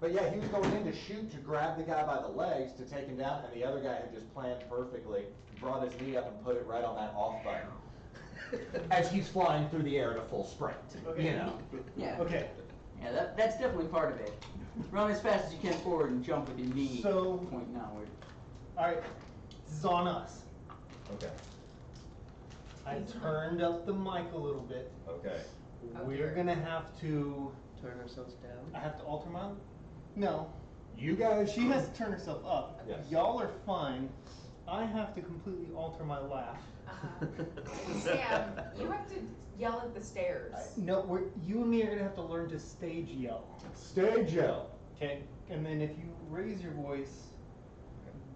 But yeah, he was going in to shoot to grab the guy by the legs to take him down, and the other guy had just planned perfectly, brought his knee up and put it right on that off button. As he's flying through the air at a full sprint, Okay. you know. Yeah. Okay. Yeah, that's definitely part of it. Run as fast as you can forward and jump with your knee So- pointing outward. Alright. This is on us. Okay. I turned up the mic a little bit. Okay. We're gonna have to. Turn ourselves down. I have to alter my. No. You guys. She has to turn herself up. Yes. Y'all are fine. I have to completely alter my laugh. Sam, you have to yell at the stairs. No, you and me are gonna have to learn to stage yell. Stage yell. Okay. And then if you raise your voice,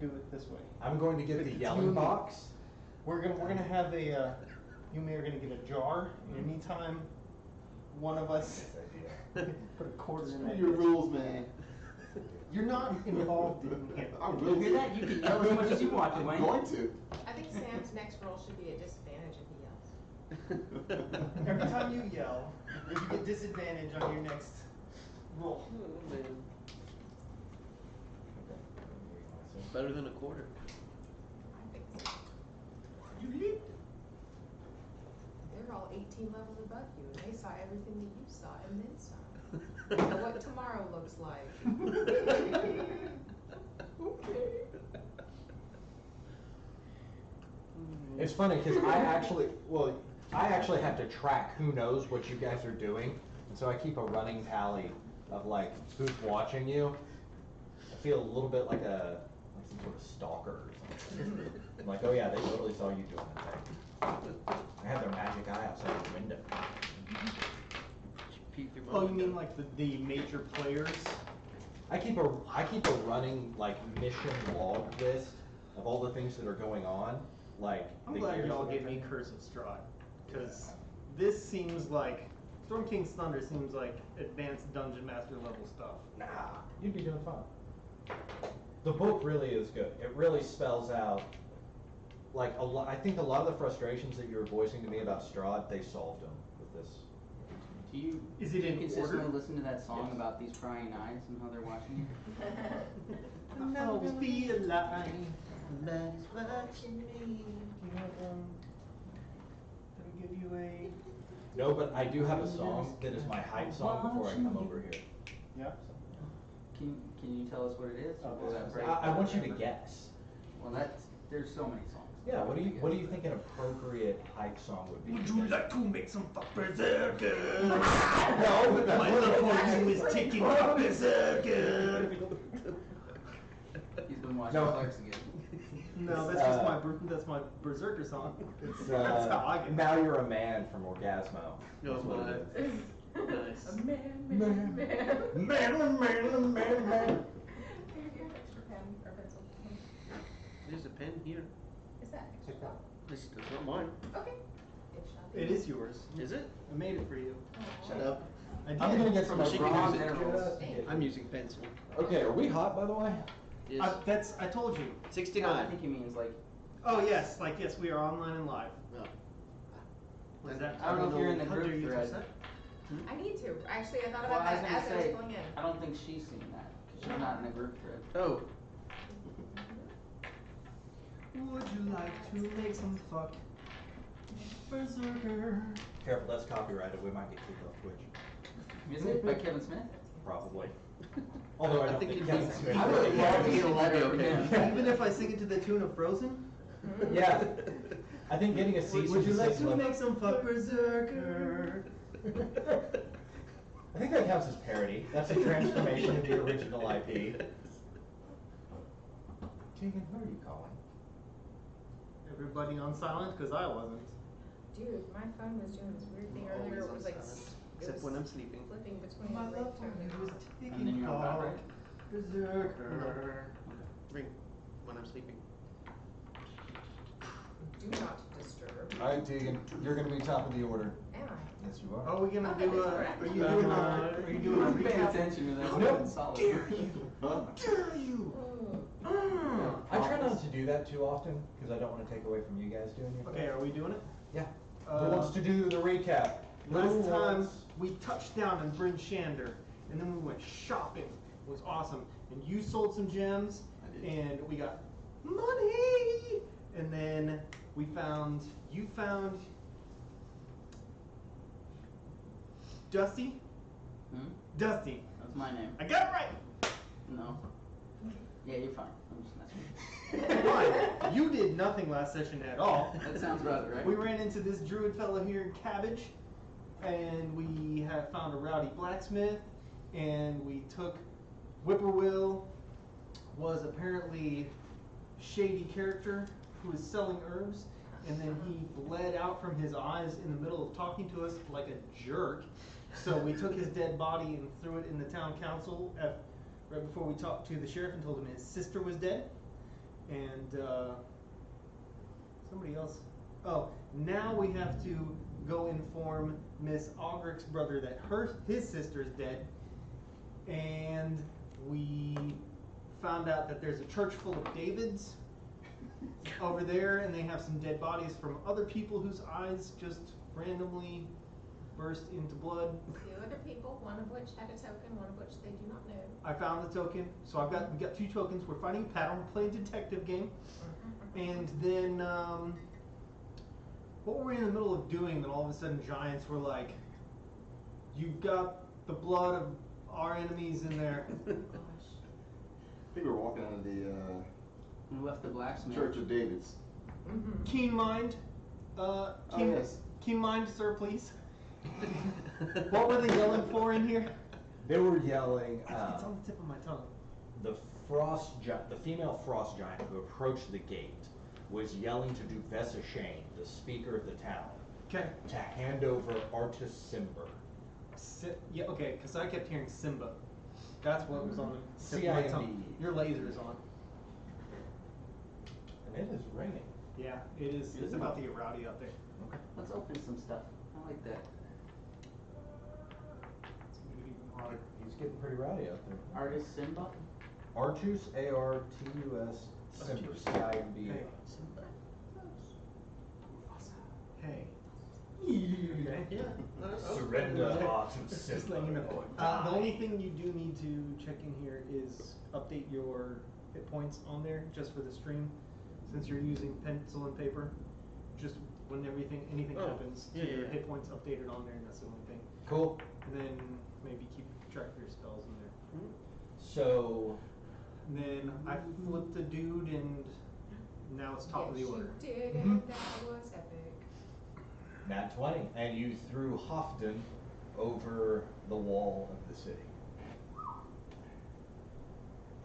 do it this way. I'm going to get the yelling box. We're gonna have a. You and me are gonna get a jar, and anytime one of us put a quarter in there. Your rules, man. You're not involved in it. I You will hear that? You can yell as much as you want to, I'm Wayne. going to. I think Sam's next roll should be a disadvantage if he yells. Every time you yell, you get disadvantage on your next roll. Oh, man. Better than a quarter. I think so. You leaped. They're all 18 levels above you, and they saw everything that you saw and then some. They know what tomorrow looks like. Okay. It's funny because I actually have to track who knows what you guys are doing, and so I keep a running tally of like who's watching you. I feel a little bit like some sort of stalker or something. I'm like, oh yeah, they totally saw you doing that thing. I have their magic eye outside the window. Peek through my Oh, you window. mean like the major players? I keep a running like mission log list of all the things that are going on. Like I'm the glad years y'all that gave I've me been- Curse of Strahd, because this seems like Storm King's Thunder seems like advanced dungeon master level stuff. Nah, you'd be doing fine. The book really is good. It really spells out, like, I think a lot of the frustrations that you were voicing to me about Strahd, they solved them with this. Do you, Is it do you in consistently order? listen to that song Yes. about these prying eyes and how they're watching I'll always be alive. That is what you mean. Do you have Did I give you a? No, but I do have a song that is my hype song before I come over here. Yeah. you? Can you tell us what it is? Or will that break? I want you to guess. Well, there's so many songs. Yeah, what do you think an appropriate hype song would be? Would you like to make some fuck berserker? No, but that's My what love it for is. you is taking my berserker. He's been watching No. Clark's again. No, that's just that's my berserker song. It's, That's how I get. Now You're a Man from Orgasmo. No, That's what it is. Nice. A man. Man, man. Here, do you have extra pen or pencil? There's a pen here. Is that extra? It's not mine. Okay. It shall be. It is yours. Is it? I made it for you. Shut up. I did. I'm gonna get some She can bronze use it. intervals. I'm using pencil. Okay, are we hot by the way? Yes. I told you. I 69. think he means like, Oh yes, yes, we are online and live. No. Was that? I don't know if you're in the Hunter, group you thread. upset? I need to. Actually, I thought well, about I was that gonna as I was say, going in. I don't think she's seen that, because she's not in the group thread. Oh. Would you like to make some fuck berserker? Careful, that's copyrighted. We might get kicked off Twitch. Is it by Kevin Smith? Probably. Although I don't think it'd Kevin be- Smith. I would love to get a letter from Okay. him. Even if I sing it to the tune of Frozen? Yeah. I think getting a cease Would you and like desist to letter- make some fuck berserker? I think that counts as parody. That's a transformation of the original IP. Tegan, who are you calling? Everybody on silent? Because I wasn't. Dude, my phone was doing this weird thing Always earlier. It on was like silent. it Except was when I'm sleeping. flipping between My the love for ringtone. you was And then taking you're on fuck vibrate? berserker. Ring when I'm sleeping. Do not disturb. All right, Tegan, you're going to be top of the order. Am I? Yes, you are. Are we gonna Okay, do a? that's Are you correct. doing a? Are you doing a Pay recap? attention to that. No. It's solid. Dare you? Dare you? Oh. I try not to do that too often because I don't want to take away from you guys doing your Okay, are we doing it? Yeah. Who wants to do the recap? Last Who time wants- we touched down in Bryn Shander, and then we went shopping was awesome. And you sold some gems, I did. and we got money. And then you found Dusty. Dusty. That's my name. I got it right. No. Yeah, you're fine. I'm just messing with Fine. You did nothing last session at all. you. That sounds about right. We ran into this druid fellow here in Cabbage, and we have found a rowdy blacksmith, and we took Whippoorwill, was apparently shady character who was selling herbs, and then he bled out from his eyes in the middle of talking to us like a jerk. So we took his dead body and threw it in the town council right before we talked to the sheriff and told him his sister was dead. And somebody else. Oh, now we have to go inform Miss Augrick's brother that his sister's dead. And we found out that there's a church full of Davids over there, and they have some dead bodies from other people whose eyes just randomly burst into blood. Two other people, one of which had a token, one of which they do not know. I found the token, so we got 2 tokens. We're fighting a pattern, we're playing detective game. And then, what were we in the middle of doing that all of a sudden giants were like, you've got the blood of our enemies in there. Gosh. I think we're walking out of the We left the blacksmith. Church of David's. Keen mind, yes. keen mind, sir, please. What were they yelling for in here? They were yelling, It's on the tip of my tongue. the female frost giant who approached the gate was yelling to Duvessa Shane, the speaker of the town, Okay. to hand over Artus Simber. Yeah, okay, because I kept hearing Simba. That's what was on the tip of my tongue. CIMB. Your laser is on. And it is ringing. Yeah, it is. It's about to get rowdy out there. Okay. Let's open some stuff. I like that. He's getting pretty rowdy out there. Artist Simba. Artus, A-R-T-U-S, Simber, C-I-M-B. Hey. Hey. Okay. Yeah. Surrender, Okay. Artus Just letting you know. Simber. The only thing you do need to check in here is update your hit points on there just for the stream. Since you're using pencil and paper, just when anything Oh, happens, yeah, keep your yeah. hit points updated on there, and that's the only thing. Cool. And then maybe keep track of your spells in there. So, And then I flipped a dude, and now it's top of the Yes, order. you did, and that was epic. nat 20. And you threw Hofton over the wall of the city.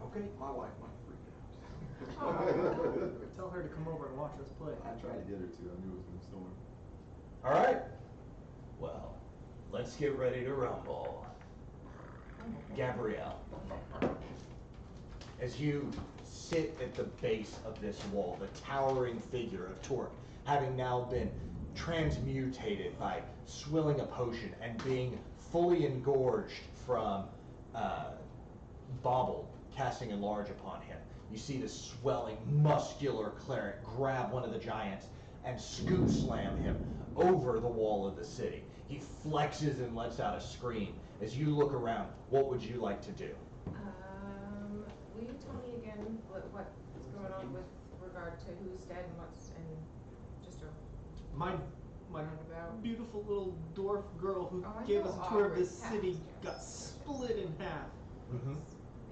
Okay, my wife might freak Aw. out. Tell her to come over and watch us play. I tried to get her to. I knew it was gonna storm. All right. Well, let's get ready to rumble. Gabrielle, as you sit at the base of this wall, the towering figure of Torque, having now been transmutated by swilling a potion and being fully engorged from Bobble casting enlarge upon him. You see this swelling, muscular cleric grab one of the giants and scoop slam him over the wall of the city. He flexes and lets out a scream. As you look around, what would you like to do? Will you tell me again what's going on with regard to who's dead and what's, and just a My roundabout? beautiful little dwarf girl who Oh, I gave know us a tour of this Aubrey city passed, got yes. split in half.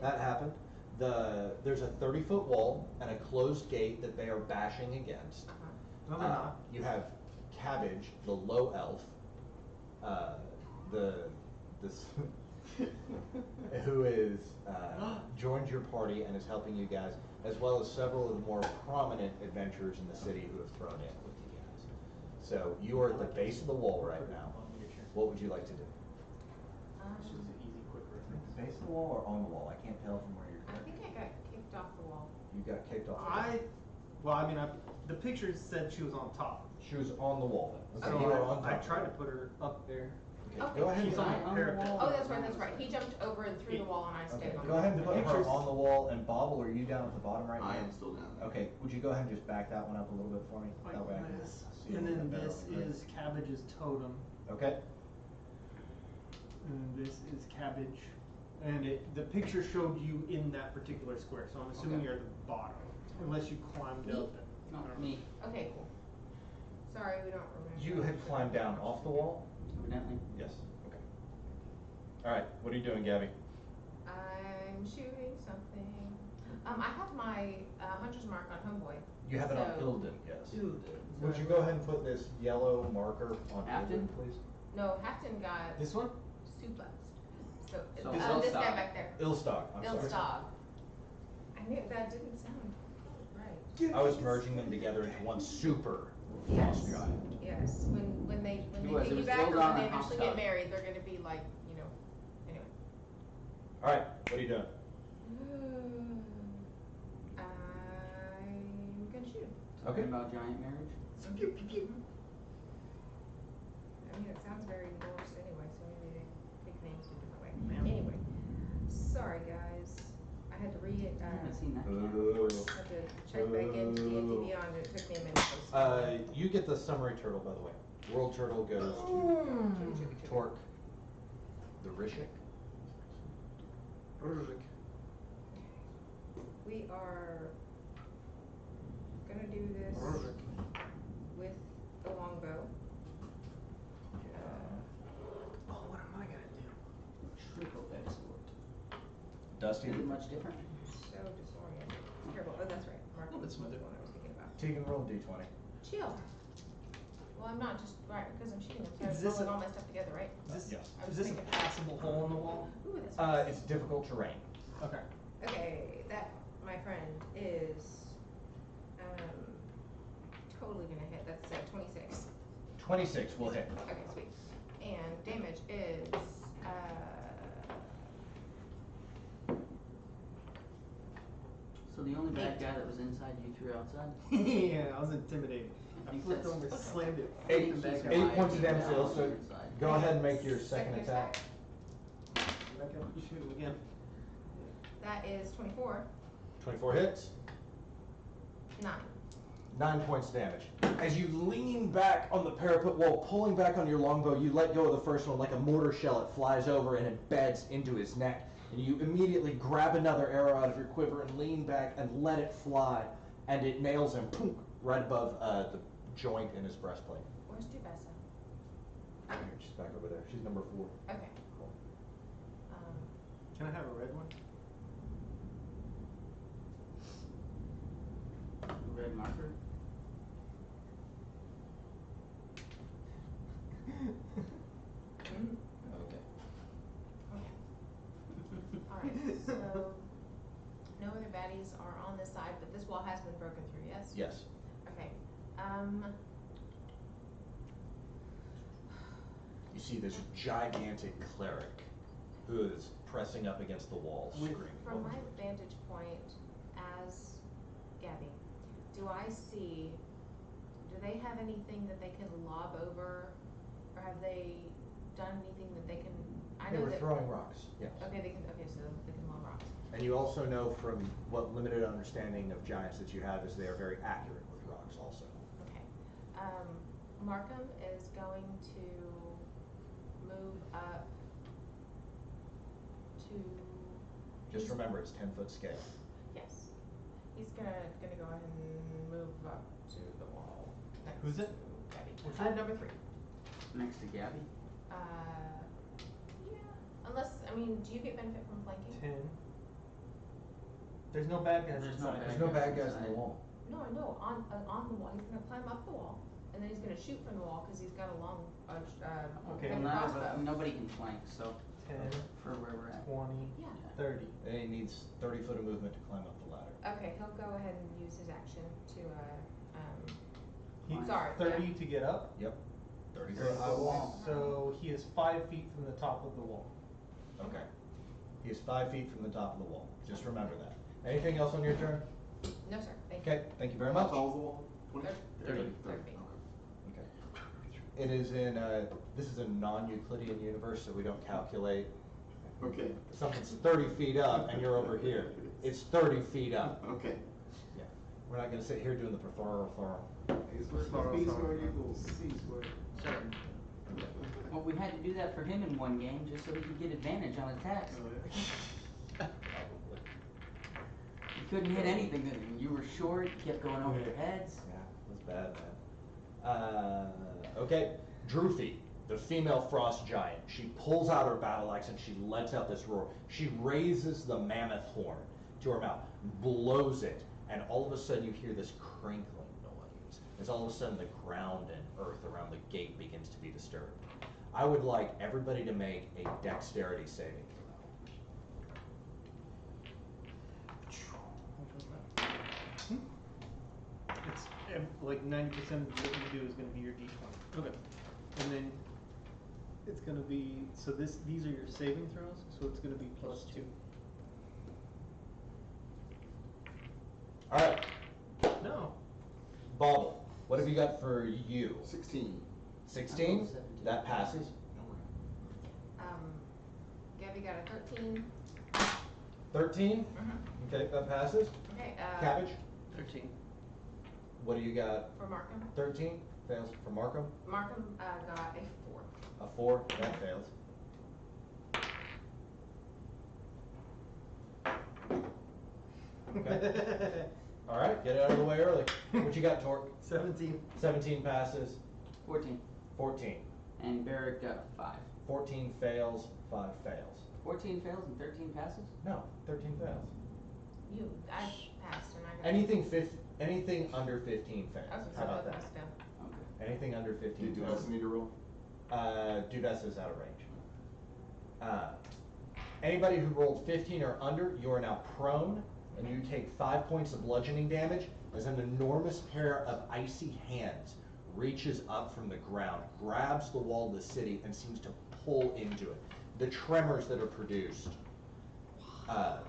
That happened. There's a 30-foot wall and a closed gate that they are bashing against. No, they're not. You have Cabbage, the low elf, who is joined your party and is helping you guys, as well as several of the more prominent adventurers in the city who have thrown in with you guys. So you are at the base of the wall right now. What would you like to do? It's just an easy, quick At reference. the base of the wall or on the wall? I can't tell from where you're. I think I got kicked off the wall. You got kicked off. The wall. The picture said she was on top. She was on the wall then. So Okay, you are on I top. tried to put her up there. Okay, go ahead. She's and- on the parapet. Oh, that's right. He jumped over and through the wall and I stayed Okay, on. go ahead and the put wall. her Pictures- on the wall, and Bobble, are you down at the bottom right now? I am still down there. Okay, would you go ahead and just back that one up a little bit for me? Like That way I can this. see And a little then bit better this on the grid. is Cabbage's totem. Okay, And this is Cabbage. And the picture showed you in that particular square, so I'm assuming Okay. you're at the bottom, unless you climbed Me? up. No, me, Okay, cool. Sorry, we don't remember. You had climbed down off the wall? evidently. Yes. Okay. All right. What are you doing, Gabby? I'm shooting something. I have my hunter's mark on Homeboy. You have it on So- Ilden, yes. Dude. Would you go ahead and put this yellow marker on Afton? Ilden, please? No, Hafton got This one? suplexed. So, So this guy Ilstog. back there. Ilstock, I'm sorry. Ilstog. I knew that didn't sound right. I was merging them together into one super Yes. frost giant. Yes, when they It was piggyback or Ildon when they and eventually Hofstad. get married, they're gonna be like, anyway. All right. What are you doing? I'm gonna shoot him. Talking Okay. about giant marriage? I mean, it sounds very Norse anyway, so maybe they pick names a different way. Anyway, sorry guys, I had to I haven't seen that. Ooh. had to check back into D&D Beyond, it took me a minute. to post. You get the summary turtle, by the way. World turtle goes to Mm. Torque the Rishik. We are gonna do this with the longbow. Oh, what am I gonna do? Triple export. Dusty. Is it much different? So disoriented. Terrible. Oh, that's right. Mark Oh, that's was the smoother. one I was thinking about. Tegan, roll D20. Chill. Well, I'm not just right because I'm shooting them, so I Is was this rolling a- all my stuff together, right? Is this, Yes. I was is this a thinking- passable hole in the wall? Ooh, that's nice. It's difficult terrain. Okay. Okay, that, my friend, is totally gonna hit. That's 26. 26 will hit. Okay, sweet. And damage is So the only bad guy that was inside you threw outside? Yeah, I was intimidated. I I think flipped that's- over, slammed it. I think flipped he's back Eight up. right. points of damage to Yeah, Ilsa. inside. Go ahead and make your second attack. Back up, shoot him again. that is 24. 24 hits. 9. 9 points of damage. As you lean back on the parapet wall, pulling back on your longbow, you let go of the first one like a mortar shell. It flies over and embeds into his neck. And you immediately grab another arrow out of your quiver and lean back and let it fly. And it nails him poof, right above the joint in his breastplate. Where's Duvessa? She's back over there. She's number 4. Okay, cool. Can I have a red one? Red marker? Mm. Okay. Alright, so no other baddies are on this side, but this wall has been broken through, yes? Yes. Okay. You see this gigantic cleric who is pressing up against the wall, With- screaming. From my vantage point as Gabby, do they have anything that they can lob over? Or have they done anything that they can, I They know were that. throwing rocks, yes. Okay, so they can lob rocks. And you also know from what limited understanding of giants that you have is they are very accurate with rocks also. Okay. Markham is going to move up to. Just remember, it's 10-foot scale. Yes. He's gonna go ahead and move up to the wall next Who's it? to Gabby. Which one? Number 3. Next to Gabby? Yeah. Unless, do you get benefit from flanking? 10. There's no bad guys There's no inside. There's no bad guys in the wall. No, I know, on the wall. He's gonna climb up the wall, and then he's gonna shoot from the wall, cause he's got a long, Okay, heavy Well, crossbow. nobody can flank, so 10, for where we're at. 20, Yeah. 30. And he needs 30 foot of movement to climb up the ladder. Okay, he'll go ahead and use his action to, He, Sorry, 30 yeah. to get up. Yep. 30 Very foot. high wall. So he is 5 feet from the top of the wall. Okay. He is 5 feet from the top of the wall. Just remember that. Anything else on your turn? no, sir, thank you. Okay, thank you very How much. tall is the wall? 20? 30 30. feet. Okay. It is in, this is a non-Euclidean universe, so we don't calculate. Okay. If something's 30 feet up and you're over here, it's 30 feet up. Okay. Yeah. We're not gonna sit here doing the performer. A squared plus B squared equals C squared. 7. Well, we had to do that for him in one game just so he could get advantage on attacks. Probably. You couldn't hit anything. You were short. You kept going over their heads. Yeah, that's bad, man. Okay, Droopy, the female frost giant. She pulls out her battle axe and she lets out this roar. She raises the mammoth horn to her mouth, blows it, and all of a sudden you hear this crinkling noise. As all of a sudden the ground and earth around the gate begins to be disturbed. I would like everybody to make a dexterity saving throw. It's like 90% of what you do is going to be your d20. Okay. And then it's going to be, so these are your saving throws, so it's going to be +2. All right, No. Bauble, what have you got for you? 16. 16? That passes. Gabby got a 13. 13? Okay, that passes. Okay, Cabbage, 13. what do you got? for Markham. 13? Fails for Markham. Markham, got a 4. A 4, that fails. Okay. All right, get it out of the way early. What you got, Torque? 17. 17 passes. 14. 14. And Barrett got a 5. 14 fails, 5 fails. 14 fails and 13 passes? No, 13 fails. I passed and I got. Anything under 15 fails. Okay, How so about both of that? us go. Okay. Anything under 15 Do you fails. also need to roll? Duvess is out of range. Anybody who rolled 15 or under, you are now prone, and you take 5 points of bludgeoning damage as an enormous pair of icy hands reaches up from the ground, grabs the wall of the city, and seems to pull into it. The tremors that are produced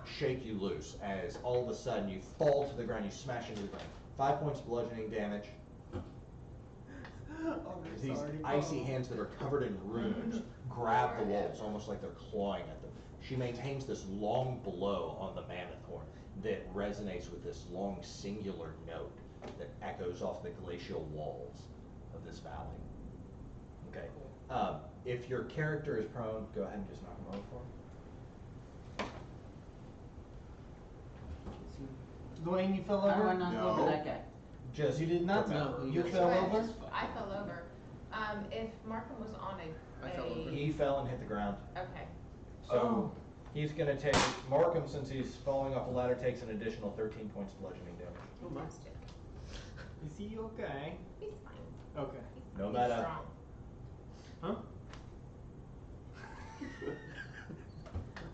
shake you loose as all of a sudden you fall to the ground, you smash into the ground. 5 points of bludgeoning damage. These icy hands that are covered in runes grab the walls almost like they're clawing at them. She maintains this long blow on the mammoth horn that resonates with this long singular note that echoes off the glacial walls of this valley. Okay. If your character is prone, go ahead and just knock him over for him. Dwayne, you fell How do I over? not No. go over that guy? Just You did not? remember. You It's fell fine, over? it's- I fell over. If Markham was on I fell over. He fell and hit the ground. Okay. So he's going to take, Markham, since he's falling off a ladder, takes an additional 13 points of bludgeoning damage. Fantastic. Is he okay? He's fine. Okay. No He's matter. strong. Huh?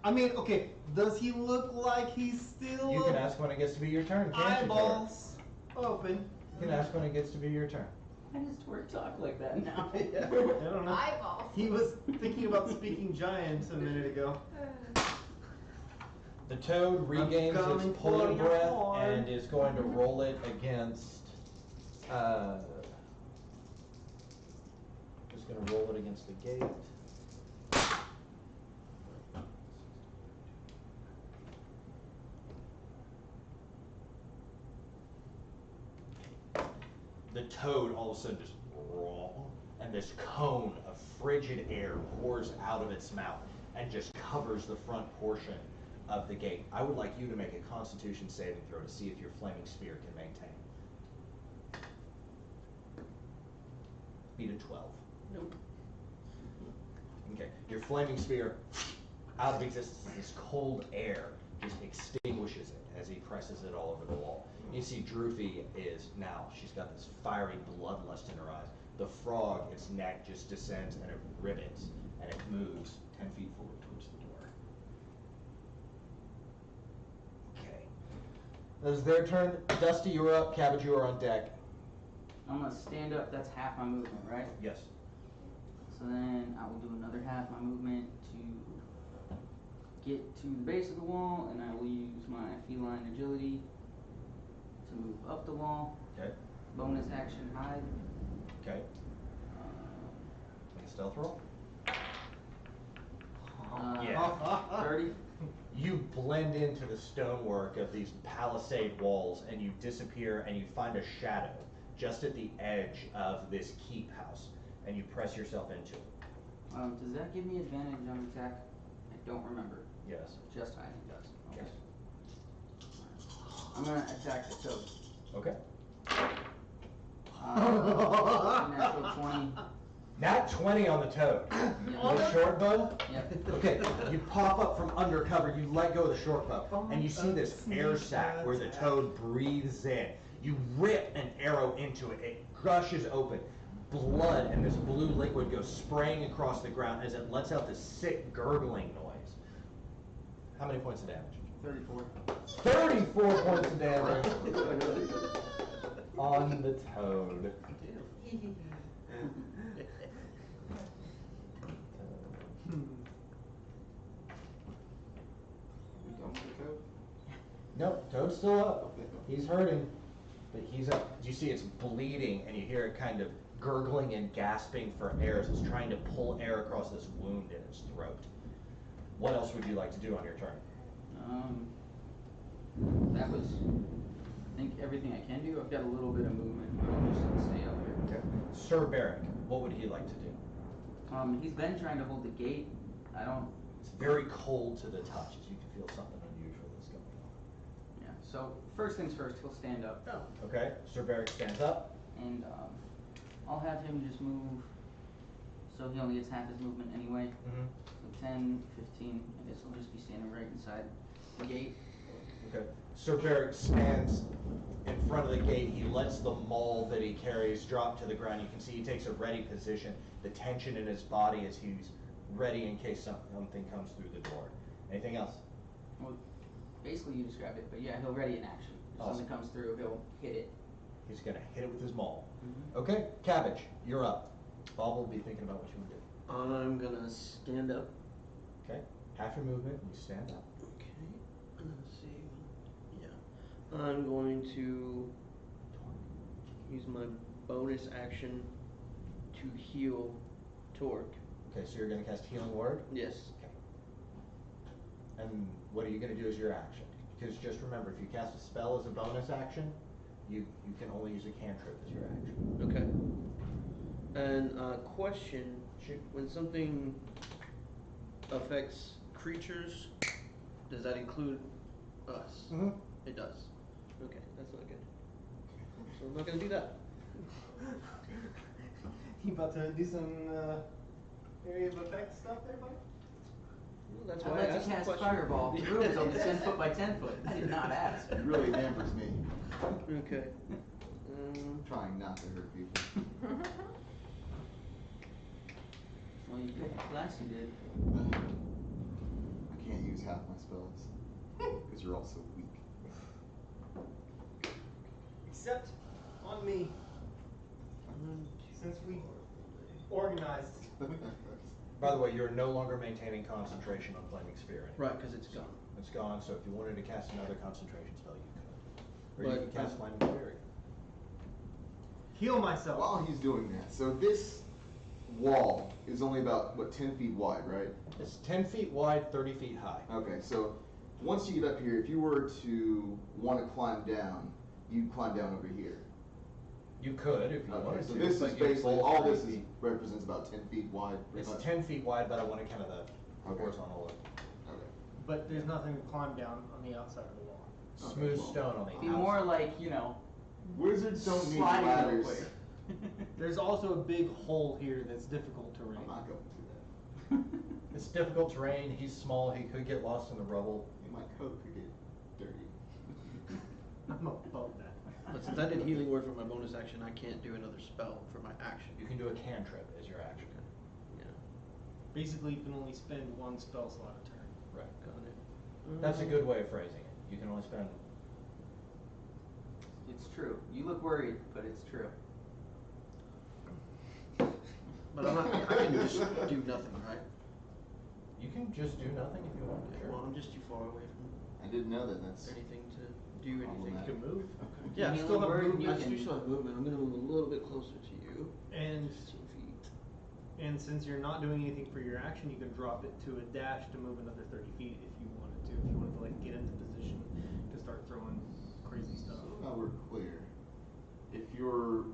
I mean, okay, does he look like he's still You can ask when it gets to be your turn, can't you, Torque? eyeballs open? You can ask when it gets to be your turn. Why does Twerk talk like that now? I don't know. Eyeballs. He was thinking about speaking giant a minute ago. The toad regains coming its for polar your breath horn. and is going to roll it against. Just going to roll it against the gate. The toad all of a sudden just raw, and this cone of frigid air pours out of its mouth and just covers the front portion of the gate. I would like you to make a Constitution saving throw to see if your flaming spear can maintain. Beat a 12. Nope. Okay, your flaming spear out of existence, this cold air just extinguishes it as he presses it all over the wall. You see Droopy is now, she's got this fiery bloodlust in her eyes. The frog, its neck just descends and it rivets and it moves 10 feet forward towards the door. Okay. That is their turn. Dusty, you are up. Cabbage, you are on deck. I'm gonna stand up, that's half my movement, right? Yes. So then I will do another half my movement to get to the base of the wall, and I will use my feline agility to move up the wall. Okay. Bonus action hide. Okay. Make a stealth roll. Yeah. 30. You blend into the stonework of these palisade walls and you disappear and you find a shadow just at the edge of this keep house. and you press yourself into it. Does that give me advantage on attack? I don't remember. Yes. Just hiding does. Okay. Yes. I'm gonna attack the toad. Okay. Natural 20. Nat 20 on the toad. Yeah. The short bow? Yep. Okay, you pop up from under cover, you let go of the short bow, and you see this air sac where the toad breathes in. You rip an arrow into it, it gushes open. Blood and this blue liquid goes spraying across the ground as it lets out this sick gurgling noise. How many points of damage? 34. 34 points of damage on the toad. We done with the code? Nope, Toad's still up. He's hurting, but he's up. You see it's bleeding, and you hear it kind of gurgling and gasping for air as it's trying to pull air across this wound in its throat. What else would you like to do on your turn? That was, I think, everything I can do. I've got a little bit of movement, but I'll just stay up here. Okay. Sir Barrick, what would he like to do? He's been trying to hold the gate. I don't, It's very cold to the touch, as you can feel something unusual is going on. yeah. So, first things first, he'll stand up. Okay, Sir Barrick stands up. And I'll have him just move, so he only gets half his movement anyway. Mm-hmm. So 10, 15, I guess I'll just be standing right inside the gate. Okay. Sir Barrick stands in front of the gate. He lets the maul that he carries drop to the ground. You can see he takes a ready position. The tension in his body as he's ready in case something comes through the door. Anything else? Well, basically you described it, but yeah, he'll ready an action. If Awesome. something comes through, he'll hit it. He's gonna hit it with his maul. Mhm. Okay, Cabbage, you're up. Bob will be thinking about what you would do. I'm gonna stand up. Okay, half your movement, you stand up. Okay, let's see. Yeah. I'm going to use my bonus action to heal Torque. Okay, so you're gonna cast Healing Word. Yes. Okay. And what are you gonna do as your action? Because just remember, if you cast a spell as a bonus action, you can only use a cantrip as your action. Okay. And question, Shoot. when something affects creatures, does that include us? Mm-hmm. It does. Okay, that's not good. So I'm not gonna do that. You about to do some area of effect stuff there, buddy? Well, that's I'd why I like asked to the cast question. Fireball. The room is only 10 foot by 10 foot. I did not ask. It really hampers me. Okay. Trying not to hurt people. Well, you did. Last you did. I can't use half my spells. Because you're all so weak. Except on me, since we organized. By the way, you're no longer maintaining concentration on Flaming Sphere anymore. Right, because it's gone. It's gone, so if you wanted to cast another concentration spell, you could. Or you But- could cast Flaming Sphere. Heal myself. While he's doing that, so this wall is only about, what, 10 feet wide, right? It's 10 feet wide, 30 feet high. Okay, so once you get up here, if you were to want to climb down, you'd climb down over here. You could if you Okay, wanted so to. this is but you'd basically, fall all 30 this is, feet. represents about 10 feet wide. pretty It's much. 10 feet wide, but I wanted kind of the Okay. horizontal look. Okay. But there's nothing to climb down on the outside of the wall. Okay, Smooth well. stone on the Be outside. more like, you know, Wizards don't need sliding real ladders. quick. There's also a big hole here that's difficult to I'm reach. not going through that. It's difficult terrain. He's small. He could get lost in the rubble. And my coat could get dirty. I'm above that. But since I did healing word for my bonus action, I can't do another spell for my action. You can do a cantrip as your action. Yeah, Basically, you can only spend one spell slot a turn. Right. got it. That's a good way of phrasing it. You can only spend. It's true. You look worried, but it's true. But I'm not, I can just do nothing, right? You can just do nothing if you want to. Well, I'm just too far away from I didn't know that. That's anything to do anything. Problematic. You can move. Yeah, I Healing still have word, movement. you I can- still have movement. I'm gonna move a little bit closer to you. And 15 feet. and since you're not doing anything for your action, you can drop it to a dash to move another 30 feet if you wanted to. If you wanted to like get into position to start throwing crazy stuff. So now we're clear. If your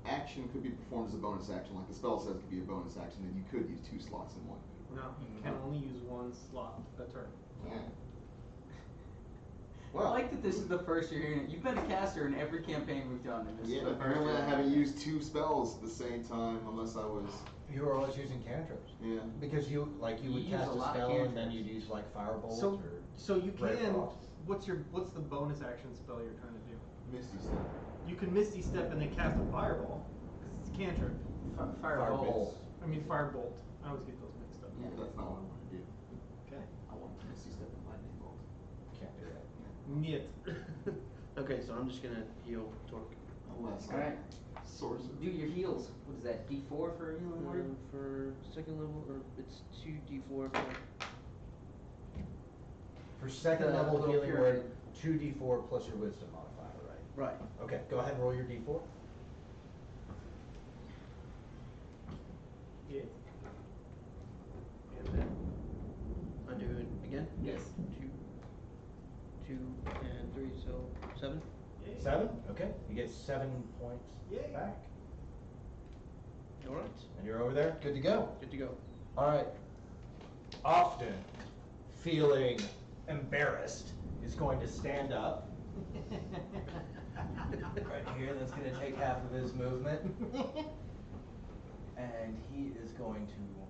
action action could be performed as a bonus action, like the spell says could be a bonus action, then you could use 2 slots in one. No, you can only use one slot a turn. Yeah. I Well, like that this is the first you're hearing it. You've been a caster in every campaign we've done, and this yeah, is the but first apparently I you're haven't used 2 spells at the same time unless I was, You were always using cantrips. yeah. Because you would You use cast a a lot of spell and then cantrips. you'd use like firebolt So, or. so you Ray can. Frost. What's the bonus action spell you're trying to do? Misty Step. You can Misty Step and then cast a fireball because it's a cantrip. Firebolt. I mean firebolt. I always get those mixed up. Yeah. That's not what I want to do. Okay. I want Misty Step and Lightning Bolt. Can't do that. Niet. Okay, so I'm just gonna heal Torque. Unless Alright. Sorcerer. Do your heals. What is that? D4 for a healing word? For second level, or it's 2d4 for. For second The level little healing pyramid. word, 2d4 plus your wisdom modifier, right? Right. Okay, go ahead and roll your d4. Yeah. And then I do it again. Yes. 2, and 3, so 7. 7? Okay, you get 7 points Yay. back. All right. And you're over there, good to go. Good to go. Alright. Often, feeling embarrassed, is going to stand up. Right here, that's going to take half of his movement. And he is going to go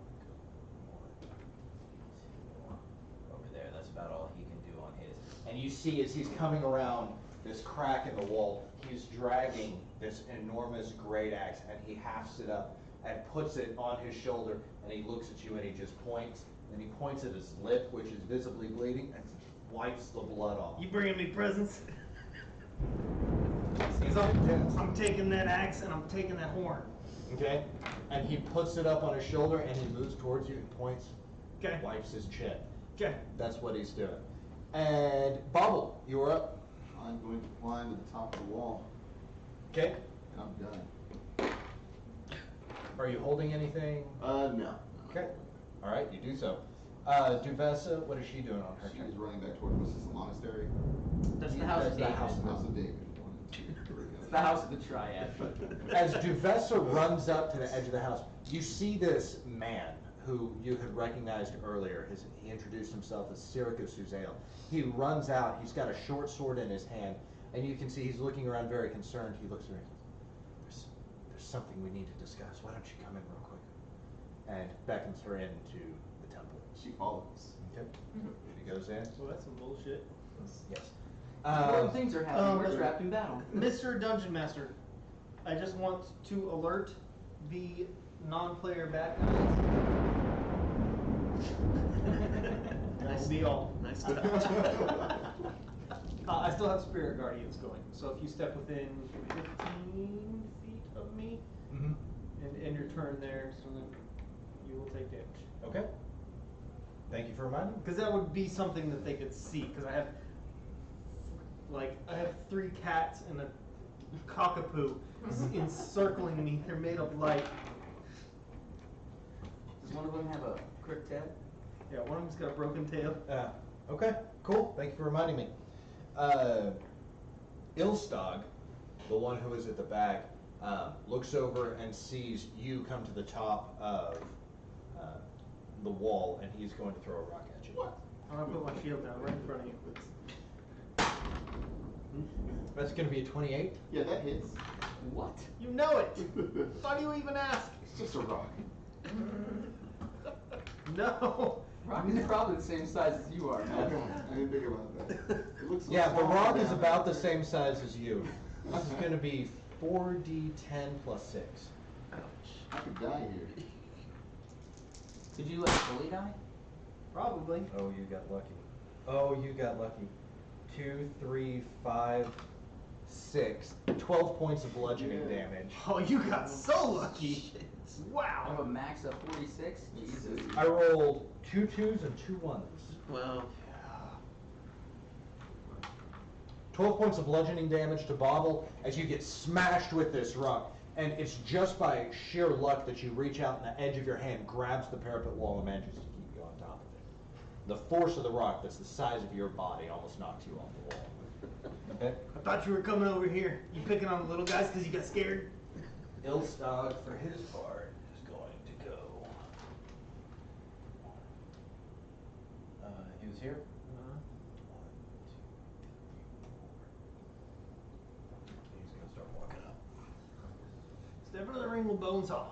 1, 2, over there. That's about all he can do on his. And you see as he's coming around this crack in the wall, he's dragging this enormous great axe and he halves it up and puts it on his shoulder and he looks at you and he just points and he points at his lip, which is visibly bleeding, and wipes the blood off. You bringing me presents? He's I'm taking that axe and I'm taking that horn. Okay? And he puts it up on his shoulder and he moves towards you and points, Okay. wipes his chin. Okay. That's what he's doing. And Bobble, you are up. I'm going to climb to the top of the wall, Okay? and I'm done. Are you holding anything? No. Okay. All right, you do so. Duvessa, what is she doing on her She turn? is running back towards, what's this, the monastery? That's the house That's of the David. house of House of David. 1, 2, 3. It's the house of the Triad. As Duvessa runs up to the edge of the house, you see this man who you had recognized earlier. He introduced himself as Syracuse Suzail. He runs out, he's got a short sword in his hand, and you can see he's looking around very concerned. He looks at her and says, there's something we need to discuss. Why don't you come in real quick? And beckons her into the temple. She follows. Okay. She goes in. Well, that's some bullshit. Yes. Important things are happening. We're um, trapped in battle. Mr. Dungeon Master, I just want to alert the non-player bad guys. That will be all. Nice touch. I still have Spirit Guardians going, so if you step within 15 feet of me Mm-hmm. and end your turn there, so then you will take damage. Okay. Thank you for reminding me. Because that would be something that they could see. Because I have 3 cats and a cockapoo encircling me. They're made of light. Does one of them have a crooked tail? Yeah, one of them's got a broken tail. Okay, cool. Thank you for reminding me. Ilstog, the one who is at the back, looks over and sees you come to the top of the wall, and he's going to throw a rock at you. What? I'm gonna put my shield down right in front of you. That's going to be a 28. Yeah, that hits. What? You know it. Why do you even ask? It's just a rock. No. Rock is probably the same size as you are, Oh man. god, I didn't think about that. It looks so Yeah, the small rock down is there. about the same size as you. This is going to be 4d10 plus 6. I could die here. Could you like fully die? Probably. Oh, you got lucky. Oh, you got lucky. 2, 3, 5, 6. 12 points of bludgeoning Yeah. damage. Oh, you got so lucky. I have Wow. a max of 46. Jesus. I rolled 2 2s and 2 1s. Well, 12 points of bludgeoning damage to Bobble as you get smashed with this rock. And it's just by sheer luck that you reach out and the edge of your hand grabs the parapet wall and manages to keep you on top of it. The force of the rock that's the size of your body almost knocks you off the wall. Okay? I thought you were coming over here. You picking on the little guys because you got scared? Ilstog, for his part, is going to go. He was here? He's gonna start walking up. Step into the ring with Bonesaw.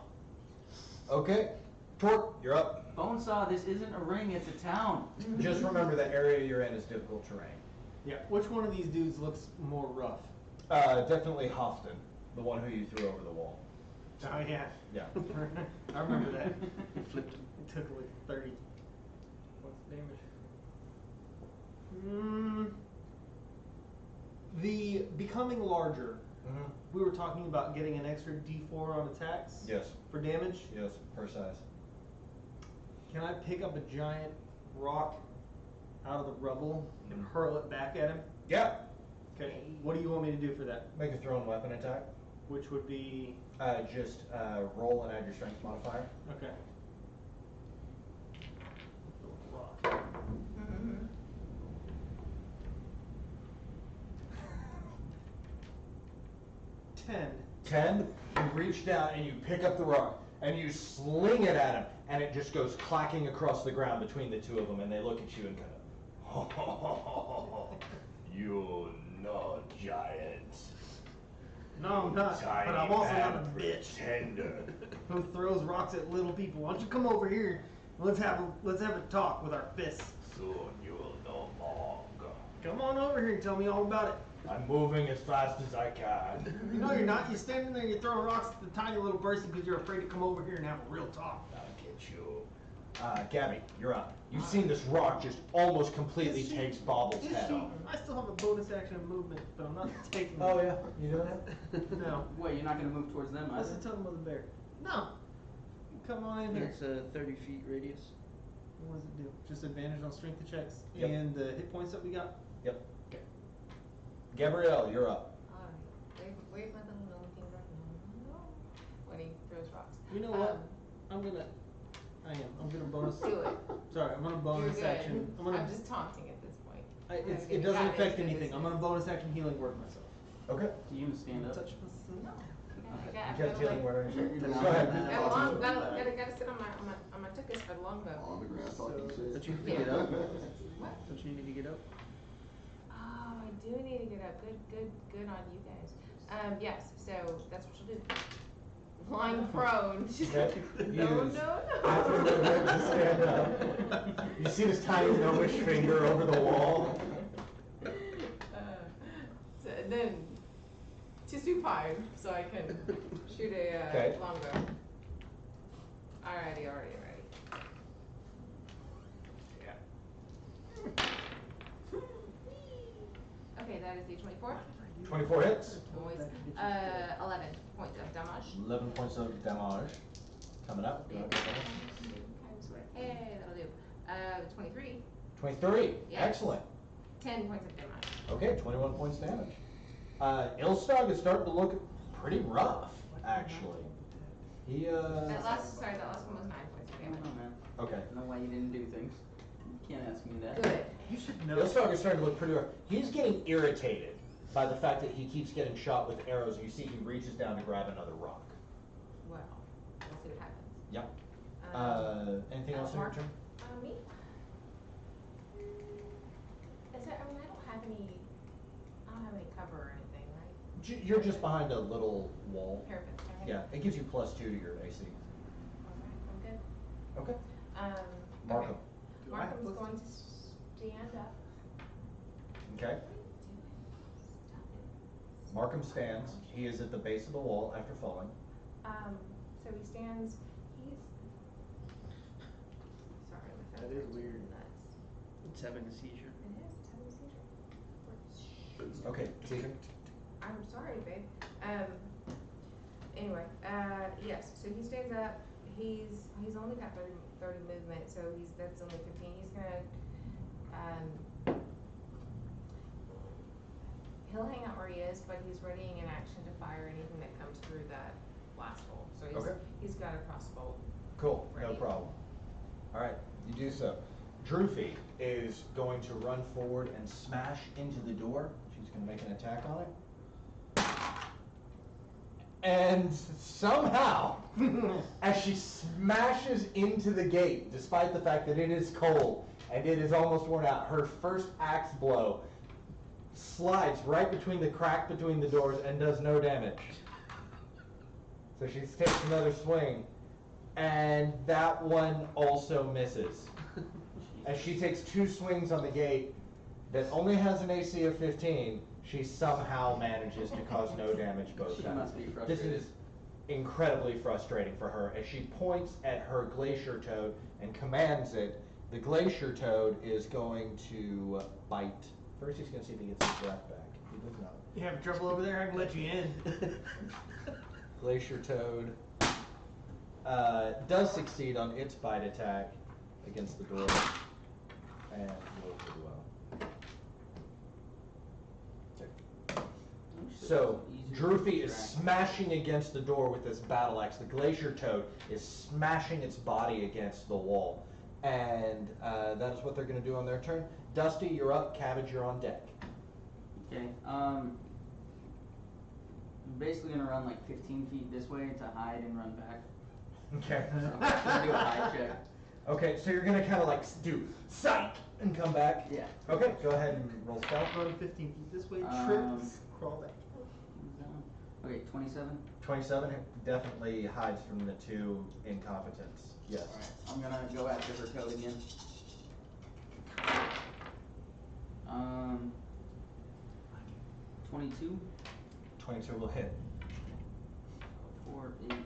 Okay, Torque, you're up. Bonesaw, this isn't a ring, it's a town. Just remember the area you're in is difficult terrain. Yeah. Which one of these dudes looks more rough? Definitely Hofton, the one who you threw over the wall. Oh yeah. Yeah. I remember that. It took like 30. What's the damage? The becoming larger. Mm-hmm. We were talking about getting an extra D4 on attacks. Yes. For damage. Yes, per size. Can I pick up a giant rock out of the rubble and Mm. hurl it back at him? Yeah. Okay. What do you want me to do for that? Make a thrown weapon attack. Which would be Just roll and add your strength modifier. okay. Rock. Mm-hmm. 10. 10, you reach down and you pick up the rock and you sling it at him, and it just goes clacking across the ground between the two of them, and they look at you and kind of, you're not giant. No, I'm not. But I'm also not a bitch Tender. who throws rocks at little people. Why don't you come over here? And let's have a talk with our fists. Soon you will know more. Come on over here and tell me all about it. I'm moving as fast as I can. No, you're not. You're standing there. You're throwing rocks at the tiny little person because you're afraid to come over here and have a real talk. I'll get you. Gabby, you're up. You've seen this rock just almost completely Is she- takes Bobble's Is head she- off. I still have a bonus action movement, but I'm not taking Oh it. yeah, you doing it? No. Wait, you're not gonna move towards them That's either? the totem of the bear. No. Come on in here. It's a 30 feet radius. What does it do? Just advantage on strength checks Yep. and the hit points that we got? Yep. Gabrielle, you're up. Alright, wave my little gnome finger, no, when he throws rocks. You know what? I'm gonna bonus. Do it. Sorry, I'm gonna You're bonus good. action. I'm just taunting at this point. It doesn't affect anything. I'm gonna bonus action healing word myself. Okay. Do you stand up? Touch No. myself. I've You got gotta, healing like, word on your Then Go I'll- ahead. gotta sit on my tuchus for the longbow. On the ground talking shit. Don't you need to Yeah. get up? What? Don't you need to get up? Oh, I do need to get up. Good on you guys. Yes, so that's what you'll do. Lying prone. Okay. No, Use no, after no. movement to stand up. You see this tiny gnomish finger over the wall? So then to supine so I can shoot a Okay. longbow. Alrighty. Okay, that is the 24. 24 hits. Noise. 11 points of damage. 11 points of damage. Coming up. Go ahead. Hey, that'll do. 23. 23. Yes. Excellent. 10 points of damage. Okay, 21 points damage. Ilstog is starting to look pretty rough, actually. He, That last one was 9 points of I don't damage. know, man. Okay. I don't know why you didn't do things. You can't ask me that. Good. You should know. Ilstog is starting to look pretty rough. He's getting irritated by the fact that he keeps getting shot with arrows. You see he reaches down to grab another rock. Well, we'll see what happens. Yep. Anything else in your Mark? turn? Me? Is there, I mean, I don't have any cover or anything, right? You're just behind a little wall. Parapet, okay? Yeah, it gives you +2 to your AC. Alright, I'm good. Okay. Okay. Markham. Do I have Markham's plus- going to stand up. Okay. What are you doing? Stop it. Markham stands. He is at the base of the wall after falling. So he stands, sorry, my That phone is is weird. nuts. It's having a seizure. It is, it's having a seizure. Okay, Tegan. I'm sorry, babe. Anyway, yes, so he stands up, he's only got 30 movement, so that's only 15, he's gonna, he'll hang out where he is, but he's readying an action to fire anything that comes through that blast hole, so Okay. he's got a crossbow. Cool, no Ready. problem. All right, you do so. Droofy is going to run forward and smash into the door. She's going to make an attack on it. And somehow, as she smashes into the gate, despite the fact that it is cold and it is almost worn out, her first axe blow slides right between the crack between the doors and does no damage. So she takes another swing, and that one also misses. As she takes 2 swings on the gate that only has an AC of 15, she somehow manages to cause no damage both She times. must be This frustrated. is incredibly frustrating for her. As she points at her glacier toad and commands it, the glacier toad is going to bite. First he's going to see if he gets his breath back. He does not. You having trouble over there? I can let you in. Glacier toad does succeed on its bite attack against the door, and will do well. So, Droofy is smashing against the door with this battle axe. The glacier toad is smashing its body against the wall. And that is what they're going to do on their turn. Dusty, you're up. Cabbage, you're on deck. Okay, I'm basically gonna run like 15 feet this way to hide and run back. Okay. So I'm just gonna do a hide check. Okay, so you're going to kind of like do psych and come back? Yeah. Okay, go ahead and roll stealth. Run 15 feet this way, Um, trips, crawl back. Okay, 27. 27 definitely hides from the 2 incompetents. Yes. Alright, I'm gonna go after her code again. 22. 22 will hit. 4, 8,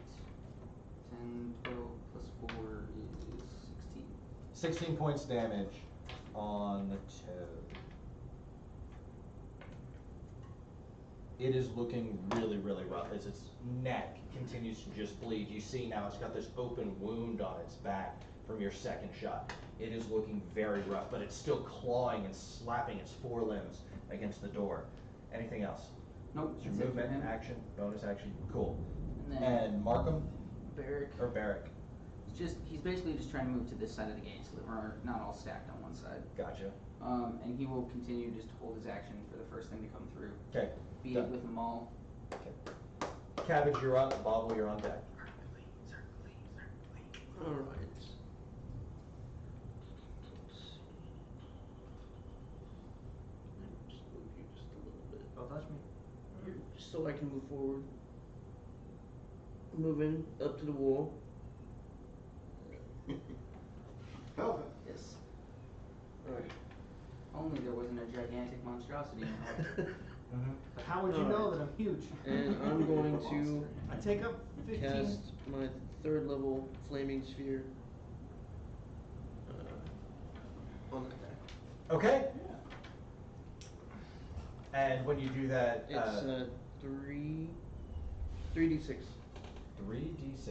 10, 12, plus 4 is 16. 16 points damage on the toad. It is looking really, really rough as its neck continues to just bleed. You see now it's got this open wound on its back from your second shot. It is looking very rough, but it's still clawing and slapping its forelimbs against the door. Anything else? Nope. It's your that's it for movement, him. action, bonus action. Cool. And then And Markham Barrick. or Barrick? He's basically just trying to move to this side of the gate so that we're not all stacked on one side. Gotcha. And he will continue just to hold his action for the first thing to come through. Okay. Beat Done. it with them all. Cabbage, you're up. Bobble, you're on deck. Alright. Just move you just a little bit. Don't touch me. Just so I can move forward. Moving up to the wall. Help Yes. Alright. Only there wasn't a gigantic monstrosity in the hall. Mm-hmm. How would you know that I'm huge? And I'm going to I take up 15. cast my 3rd level flaming sphere on that guy. Okay. And when you do that, It's 3d6. 3d6.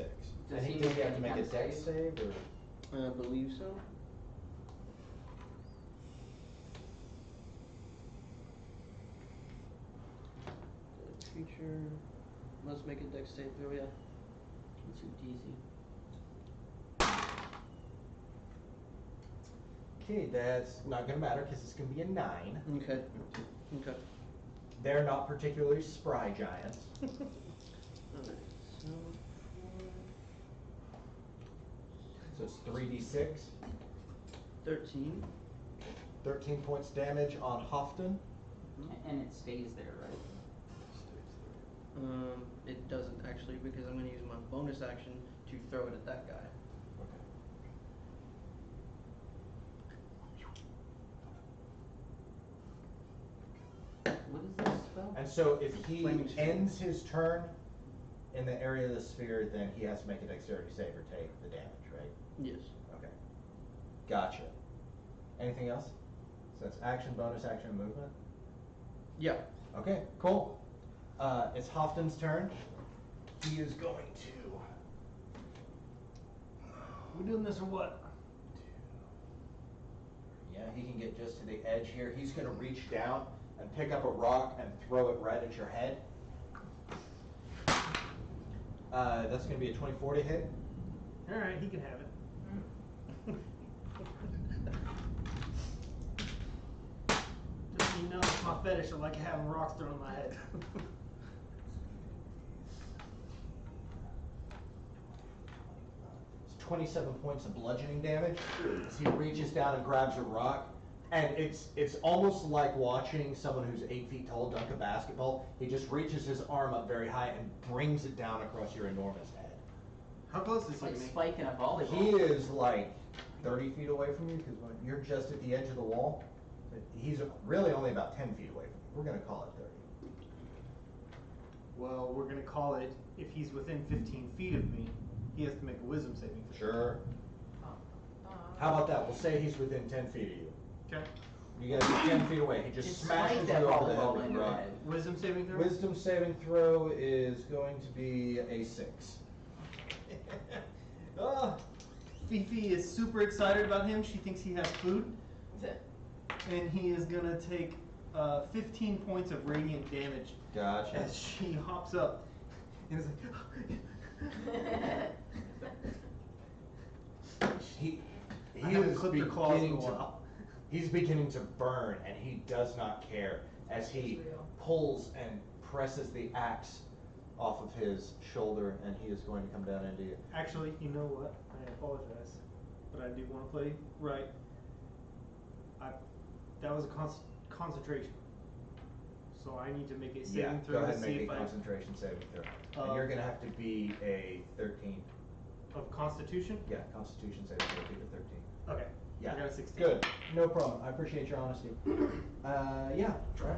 Does And he does he make have to any make kind a of dex save? save, or? I believe so. The creature must make a dex save throw, yeah. What's your DC? Okay, that's not gonna matter because it's gonna be a 9. Okay. Okay. They're not particularly spry giants. Alright, so So it's 3d6. 13. 13 points damage on Hofton. And it stays there, right? It doesn't actually because I'm going to use my bonus action to throw it at that guy. What is this spell? And so if he Flaming sphere. ends his turn in the area of the sphere, then he has to make a dexterity save or take the damage, right? Yes. Okay. Gotcha. Anything else? So that's action, bonus action, movement? Yeah. Okay, cool. It's Hofton's turn. He is going to... We doing this or what? Yeah, he can get just to the edge here. He's going to reach down and pick up a rock and throw it right at your head. That's going to be a 24 to hit. Alright, he can have it. Just so you know, it's my fetish. I like having rocks thrown in my head. 27 points of bludgeoning damage as he reaches down and grabs a rock. And it's almost like watching someone who's 8 feet tall dunk a basketball. He just reaches his arm up very high and brings it down across your enormous head. How close is It's he like to me? spiking a volleyball. He is like 30 feet away from you because you're just at the edge of the wall. He's really only about 10 feet away from you. We're going to call it 30. Well, we're gonna call it, if he's within 15 feet of me, he has to make a wisdom saving throw. Sure. How about that? We'll say he's within 10 feet of you. Okay. You guys are 10 feet away. He just smashes spike you that over the head volleyball with in a your rock. head. Wisdom saving throw? Wisdom saving throw is going to be a 6. Oh, Fifi is super excited about him. She thinks he has food. And he is gonna take 15 points of radiant damage Gotcha. as she hops up and is like, He I haven't is clipped her claws in a beginning to while. he's beginning to burn, and he does not care as he It's real. pulls and presses the axe off of his shoulder, and he is going to come down into you. Actually, you know what? I apologize, but I do want to play right. That was a concentration. So I need to make a saving Yeah, throw go ahead to and see make if a I concentration saving throw. And you're going to have to be a 13. of Constitution. Yeah, Constitution saving throw, beat a 13. Okay. Yeah. I got a 16. Good. No problem. I appreciate your honesty. Yeah, try.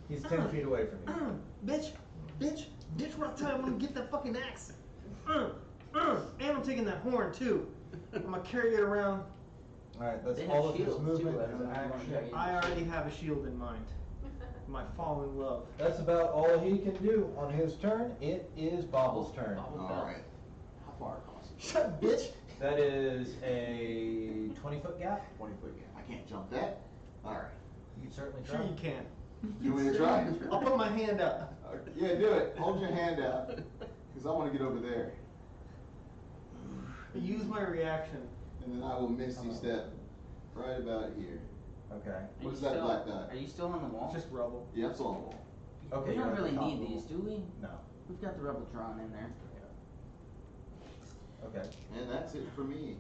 He's 10 feet away from you. Bitch, right time I'm gonna get that fucking axe. And I'm taking that horn too. I'm gonna carry it around. Alright, that's They all have of his shields, movement, too, I his don't know if you wanna action. carry it. I already have a shield in mind. My fallen love. That's about all he can do on his turn. It is Bobble's turn. Bobble All fell. right. How far across? Shut up, bitch. That is a 20-foot gap. 20-foot gap. I can't jump that. All right. You can certainly try. Sure you can. You want me to try? I'll put my hand up. Yeah, do it. Hold your hand out, because I want to get over there, Use my reaction. and then I will misty step right about here. Okay. Are What you is that still- black dot? Are you still on the wall? Just rubble. Yeah, it's on the wall. Okay, We you're don't at the really top need of the these, do we? No. We've got the rebel drawn in there. Okay. And that's it for me.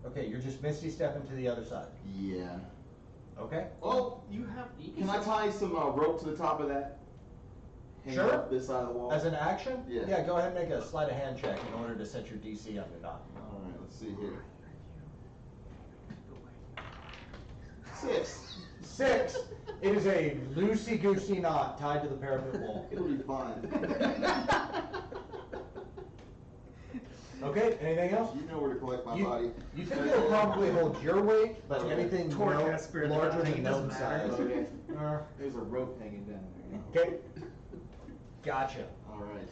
Okay, you're just misty stepping to the other side. Yeah. Okay. Oh, You have. can I tie some rope to the top of that? Hang Sure. up this side of the wall. As an action? Yeah. Yeah, go ahead and make a sleight of hand check in order to set your DC on your knot. All right, let's see here. 6. 6. It is a loosey-goosey knot tied to the parapet wall. It'll be fine. Okay, anything else? You know where to collect my You, body. you think it'll probably hold your weight, but Okay. anything Torque has spirit larger left, than it doesn't gnome matter. size. Okay. Uh, There's a rope hanging down there. Okay. Gotcha. All right.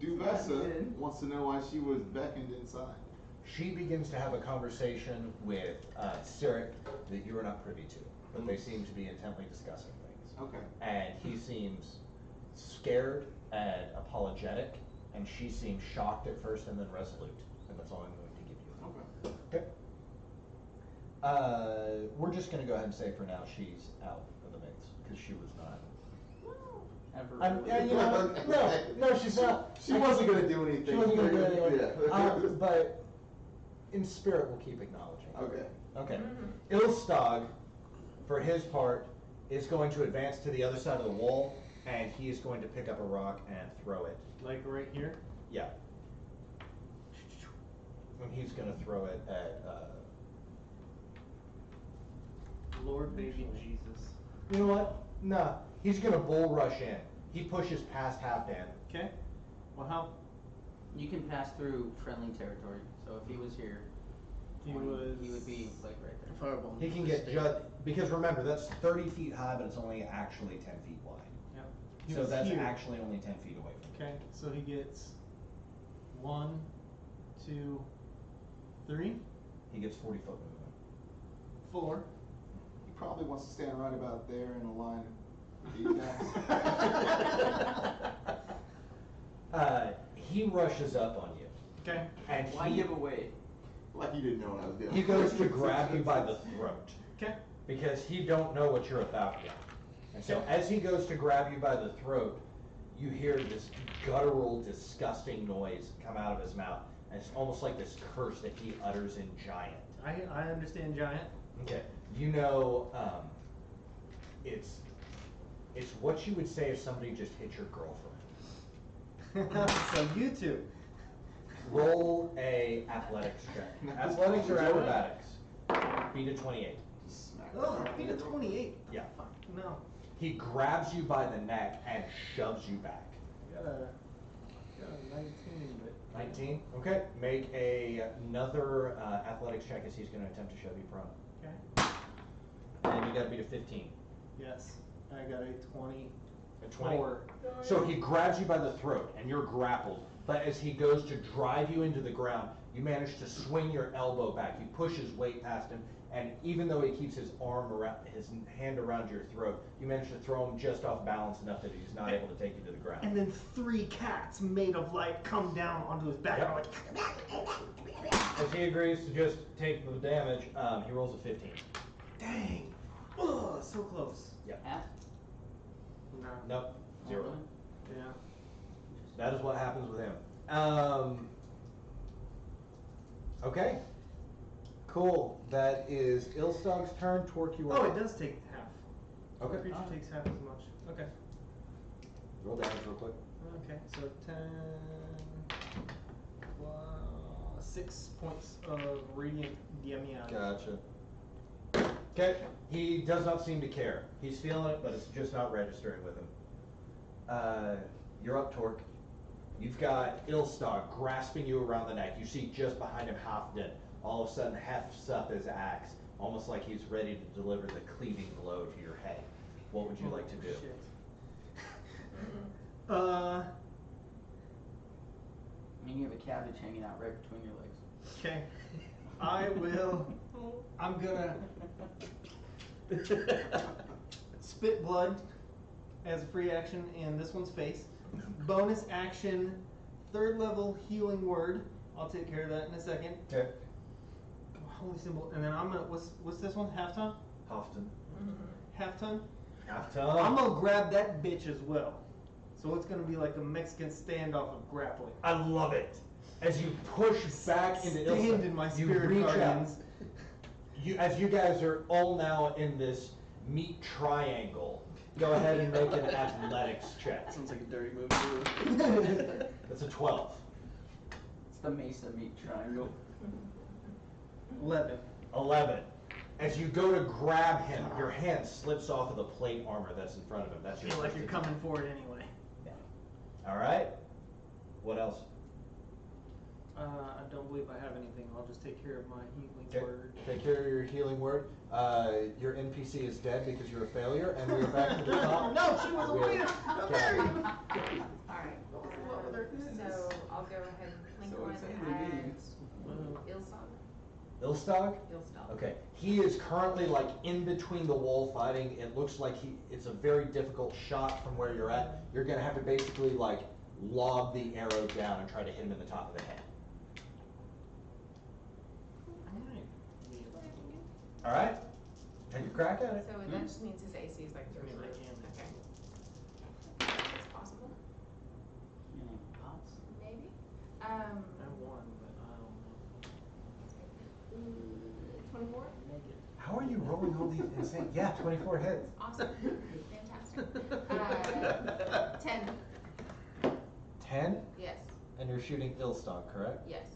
Duvessa wants to know why she was beckoned inside. She begins to have a conversation with Cyric that you are not privy to, but they seem to be intently discussing things. Okay. And he seems scared and apologetic, and she seems shocked at first and then resolute. And that's all I'm going to give you. Okay. Okay. We're just going to go ahead and say for now she's out of the mix because she was not. Ever You know, no, she's not. She wasn't gonna do anything. She wasn't gonna do anything. Yeah. But in spirit, we'll keep acknowledging. Okay. Okay. Ilstog, for his part, is going to advance to the other side of the wall, and he is going to pick up a rock and throw it. Like right here. Yeah. And he's going to throw it at. Lord baby Jesus. You know what? Nah. He's going to bull rush in. He pushes past Halfdan. Okay. Well, how? You can pass through friendly territory, so if he was here, He 20, was. he would be like right there. Fireball. He can get just because remember that's 30 feet high, but it's only actually 10 feet wide. Yeah. He So was that's here. actually only 10 feet away from you. Okay, so he gets 1, 2, 3, He gets 40 foot movement. 4. He probably wants to stand right about there in a line with these guys. He rushes up on you, Okay. and Why he, give away? Like you didn't know what I was doing. he goes to grab you by the throat Okay. because he don't know what you're about yet. And so as he goes to grab you by the throat, you hear this guttural, disgusting noise come out of his mouth. And it's almost like this curse that he utters in Giant. I understand giant. Okay, you know, it's what you would say if somebody just hit your girlfriend. So you two. Roll a athletics check. Athletics or acrobatics? Beat a 28. Oh, beat a 28. Yeah. Fuck, no. He grabs you by the neck and shoves you back. Got a 19, but. 19? Okay. Make another athletics check as he's going to attempt to shove you prone. Okay. And you got to beat a 15. Yes. I got a 20. A 20? Four. So he grabs you by the throat and you're grappled. But as he goes to drive you into the ground, you manage to swing your elbow back. You push his weight past him, and even though he keeps his hand around your throat, you manage to throw him just off balance enough that he's not able to take you to the ground. And then 3 cats made of light come down onto his back. Yep. As he agrees to just take the damage, he rolls a 15. Dang. Ugh, so close. Half? No. Nope, 0. Yeah. That is what happens with him. Okay. Cool. That is Ilstog's turn. Torque, you Oh, are. it does take half. Okay. The creature takes half as much. Okay. Roll damage real quick. Okay, so 10 plus 6 points of radiant damage. Gotcha. Okay. He does not seem to care. He's feeling it, but it's just not registering with him. You're up, Torque. You've got Ilstog grasping you around the neck. You see just behind him Halfdan all of a sudden hefts up his axe, almost like he's ready to deliver the cleaving blow to your head. What would you like to do? Shit. I mean, you have a cabbage hanging out right between your legs. Okay. I'm gonna spit blood as a free action in this one's face. Bonus action, 3rd level healing word. I'll take care of that in a second. Okay. Holy symbol. And then I'm gonna, what's this one? Half ton? Halfdan. Half ton? Half I'm time. gonna grab that bitch as well. So it's gonna be like a Mexican standoff of grappling. I love it. As you push back into Stand Ilsa, in my you spirit reach guardians. out. As you guys are all now in this meat triangle, go ahead and make an athletics check. Sounds like a dirty move too. That's a 12. It's the Mesa meat triangle. 11. 11. As you go to grab him, your hand slips off of the plate armor that's in front of him. That's I your feel like first you're attack. coming for it anyway. All right. What else? I don't believe I have anything. I'll just take care of my healing Okay. word. Take care of your healing word. Your NPC is dead because you're a failure, and we're back to the top. No, she was a with winner. How dare you? Gabby. Alright, so I'll go ahead and clink So one exciting. at Ilsog. Ilstog? Ilsog. Okay. He is currently like in between the wall fighting. It looks like it's a very difficult shot from where you're at. You're gonna have to basically like lob the arrow down and try to hit him in the top of the head. All right. Take a crack at it. So that just means his AC is like 300. I can. Okay. It's possible, You know, pots. maybe. I won, but I don't know. 24? Make it. How are you rolling all these insane? Yeah, 24 hits. Awesome. Fantastic. 10. 10, Yes. and you're shooting Ilstog, correct? Yes.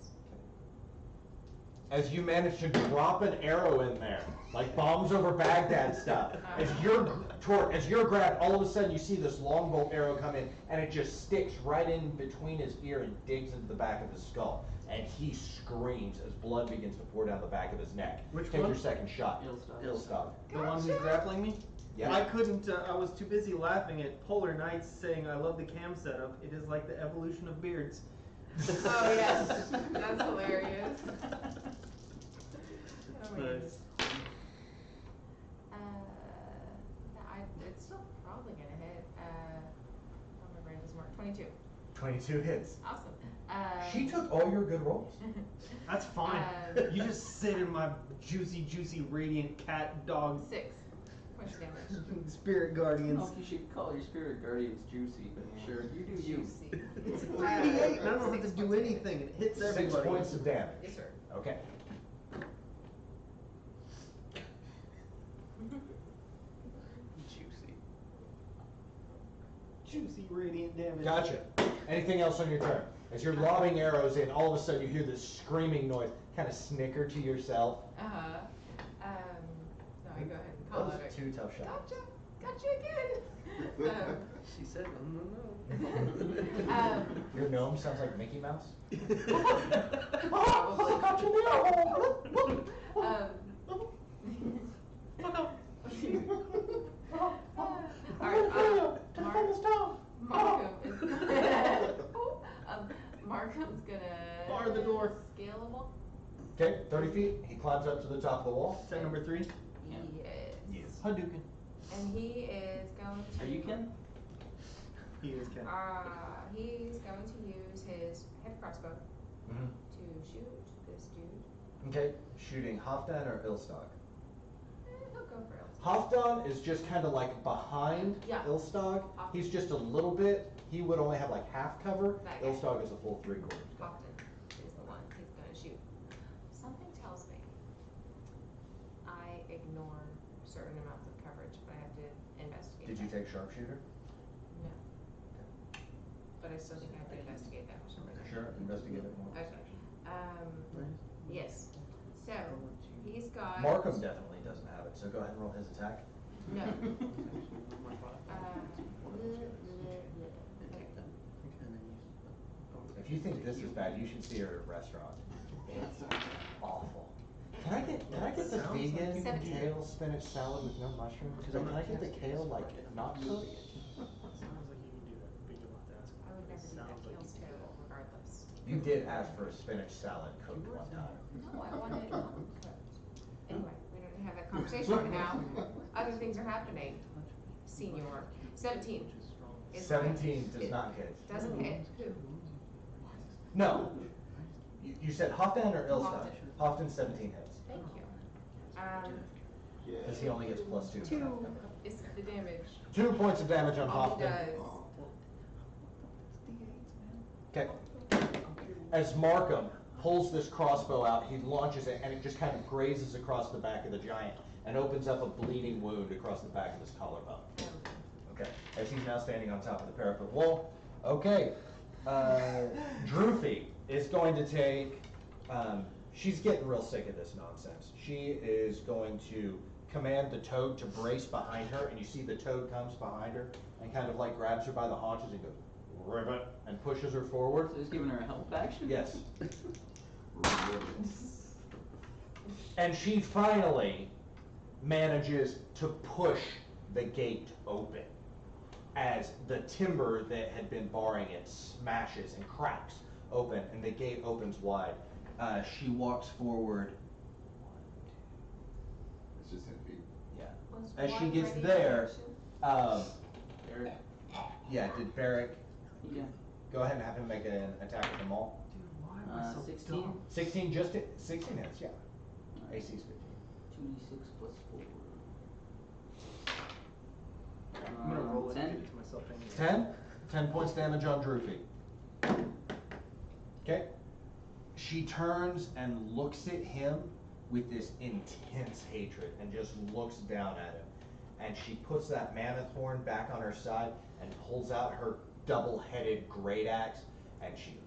As you manage to drop an arrow in there, like bombs over Baghdad stuff. As you're grabbed, all of a sudden you see this long bolt arrow come in, and it just sticks right in between his ear and digs into the back of his skull. And he screams as blood begins to pour down the back of his neck. Which Take one? your second shot. Ilstog. Ilstog. The one who's grappling me? Yeah. I couldn't, I was too busy laughing at Polar Knights saying, I love the cam setup. It is like the evolution of beards. Oh, yes. That's hilarious. Oh, Nice. yes. It's still probably gonna hit. Oh, my brain doesn't work. 22. 22 hits. Awesome. She took all your good rolls. That's fine. You just sit in my juicy, juicy, radiant cat dog. 6. points of damage. Spirit I don't Guardians. know if you should call your spirit guardians juicy, but sure, you do you. Juicy. It's a 3d8 and I don't have to 6 do points of anything. It hits 6 everybody. points of damage. Yes, sir. Okay. Juicy. Juicy radiant damage. Gotcha. Anything else on your turn? As you're lobbing arrows in, all of a sudden you hear this screaming noise. Kind of snicker to yourself. Uh-huh. No, I go ahead and call Those out are 2 tough shots. Gotcha again. She said, no. Your gnome sounds like Mickey Mouse. Probably. Got you there. Markham's gonna Bar the door. Scalable. Okay, 30 feet. He climbs up to the top of the wall. Is that number 3? Yeah. Yes. Hadouken. And he is going to. Are you Ken? He is Ken. He's going to use his heavy crossbow Mhm. to shoot this dude. Okay, shooting Halfdan or Ilstag? He'll go for it. Halfdan is just kind of like behind Yeah. Ilstag. Halfdan. He's just a little bit. He would only have like half cover. That guy. Ilstag is a full 3/4. Hopton is the one he's gonna shoot. Something tells me I ignore certain amounts of coverage, but I have to investigate. Did you that. take sharpshooter? No. But I still think I have to investigate that for some reason. Sure, investigate it more. Okay. Yes. So he's got. Markham definitely doesn't have it, so go ahead and roll his attack. No. Okay. If you think this is bad, you should see her at a restaurant. It's awful. Can I get the Sounds like vegan you can do kale spinach salad with no mushrooms? Can I get the kale like not cooked? Sounds like you can do that, but you'll have to ask. I would never do that. Sounds like Kale's you can do terrible, regardless. You did ask for a spinach salad cooked one time. No, I wanted it cooked. Anyway, we don't have that conversation right now. Other things are happening. Senior. 17. is my- 17 does it not hit. Doesn't hit. Who? No. You said Halfdan or Ilstag? Halfdan 17 hits. Thank you. Because he only gets +2. 2 is the damage. 2 points of damage on All he Halfdan. does. Okay. As Markham pulls this crossbow out, he launches it, and it just kind of grazes across the back of the giant and opens up a bleeding wound across the back of his collarbone. Okay, as he's now standing on top of the parapet wall. Okay, Droofy is going to take, she's getting real sick of this nonsense. She is going to command the toad to brace behind her, and you see the toad comes behind her and kind of like grabs her by the haunches and goes, ribbit, and pushes her forward. So he's giving her a help action? Yes. And she finally manages to push the gate open as the timber that had been barring it smashes and cracks open, and the gate opens wide. She walks forward. It's just 10 feet. Yeah. Was As she one gets ready there, to action? Eric? yeah, did Barrick Yeah. go ahead and have him make an attack at the mall? 16? 16 just hit, 16 hits, yeah. AC's 15. 2d6 plus 4. I'm gonna roll it and 10? give it to myself anyway. 10 points damage on Droofy. Okay. She turns and looks at him with this intense hatred and just looks down at him. And she puts that mammoth horn back on her side and pulls out her double-headed great axe, and she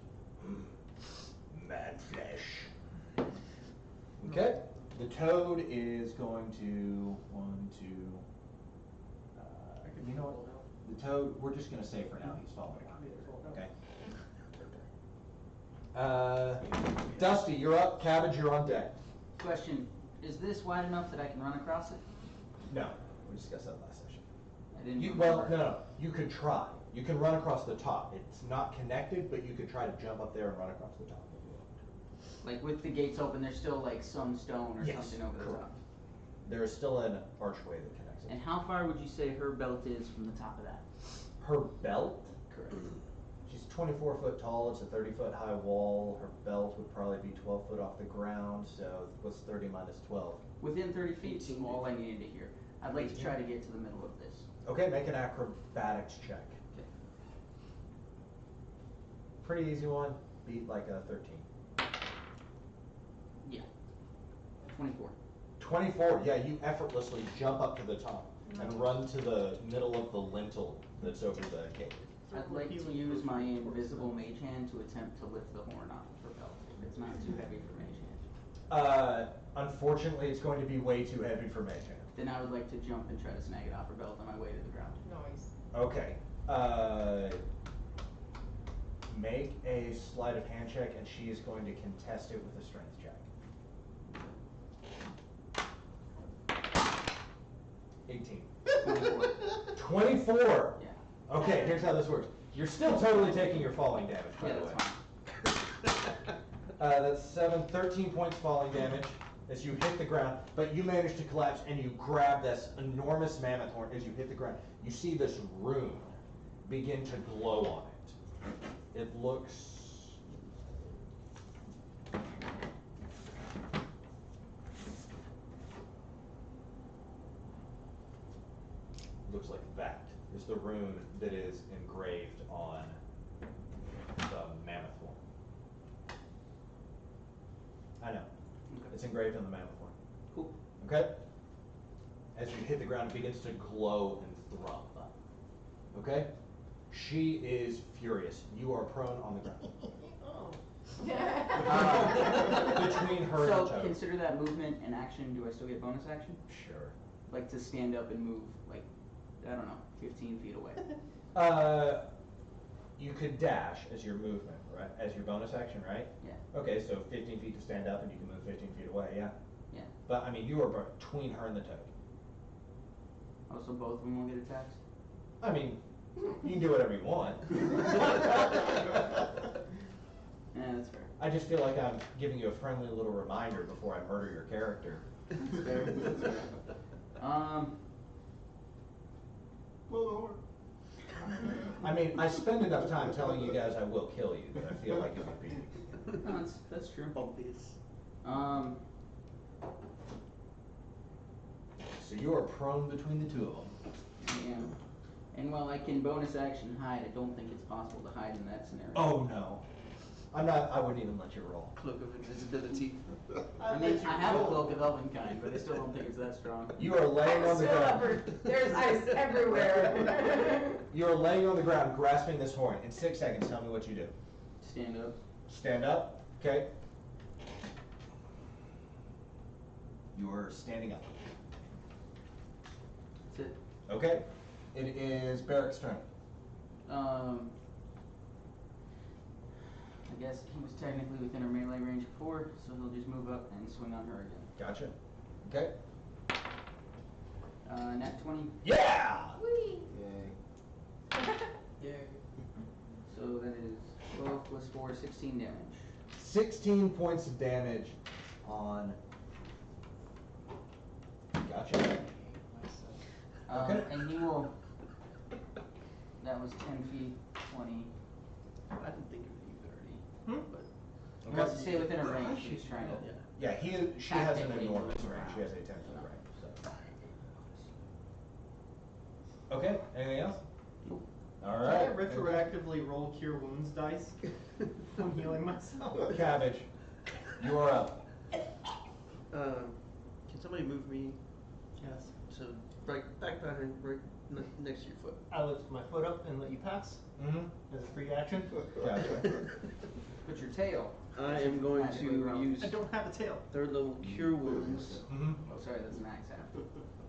man flesh. Okay. The toad is going to you know what? The toad, we're just gonna say for now he's following. Okay. Dusty, you're up. Cabbage, you're on deck. Question, is this wide enough that I can run across it? No, we discussed that last session. I didn't Well, remember. no, you could try. You can run across the top. It's not connected, but you could try to jump up there and run across the top. Like with the gates open, there's still like some stone or Yes, something over the correct. top. There is still an archway that connects it. And how far would you say her belt is from the top of that? Her belt, Correct. she's 24 foot tall. It's a 30-foot high wall. Her belt would probably be 12 foot off the ground. So what's 30 minus 12? Within 30 feet is all I needed to hear. I'd like to try to get to the middle of this. Okay, make an acrobatics check. Okay. Pretty easy one. Beat like a 13. Yeah. 24. 24. Yeah, you effortlessly jump up to the top and run to the middle of the lintel that's over the gate. I'd like to use my invisible mage hand to attempt to lift the horn off the belt. If it's not too heavy for mage hand. Unfortunately, it's going to be way too heavy for mage hand. Then I would like to jump and try to snag it off her belt on my way to the ground. Noise. Okay. Make a sleight of hand check, and she is going to contest it with a strength check. 18. 24. 24! Yeah. Okay, here's how this works. You're still totally taking your falling damage, by Yeah, the way. that's fine. That's 13 points falling damage as you hit the ground, but you manage to collapse and you grab this enormous mammoth horn as you hit the ground. You see this rune begin to glow on it. It looks... looks like that is the rune that is engraved on the mammoth horn. I know. Okay. It's engraved on the mammoth horn. Cool. Okay? As you hit the ground, it begins to glow and thrum. Okay? She is furious. You are prone on the ground. Oh. Between her and So Toad. consider that movement an action. Do I still get bonus action? Sure. Like to stand up and move, like, I don't know, 15 feet away. You could dash as your movement, right? As your bonus action, right? Yeah. Okay, so 15 feet to stand up and you can move 15 feet away, yeah? Yeah. But, I mean, you are between her and the Toad. Oh, so both of them will get attacks? I mean, you can do whatever you want. Yeah, that's fair. I just feel like I'm giving you a friendly little reminder before I murder your character. Blow the horn. I mean, I spend enough time telling you guys I will kill you that I feel like it would be. No, that's true. Obvious. So you are prone between the two of them. Yeah. And while I can bonus action hide, I don't think it's possible to hide in that scenario. Oh no. I wouldn't even let you roll. Cloak of invisibility. I mean, I have a cloak of elvenkind, but I still don't think it's that strong. You are laying on the Still ground. there's ice everywhere. You are laying on the ground, grasping this horn. In 6 seconds, tell me what you do. Stand up. Stand up. Okay. You are standing up. That's it. Okay. It is Barrick's turn. I guess he was technically within her melee range before, so he'll just move up and swing on her again. Gotcha. Okay. Nat 20. Yeah! Whee! Yay. Yeah. So that is 12 plus 4, 16 damage. 16 points of damage on. Gotcha. Okay. And he will. That was 10 feet, 20, I didn't think it would be 30. Hmm? But He wants to stay within her range. She's trying to. yeah. Yeah, she has an Actively enormous move range. around. She has a 10-foot range. So. Okay. Anything else? Nope. All Can right. I retroactively roll Cure Wounds dice when healing myself? Cabbage, you are up. Can somebody move me Yes. to right back behind, right next to your foot? I lift my foot up and let you pass Mm-hmm. as a free action. Gotcha. Put your tail. I am going Magically to grown. use I don't have a tail. third level Cure Wounds Mm-hmm. Oh, sorry, that's an axe half.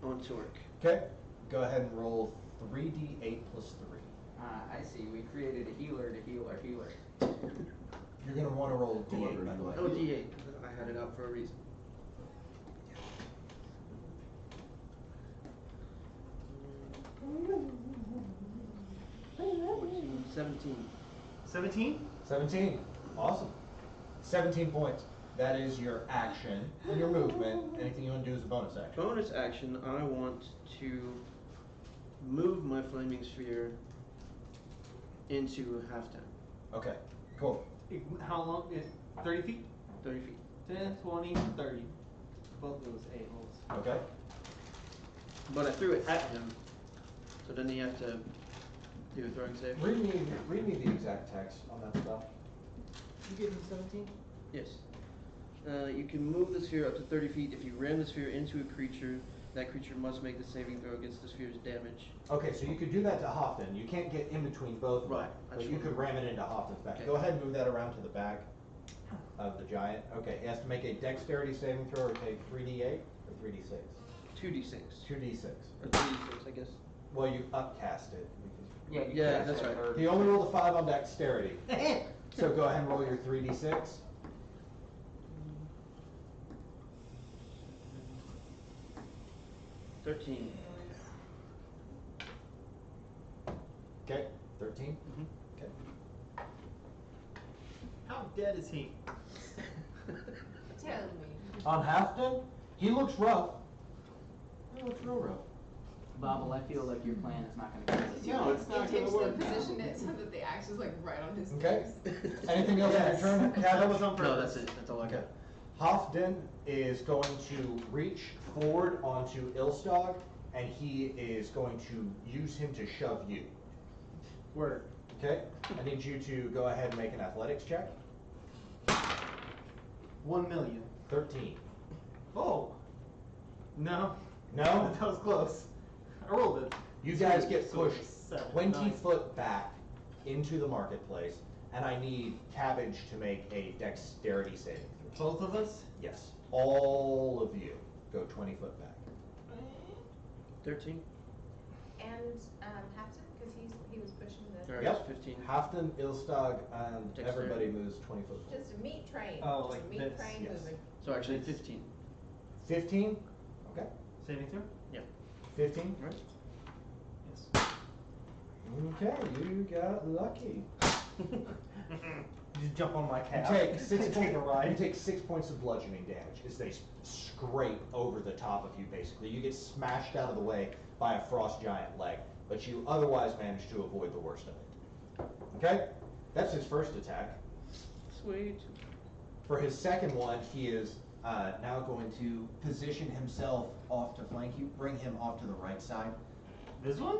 on Torque. Okay. Go ahead and roll 3d8 plus 3. I see. We created a healer to heal our healer. You're gonna want to roll d8, by the way. Oh, D8. I had it out for a reason. 17. 17? 17. Awesome. 17 points. That is your action and your movement. Anything you want to do is a bonus action. Bonus action, I want to move my flaming sphere into half time. Okay. Cool. How long? 30 feet? 30 feet. 10, 20, 30. Both of those a-holes. Okay. But I threw it at him, so then you have to do a throwing save. Read me the exact text on that stuff. You gave him 17? Yes. You can move the sphere up to 30 feet. If you ram the sphere into a creature, that creature must make the saving throw against the sphere's damage. Okay, so you could do that to Hofton. You can't get in between both of them, Right, but that's you what- could ram it into Hofton's back. Okay. Go ahead and move that around to the back of the giant. Okay, he has to make a dexterity saving throw or take 3d8 or 3d6? 2d6. 2d6. Or 3d6, I guess. Well, you upcast it. Yeah, you Yeah, cast that's that right. third. He only rolled a 5 on dexterity. So go ahead and roll your 3d6. 13. Okay, 13. Mhm. Okay. How dead is he? Tell me. On Hafton, he looks rough. He looks real rough. Bobble, I feel like your plan is not gonna go. Did you No, it's not gonna intentionally work now. position it so that the axe is like right on his Okay. face? Anything else on your Yes. turn, That Kevin? was on purpose. No, that's it. That's all I got. Hofden is going to reach forward onto Ilstog, and he is going to use him to shove you. Word. Okay? I need you to go ahead and make an athletics check. 1 million. 13. Oh. No. No? That was close. I rolled it. You guys get So pushed 7, 20 9. foot back into the marketplace, and I need Cabbage to make a dexterity saving throw. Both of us? Yes. All of you go 20 foot back. 13. And Hafton, because he was pushing the. Alright, Yep. 15. Hafton, Ilstog, and Dexterity. everybody moves 20 foot forward. Just a meat train. Oh, just like a meat this. train Yes. moving. So actually This. 15. 15? Okay. Saving throw? Yeah. 15? Right? Yes. Okay, you got lucky. You just jump on my You calf. take 6 Take a points. You ride. take 6 points of bludgeoning damage as they scrape over the top of you. Basically, you get smashed out of the way by a frost giant leg, but you otherwise manage to avoid the worst of it. Okay, that's his first attack. Sweet. For his second one, he is now going to position himself off to flank you, bring him off to the right side. This one?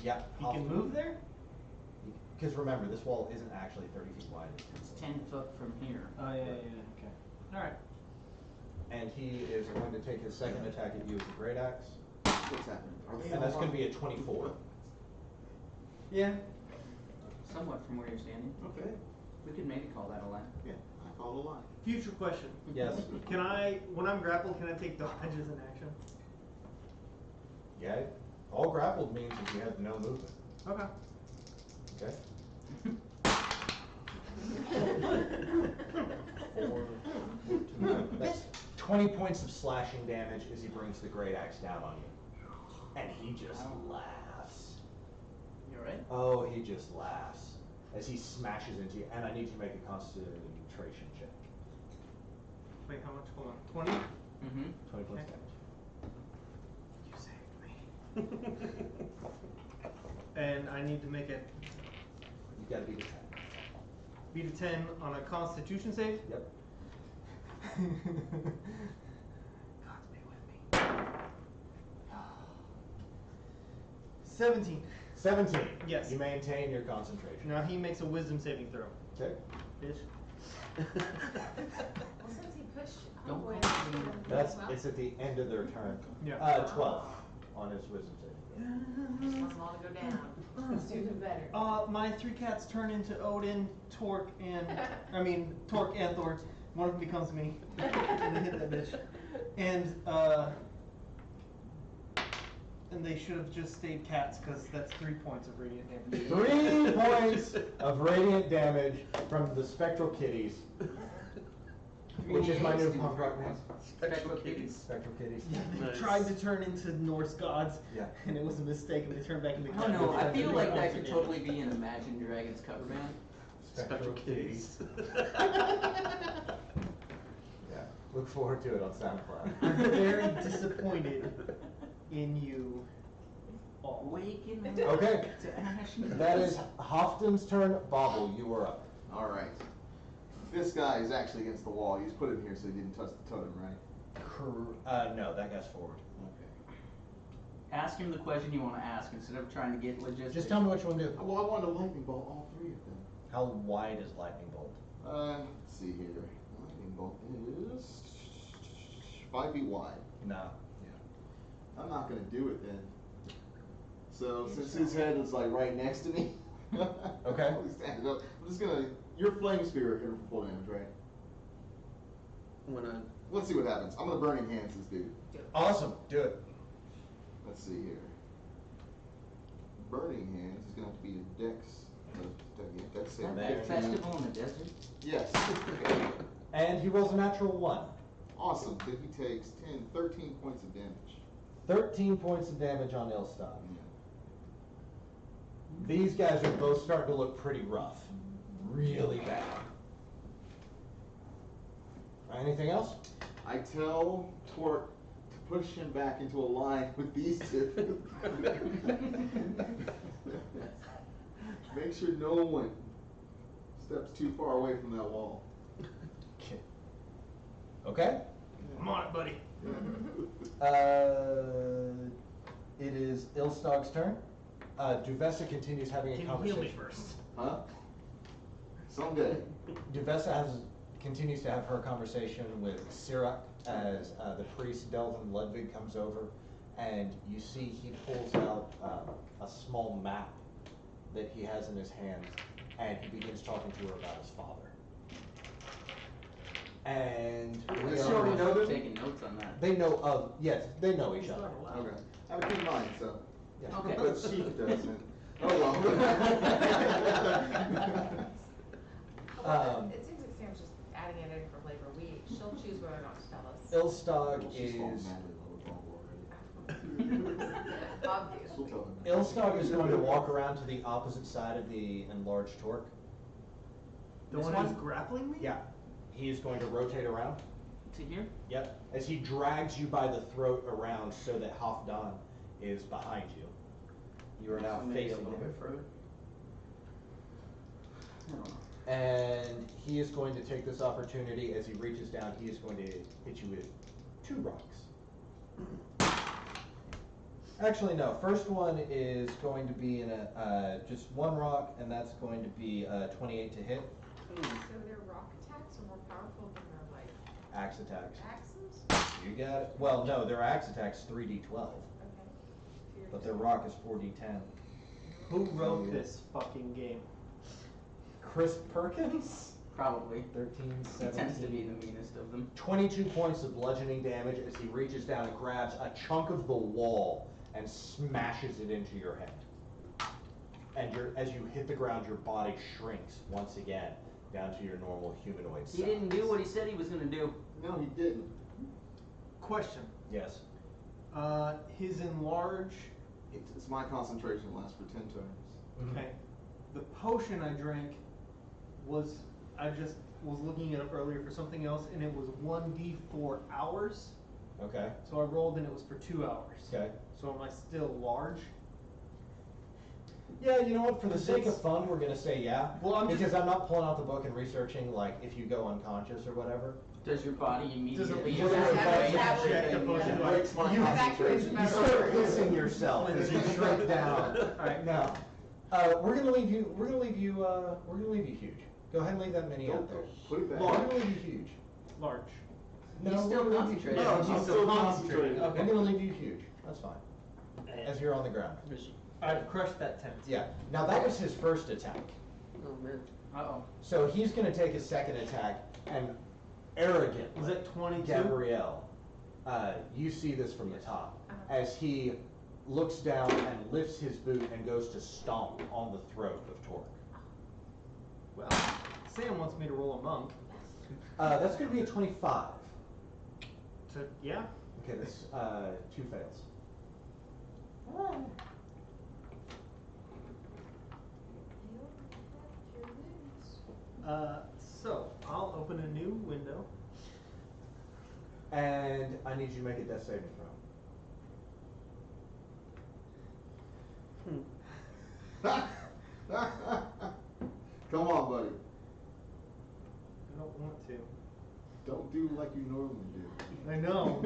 Yeah, He can move there? Because remember, this wall isn't actually 30 feet wide. It's 10 foot from here. Oh, yeah, okay. Alright. And he is going to take his second attack at you with the great axe. What's happening? Are they And that's all going to be on? a 24. Yeah. Somewhat from where you're standing. Okay, We could maybe call that a line. yeah, I called a line. Future question. Yes. Can I, when I'm grappled, can I take dodge as an action? Yeah. All grappled means that you have no movement. Okay. Okay. 4, that's 20 points of slashing damage as he brings the great axe down on you. And he just laughs. You alright? Oh, he just laughs as he smashes into you. And I need you to make a concentration check. Wait, how much? Hold on. 20? Mm-hmm. 20 points Okay. damage. You saved me. And I need to make it You gotta beat a 10. beat a 10 on a constitution save? Yep. Gods be with me. 17. 17. Yes. You maintain your concentration. Now he makes a wisdom saving throw. Okay. Bitch. Well, since he pushed Don't Homeboy call into me. the- That's well, it's at the end of their turn. Yeah. 12 on his wisdom saving. I just want them all to go down. Let's do them better. My 3 cats turn into Odin, Torque, and Torque and Thor. One of them becomes me. And they hit that bitch. And they should have just stayed cats because that's 3 points of radiant damage. 3 points of radiant damage from the spectral kitties, which is my new punk rock name. Spectral kitties. Spectral kitties. Yeah, they Nice. tried to turn into Norse gods, Yeah. and it was a mistake, and they turned back into I cats. don't know. I They feel tried like to that do could it totally be an Imagine Dragons cover band. Spectral kitties. Yeah. Look forward to it on SoundCloud. I'm very disappointed in you all. Waking Okay. to ashes. That is Hofton's turn. Bobble, you are up. Alright. This guy is actually against the wall. He's put him here so he didn't touch the totem, right? No, that guy's forward. Okay. Ask him the question you want to ask instead of trying to get logistics. Just tell me what you want to do. Well, I wanted to lightning bolt all three of them. How wide is lightning bolt? Let's see here. Lightning bolt is 5 feet wide. No. I'm not gonna do it then. So since his head is like right next to me, Okay. I'm standing up. I'm just gonna. Your flame spear hit him for full damage, right? When I Let's see what happens. I'm gonna burning hands this dude. Awesome. Do it. Let's see here. Burning hands is gonna have to be a dex. Dex Is save. that There. that festival in the desert? Yes. And he rolls a natural 1. Awesome. So he takes 13 points of damage. 13 points of damage on Ilstad. Yeah. These guys are both starting to look pretty rough. Really bad. Anything else? I tell Torque to push him back into a line with these two. Make sure no one steps too far away from that wall. Okay. I'm on it, buddy. It is Ilstog's turn. Duvessa continues having a Can you heal conversation. me first? Huh? Someday. Duvessa continues to have her conversation with Sirak as the priest Delvin Ludwig comes over, and you see he pulls out a small map that he has in his hands, and he begins talking to her about his father. And we Does she are- already know this? Taking notes on that. they know of, yes, they know each other. Okay. I have a good mind, so. Yeah. Okay. But she doesn't. Oh well. Um, It seems like Sam's just adding it in for flavor. She'll choose whether or not to tell us. Ilstog She's fallen is madly in love with Bumble already. Obvious. She'll tell him. Ilstog is going to walk around to the opposite side of the enlarged torque. The This one one? who's grappling me? Yeah. He is going to rotate around. To here? Yep. As he drags you by the throat around so that Halfdan is behind you. You are now So maybe a facing little him. bit further. I don't know. And he is going to take this opportunity as he reaches down, he is going to hit you with 2 rocks. Actually, no. First one is going to be in just 1 rock, and that's going to be 28 to hit. So their rock attacks are more powerful than their like Axe attacks. axes? You got it. Well, no, their axe attacks 3d12, Okay. but their rock is 4d10. Who wrote this fucking game? Chris Perkins? Probably. 13, He 17. tends to be the meanest of them. 22 points of bludgeoning damage as he reaches down and grabs a chunk of the wall and smashes it into your head. And as you hit the ground, your body shrinks once again down to your normal humanoid size. He didn't do what he said he was gonna do. No, he didn't. Question. Yes. His enlarge. It's my concentration lasts for 10 turns. Okay. The potion I drank I just was looking it up earlier for something else, and it was 1d4 hours. Okay. So I rolled and it was for 2 hours. Okay. So am I still large? Yeah, you know what? For the sake of fun, we're gonna say yeah. Well, I'm just- because I'm not pulling out the book and researching like if you go unconscious or whatever. Does your body immediately Does it- evacuate? That would- Check the yeah. potion. It breaks my You- concentration. You start hissing yourself as you shrink down. Alright. No. We're gonna leave you. We're gonna leave you. We're gonna leave you huge. Go ahead and leave that mini out there. Put it back. We're gonna leave you huge. Large. He's No, still we're gonna leave you- concentrating. No, He's I'm still still concentrating. concentrating. We're gonna leave you huge. That's fine. As you're on the ground. I've crushed that tent. Yeah. Now that was his first attack. Oh man. Uh-oh. So he's gonna take his second attack and arrogant. Was that 22? Gabrielle, you see this from the top as he looks down and lifts his boot and goes to stomp on the throat of Torque. Well, Sam wants me to roll a monk. That's going to be a 25. So, yeah. Okay, that's 2 fails. So, I'll open a new window. And I need you to make a death saving throw. Come on, buddy. I don't want to. Don't do like you normally do. I know.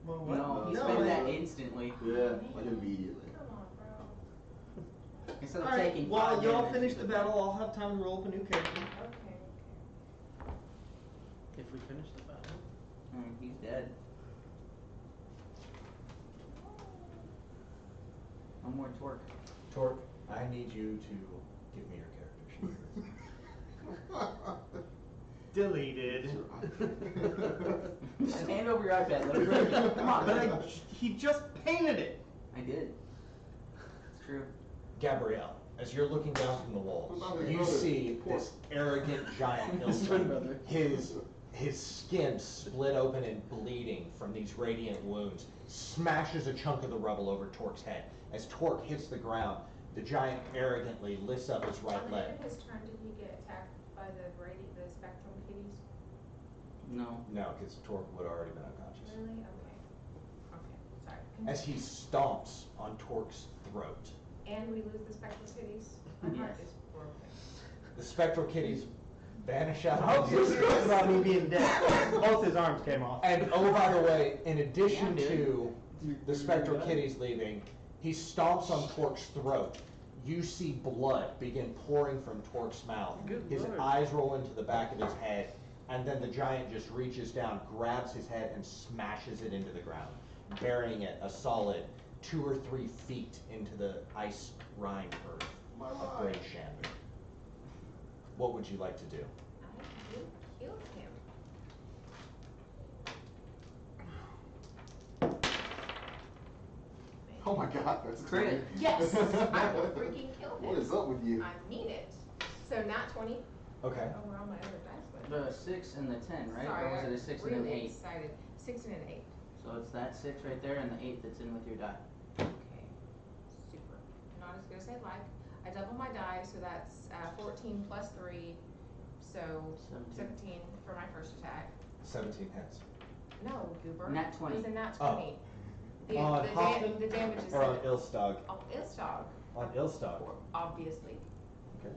Well, what? No, You No, spend that man. Yeah, instantly. like immediately. Come on, bro. Instead of Alright, taking while 5 y'all damage, finish you the took battle, I'll have time to roll up a new character. Okay. If we finish the battle. He's dead. No more torque. Torque, I need you to give me your character sheet. Deleted. Just hand over your iPad. Let me break it. Come on, But baby. he just painted it. I did. It's true. Gabrielle, as you're looking down from the walls, What about his you brother? see this arrogant giant His twin Ilsa. brother. His skin split open and bleeding from these radiant wounds, smashes a chunk of the rubble over Torque's head. As Torque hits the ground, the giant arrogantly lifts up his right On the leg. end of his turn, did he get attacked by the spectrum kitties? No. No, because Torque would have already been unconscious. Really? Okay. Okay, sorry. As he stomps on Torque's throat, And we lose the spectrum kitties? My heart Yes. is broken. the spectral kitties vanish out I of hope you're existence. serious about me being dead. Both his arms came off. And oh, by the way, in addition Yeah, dude. to the spectral kitties leaving, he stomps on Torque's throat. You see blood begin pouring from Torque's mouth. Good His Lord. eyes roll into the back of his head, and then the giant just reaches down, grabs his head, and smashes it into the ground, burying it a solid 2 or 3 feet into the ice rind earth of Great Shandor. What would you like to do? I killed him. Oh my god, that's Crit. great. Yes, I will freaking kill him. What is up with you? I mean it. So not 20. Okay. Oh, we're on my other dice list. The 6 and the 10, right? Sorry, Or was I'm it a 6 and an really 8? excited. 6 and an 8. So it's that 6 right there and the 8 that's in with your die. Okay, super. Not as good as I'd like. I double my die, so that's 14 plus 3, so 17 for my first attack. 17 hits. No, Goober. Nat 20. It was a nat Oh. 20. The, On the, Hoffman the damage is Or on 7. Ilstog? Oh, Ilstog, On Ilstog. obviously. Okay.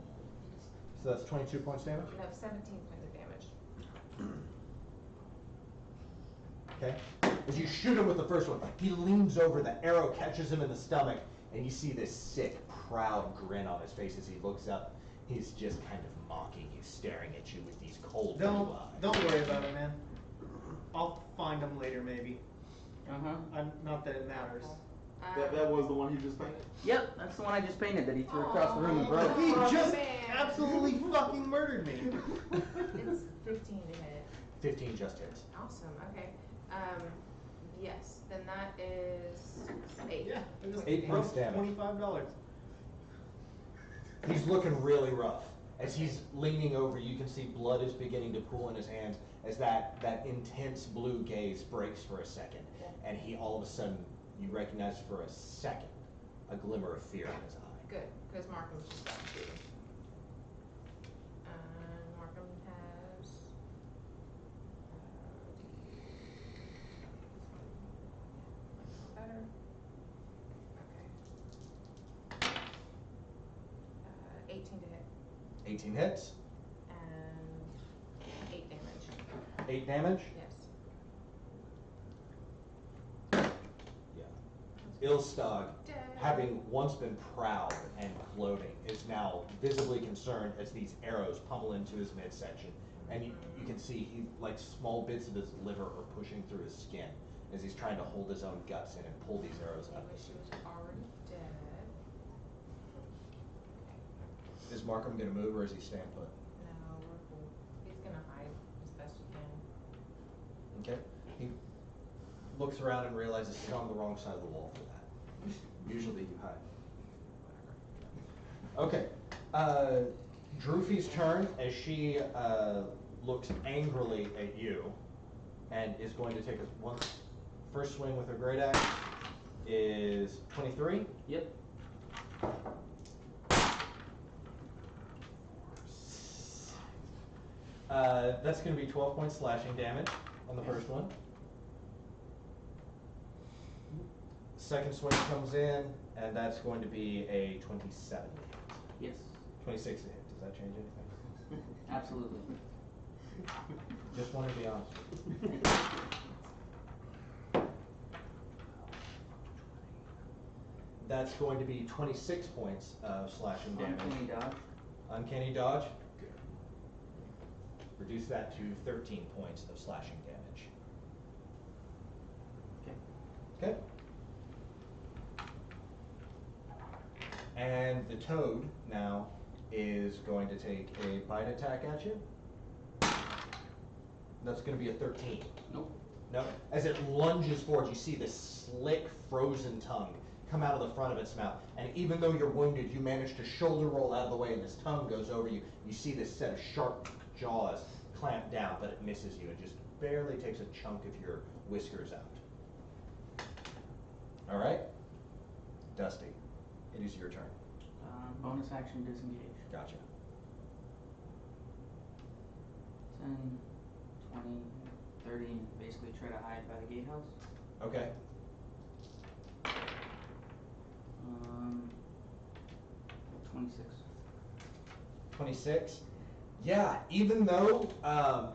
So that's 22 points damage? No, 17 points of damage. Okay. As you shoot him with the first one, he leans over, the arrow catches him in the stomach, and you see this sick, proud grin on his face as he looks up. He's just kind of mocking you, staring at you with these cold blue Don't eyes. don't worry about it, man. I'll find him later, maybe. Uh-huh. Not that it matters. That was the one he just painted? Yep, that's the one I just painted that he threw across the room and Aw. broke. He Oh, just man. absolutely fucking murdered me. It's 15 to hit. 15 just hits. Awesome, okay. Yes, then that is 8. Yeah, I just 8 broke points damage. $25. He's looking really rough. As he's leaning over, you can see blood is beginning to pool in his hands as that intense blue gaze breaks for a second. And he all of a sudden, you recognize for a second a glimmer of fear in his eye. Good, because Markham's just got shooting. Markham has. Better. Okay. 18 to hit 18 hits, and 8 damage. 8 damage. Yes. Yeah. Ilstog, Dead. having once been proud and gloating, is now visibly concerned as these arrows pummel into his midsection. And you can see like small bits of his liver are pushing through his skin as he's trying to hold his own guts in and pull these arrows I out of wish his he was already dead. Okay. Is Markham gonna move or is he staying put? No, we're cool. He's gonna hide as best he can. Okay. He looks around and realizes he's on the wrong side of the wall for that. Usually you hide. Whatever. Okay. Droofy's turn as she looks angrily at you and is going to take a first swing with her great axe is 23. Yep. That's going to be 12 points slashing damage on the first one. Second swing comes in, and that's going to be a 27 to hit. Yes. 26 to hit. Does that change anything? Absolutely. Just want to be honest. That's going to be 26 points of slashing damage. Uncanny dodge. Uncanny dodge. Good. Reduce that to 13 points of slashing damage. Okay. Okay. And the toad now is going to take a bite attack at you. That's going to be a 13. Nope. No. As it lunges forward, you see this slick, frozen tongue come out of the front of its mouth. And even though you're wounded, you manage to shoulder roll out of the way, and this tongue goes over you. You see this set of sharp jaws clamp down, but it misses you. It just barely takes a chunk of your whiskers out. All right, Dusty, it is your turn. Bonus action disengage. Gotcha. 10, 20, 30, and basically try to hide by the gatehouse. Okay. 26. 26. Yeah, even though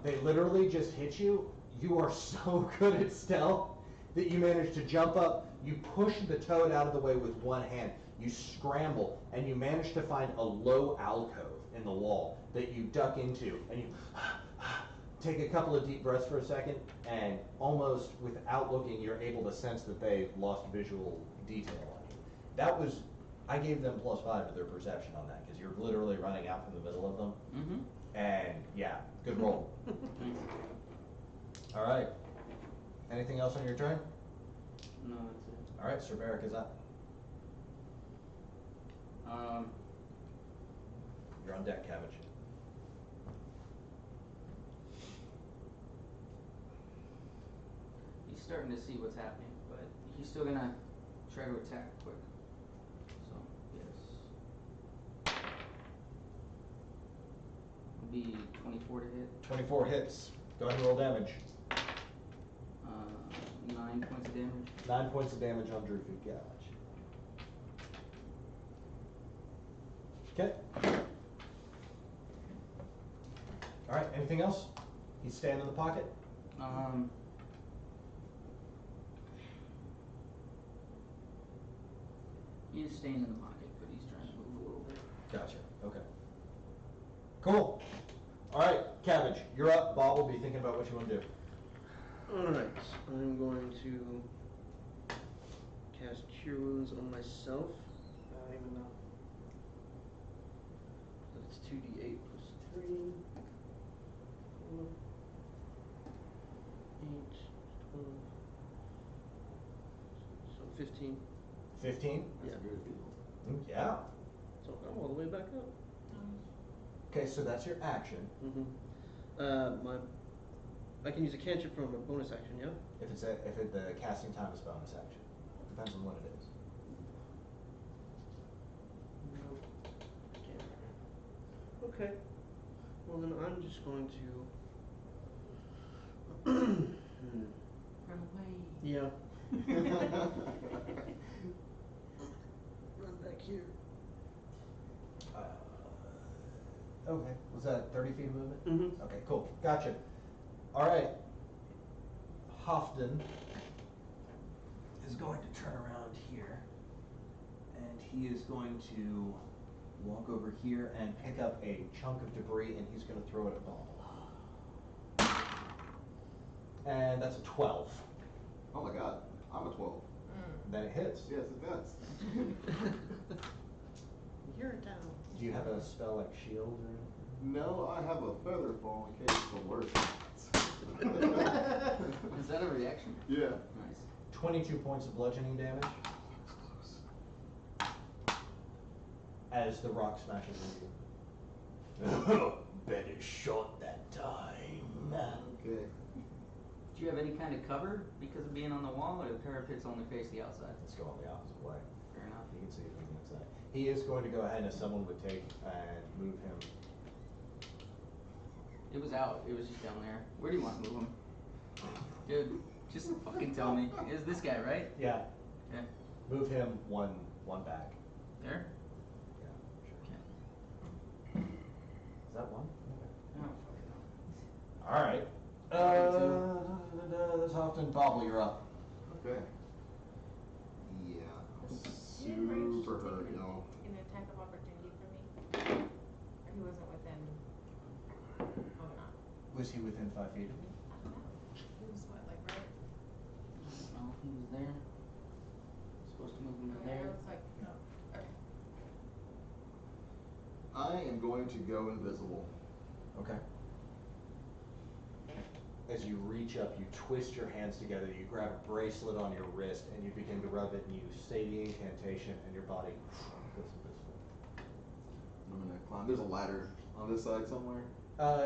they literally just hit you, you are so good at stealth that you manage to jump up, you push the toad out of the way with one hand, you scramble, and you manage to find a low alcove in the wall that you duck into, and you take a couple of deep breaths for a second, and almost without looking, you're able to sense that they've lost visual detail on you. That was, I gave them +5 to their perception on that, because you're literally running out from the middle of them. Mm-hmm. And yeah, good roll. All right. Anything else on your turn? No, that's it. All right, Sir Merrick is up. You're on deck, Cabbage. He's starting to see what's happening, but he's still gonna try to attack quick. So, yes. It'll be 24 to hit. 24 hits. Go ahead and roll damage. 9 points of damage. 9 points of damage on Drew Feet Gouge. Okay. All right, anything else? He's staying in the pocket? He is staying in the pocket, but he's trying to move a little bit. Gotcha, okay. Cool. All right, Cabbage, you're up. Bob will be thinking about what you want to do. Alright, I'm going to cast Cure Wounds on myself. I don't even know. That's 2d8 plus 3. 4, 8, 12. So 15. 15? That's Yeah. a good deal. Yeah. So I'm all the way back up. Okay, so that's your action. I can use a cantrip from a bonus action, yeah? If the casting time is bonus action. Depends on what it is. Okay. Well then I'm just going to Run away. Yeah. Run back here. Okay, was that 30 feet of movement? Mm-hmm. Okay, cool, gotcha. All right, Hofton is going to turn around here, and he is going to walk over here and pick up a chunk of debris, and he's going to throw it at Bobble. And that's a 12. Oh my god, I'm a 12. Then it hits. Yes, it does. You're down. Do you have a spell like shield or anything? No, I have a feather fall in case it's the worst. Is that a reaction? Yeah. Nice. 22 points of bludgeoning damage as the rock smashes into you. Better shot that time. Okay. Do you have any kind of cover because of being on the wall, or the parapets only face the outside? Let's go on the opposite way. Fair enough. You can see it from the inside. He is going to go ahead, and if someone would take and move him. It was out. It was just down there. Where do you want to move him? Dude, just fucking tell me. It's this guy, right? Yeah. Okay. Move him one back. There? Yeah, sure. Okay. Is that one? Oh, fucking hell. All right. That's often Bobble, you're up. Okay. Yeah. I'll assume her, you know. An attack of opportunity for me? Or he wasn't within, oh not, Was he within 5 feet of you? I don't know. He was what, like right? I don't know if he was there. Supposed to move him to Okay, there. I was like, No. okay. I am going to go invisible. Okay. As you reach up, you twist your hands together, you grab a bracelet on your wrist, and you begin to rub it, and you say the incantation, and your body goes invisible. I'm gonna climb. There's a ladder on this side somewhere.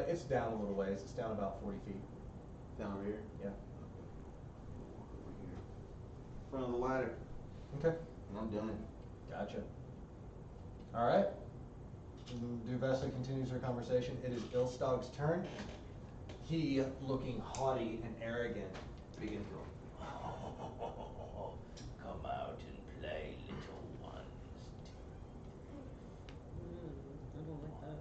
It's down a little ways. It's down about 40 feet. Down over here. Yeah. Walk over here. Front of the ladder. Okay. And I'm done. Gotcha. All right. Duvessa continues her conversation. It is Ilstog's turn. He, looking haughty and arrogant, begins to go, come out and play, little ones. I don't like that.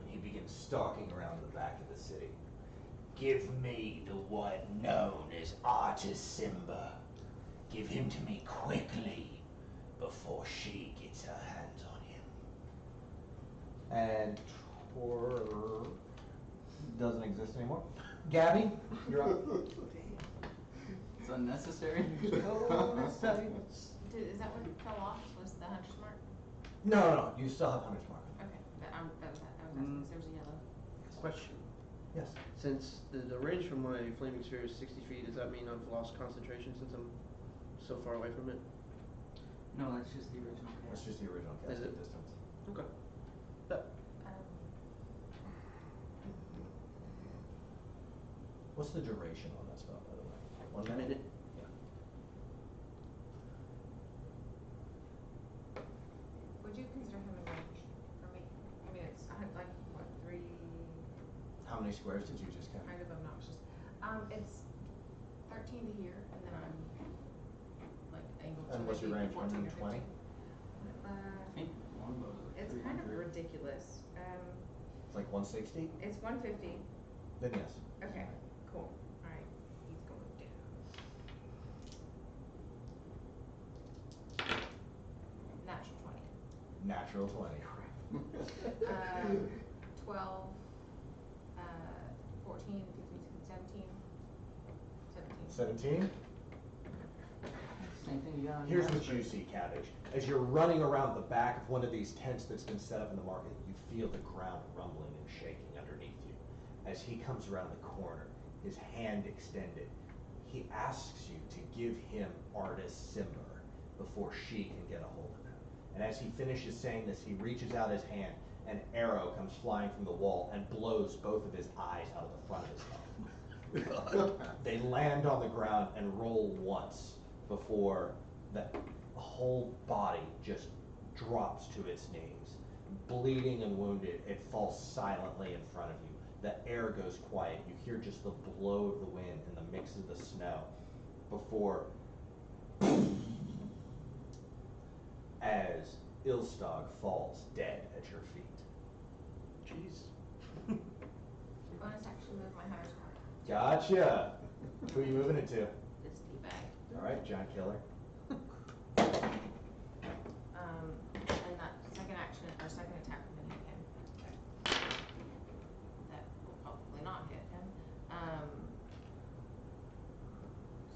And he begins stalking around the back of the city. Give me the one known as Artis Simba. Give him to me quickly before she gets her hands on him. And Tor doesn't exist anymore. Gabby, you're up. It's unnecessary. Is that what fell off, was the hunter's mark? No, you still have Hunter's Mark. Okay, that was asking, 'cause there's a yellow. Question. Yes. Since the range from my flaming sphere is 60 feet, does that mean I've lost concentration since I'm so far away from it? No, that's just the original That's cast. just the original Is casting it? distance. Okay. What's the duration on that spell, by the way? 1 1 minute. Yeah. Would you consider him in range for me? I mean, it's like, what, 3, How many squares did you just count? kind of obnoxious. It's 13 to here, and then I'm like angled to And what's your maybe range, 14 or 120? 15. I think longbow is like It's kind of 300. ridiculous. It's like 160? It's 150. Then yes. Okay, cool. Alright, he's going down. Natural 20. Natural 20. 12, 14, 15, 16, 17. 17? Same thing you got on Here's your what you see, Cabbage. As you're running around the back of one of these tents that's been set up in the market, you feel the ground rumbling and shaking underneath you. As he comes around the corner, his hand extended, he asks you to give him Artis Simber before she can get a hold of him. And as he finishes saying this, he reaches out his hand, an arrow comes flying from the wall and blows both of his eyes out of the front of his head. They land on the ground and roll once before the whole body just drops to its knees. Bleeding and wounded, it falls silently in front of you. The air goes quiet. You hear just the blow of the wind and the mix of the snow before as Ilstog falls dead at your feet. Jeez. Bonus action move my hunter's mark. Gotcha. Who are you moving it to? This D-bag. All right, giant killer. And that second action, or second attack will hit him. That will probably not hit him.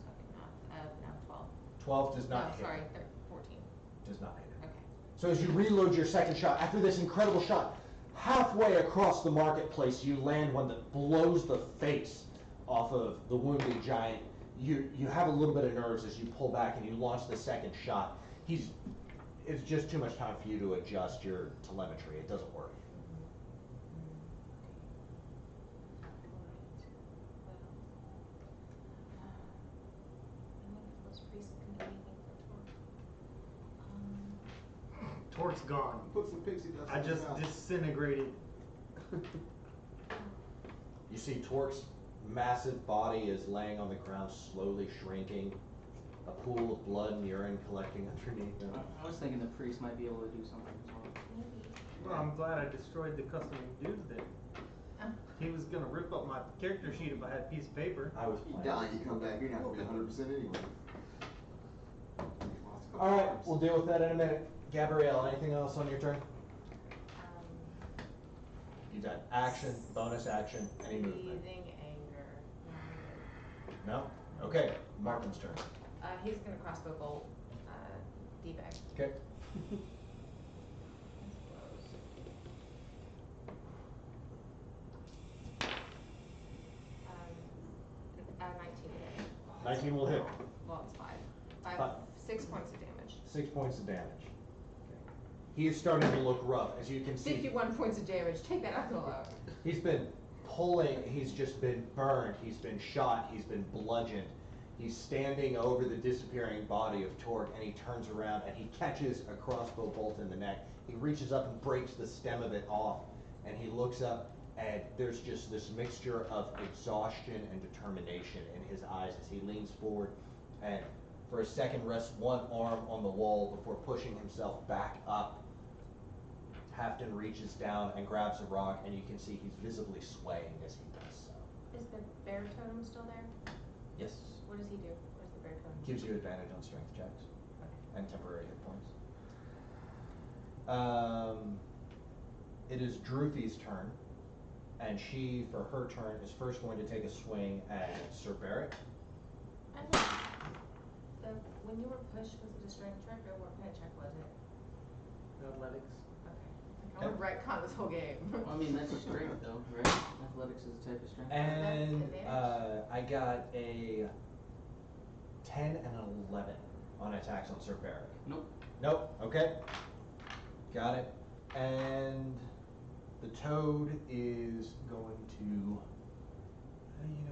Second math, no, 12. 12 does not No, hit. sorry, 14. Does not hit it. Okay. So as you reload your second shot, after this incredible shot, halfway across the marketplace, you land one that blows the face off of the wounded giant. You have a little bit of nerves as you pull back and you launch the second shot. It's just too much time for you to adjust your telemetry. It doesn't work. Torque's gone. Put some pixie dust I in his just mouth. disintegrated. You see Torque's massive body is laying on the ground, slowly shrinking. A pool of blood and urine collecting underneath him. I was thinking the priest might be able to do something as well. Maybe. Well, I'm glad I destroyed the custom dudes then. He was gonna rip up my character sheet if I had a piece of paper. I was You playing. die, you come back, you're gonna have to be 100% anyway. All right, we'll deal with that in a minute. Gabrielle, anything else on your turn? You done action, bonus action, any movement? Breathing anger. No? Okay, Martin's turn. He's gonna crossbow bolt, D-bag. Okay. Um, 19 to hit. 19 will hit. Well, it's 5. Five. 6 points of damage. 6 points of damage. He is starting to look rough, as you can see. 51 points of damage. Take that alcohol out. He's been pulling, he's just been burned, he's been shot, he's been bludgeoned. He's standing over the disappearing body of Torque, and he turns around and he catches a crossbow bolt in the neck. He reaches up and breaks the stem of it off, and he looks up, and there's just this mixture of exhaustion and determination in his eyes as he leans forward and for a second rests one arm on the wall before pushing himself back up. Hafton reaches down and grabs a rock, and you can see he's visibly swaying as he does so. Is the bear totem still there? Yes. What does he do? What does the bear totem do? Gives you advantage on strength checks Okay. and temporary hit points. It is Droopy's turn, and she, for her turn, is first going to take a swing at Sir Barrett. When you were pushed, was it a strength check or what kind of check was it? Athletics. Okay. I want to retcon this whole game. Well, I mean, that's a strength though, right? Athletics is a type of strength. And advantage? I got a 10 and an 11 on attacks on Sir Barrett. Nope. Nope, okay. Got it. And the toad is going to, you know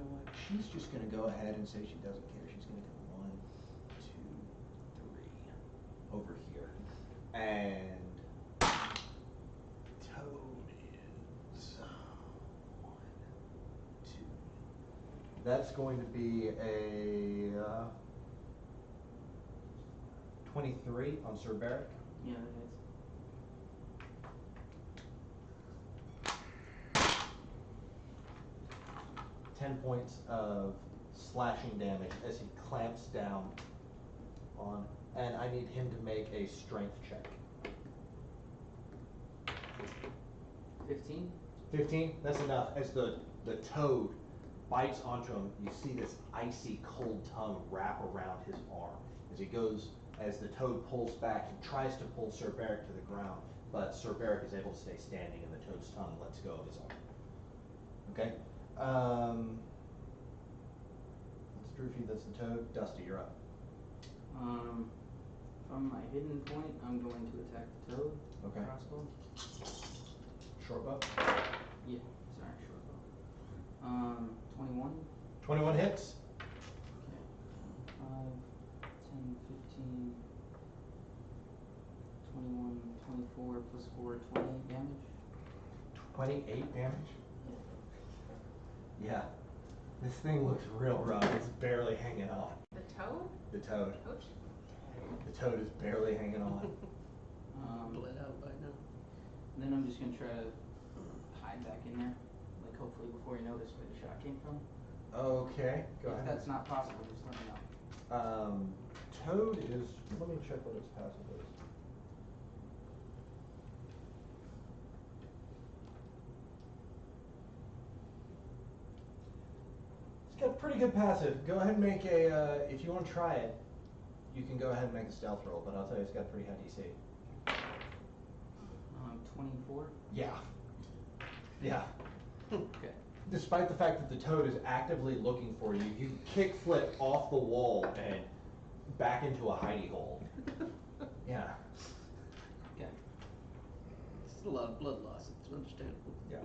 what? She's just going to go ahead and say she doesn't care. She's going to go 1, 2, 3 over here. And toad is 1, 2. That's going to be a 23 on Sir Barrett. Yeah, that hits. 10 points of slashing damage as he clamps down on, and I need him to make a strength check. 15? 15, that's enough. As the toad bites onto him, you see this icy cold tongue wrap around his arm. As the toad pulls back, he tries to pull Sir Barrick to the ground, but Sir Barrick is able to stay standing and the toad's tongue lets go of his arm. Okay? That's Droopy, that's the toad. Dusty, you're up. From my hidden point, I'm going to attack the toad. Okay. Crossbow. Short bow. Yeah, sorry, short bow. 21. 21 hits. Okay. 5, 10, 15, 21, 24, plus 4, 28 damage. 28 damage? Yeah. This thing looks real rough. It's barely hanging on. The toad? The toad. Coach? The toad is barely hanging on. Bled out by now. Then I'm just gonna try to hide back in there, like hopefully before he noticed where the shot came from. Okay, go If ahead. that's not possible, just let me know. Toad is, let me check what its passive is. It's got a pretty good passive. Go ahead and make a, if you want to try it, you can go ahead and make a stealth roll, but I'll tell you it's got a pretty high DC. 24. Yeah. Yeah. Okay. Despite the fact that the toad is actively looking for you, you kickflip off the wall and back into a hidey hole. Yeah. Okay. It's a lot of blood loss, it's understandable. Yeah.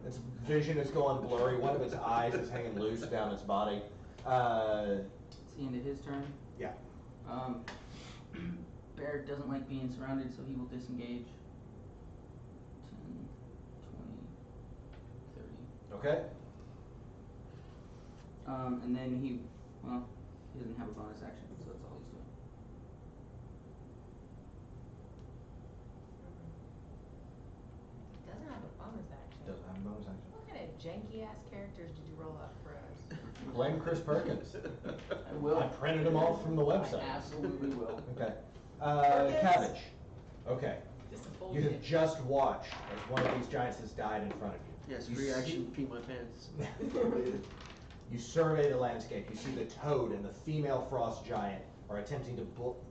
Its vision is going blurry. One of its eyes is hanging loose down its body. It's the end of his turn. Yeah. Bear doesn't like being surrounded, so he will disengage. 10, 20, 30. Okay. And then he doesn't have a bonus action, so that's all he's doing. Doesn't have a bonus action. Doesn't have a bonus action. What kind of janky Blame Chris Perkins. I will. I printed them all from the website. I absolutely will. Okay. Perkins. Cabbage. Okay. Just a You have bullshit. just watched as one of these giants has died in front of you. Yes, You free see- action, pee my pants. You survey the landscape. You see the toad and the female frost giant are attempting to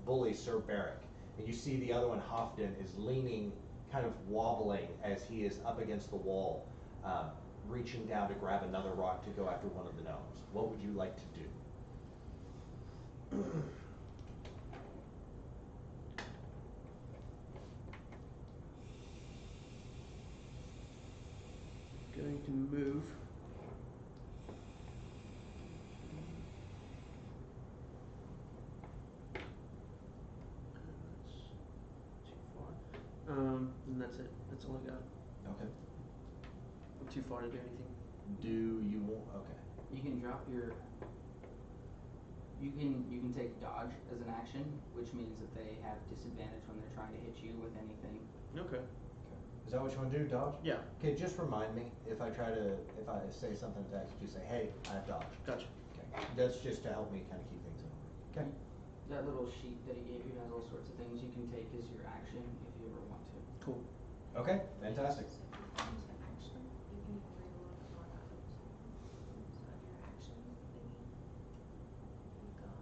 bully Sir Barrick. And you see the other one, Hofden, is leaning, kind of wobbling as he is up against the wall, reaching down to grab another rock to go after one of the gnomes. What would you like to do? Going to move. That's too far. And that's it. That's all I got. Okay. I'm too far to do anything. Do you want? Okay. You can drop your. You can take dodge as an action, which means that they have disadvantage when they're trying to hit you with anything. Okay. Is that what you want to do, dodge? Yeah. Okay, just remind me if I say something to text you, say, hey, I have dodge. Gotcha. Okay. That's just to help me kind of keep things in order. Okay. That little sheet that he gave you has all sorts of things you can take as your action if you ever want to. Cool. Okay, fantastic. So if you go into action, you can even reload more items. So under action thingy, you've got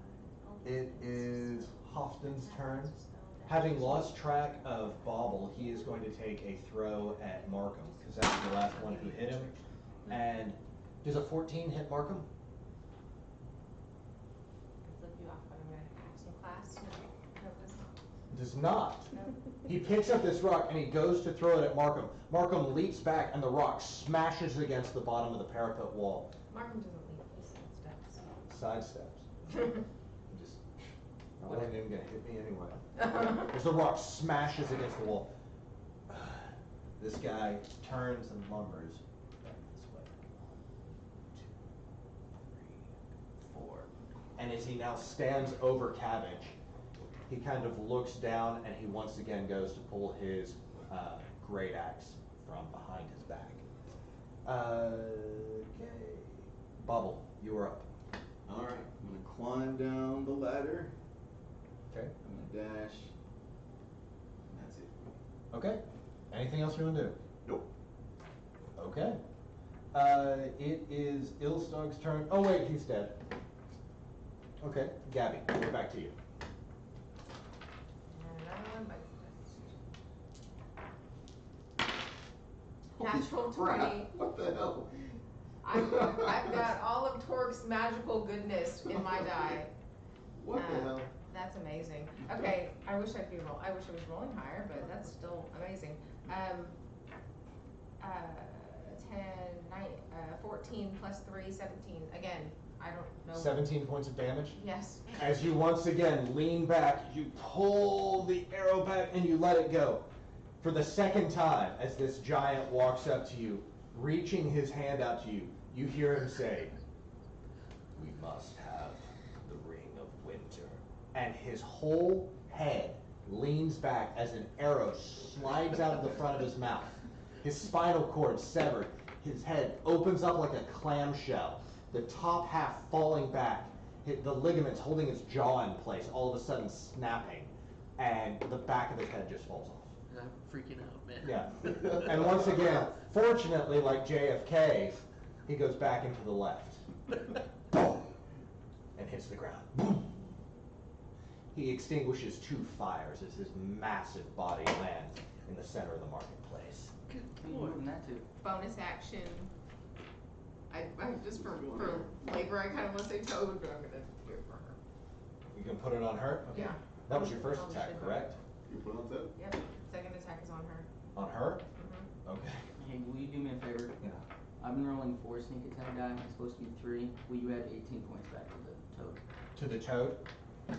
all these It things. is Hofden's turn. Spell dash. Having lost track of Bauble, he is going to take a throw at Markham, because that's the last one who hit him. And does a 14 hit Markham? Flip you off, but I'm gonna have some class. No, it does not. Does not. No. He picks up this rock and he goes to throw it at Markham. Markham leaps back and the rock smashes against the bottom of the parapet wall. Markham doesn't leave, he sidesteps. Sidesteps. Just, I wasn't even gonna hit me anyway. As the rock smashes against the wall, this guy turns and lumbers back this way. 1, 2, 3, 4. And as he now stands over Cabbage, he kind of looks down and he once again goes to pull his great axe from behind his back. Okay. Bubble, you are up. All right, I'm gonna climb down the ladder. Okay. I'm gonna dash. And that's it. Okay. Anything else you want to do? Nope. Okay. It is Ilstog's turn. Oh wait, he's dead. Okay, Gabby, we're back to you. And another one bites the dust. Holy Natural crap, 20. What the hell? I've got all of Torque's magical goodness in my die. What the hell? That's amazing. Okay, I wish I was rolling higher, but that's still amazing. 10, 9, 14 plus 3, 17. Again, I don't know. 17 points of damage. Yes. As you once again lean back, you pull the arrow back and you let it go. For the second time, as this giant walks up to you, reaching his hand out to you, you hear him say, "We must have the Ring of Winter." And his whole head leans back as an arrow slides out of the front of his mouth. His spinal cord severed. His head opens up like a clamshell, the top half falling back, the ligaments holding his jaw in place all of a sudden snapping, and the back of his head just falls off. And I'm freaking out, man. Yeah. And once again, fortunately, like JFK, he goes back into the left. Boom! And hits the ground. Boom! He extinguishes 2 fires as his massive body lands in the center of the marketplace. Good Who are you lord. moving that to? Bonus action. I just for labor, I kind of want to say Toad, but I'm gonna do it for her. You can put it on her? Okay. Yeah. That was your first I'll attack, should- correct? You put on that? Yep. Second attack is on her. On her? Mm-hmm. Okay. Hey, will you do me a favor? Yeah. I've been rolling 4 sneak attack die. It's supposed to be 3. Will you add 18 points back to the toad? To the toad?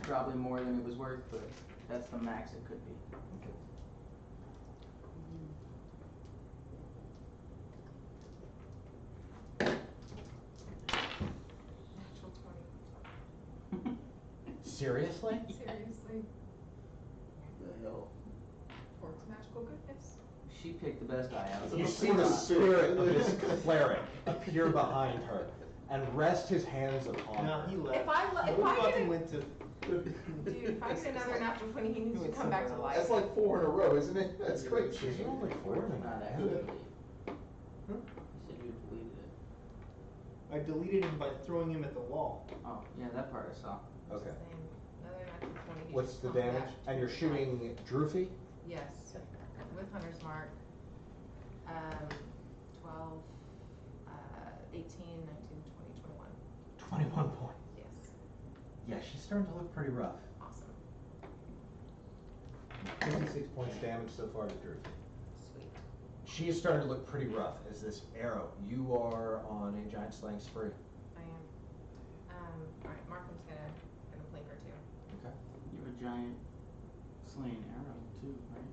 Probably more than it was worth, but that's the max it could be. Okay. Natural 20. Seriously? Seriously. What the hell? Torque's magical goodness. She picked the best die out. You see the spirit of this cleric appear behind her and rest his hands upon No, her. he left. If I He get went to. dude, if I get another natural 20, he needs to come back to life. That's like 4 in a row, isn't it? That's crazy. She's only 4 Not tonight. actually. Huh? You said you deleted it. I deleted him by throwing him at the wall. Oh, yeah, that part I saw. Okay. Same. Another natural 20. he What's should the come damage? back to And you're life. shooting Droofy? Yes, with Hunter's Mark. 12, 18, 19, 20, 21. 21 points. Yes, Yeah, she's starting to look pretty rough. awesome. 56 points damage so far to Droofy. Sweet. She is starting to look pretty rough as this arrow. You are on a giant slaying spree. I am. Alright, Markham's gonna blink or two. Okay. You have a giant slaying arrow too, right?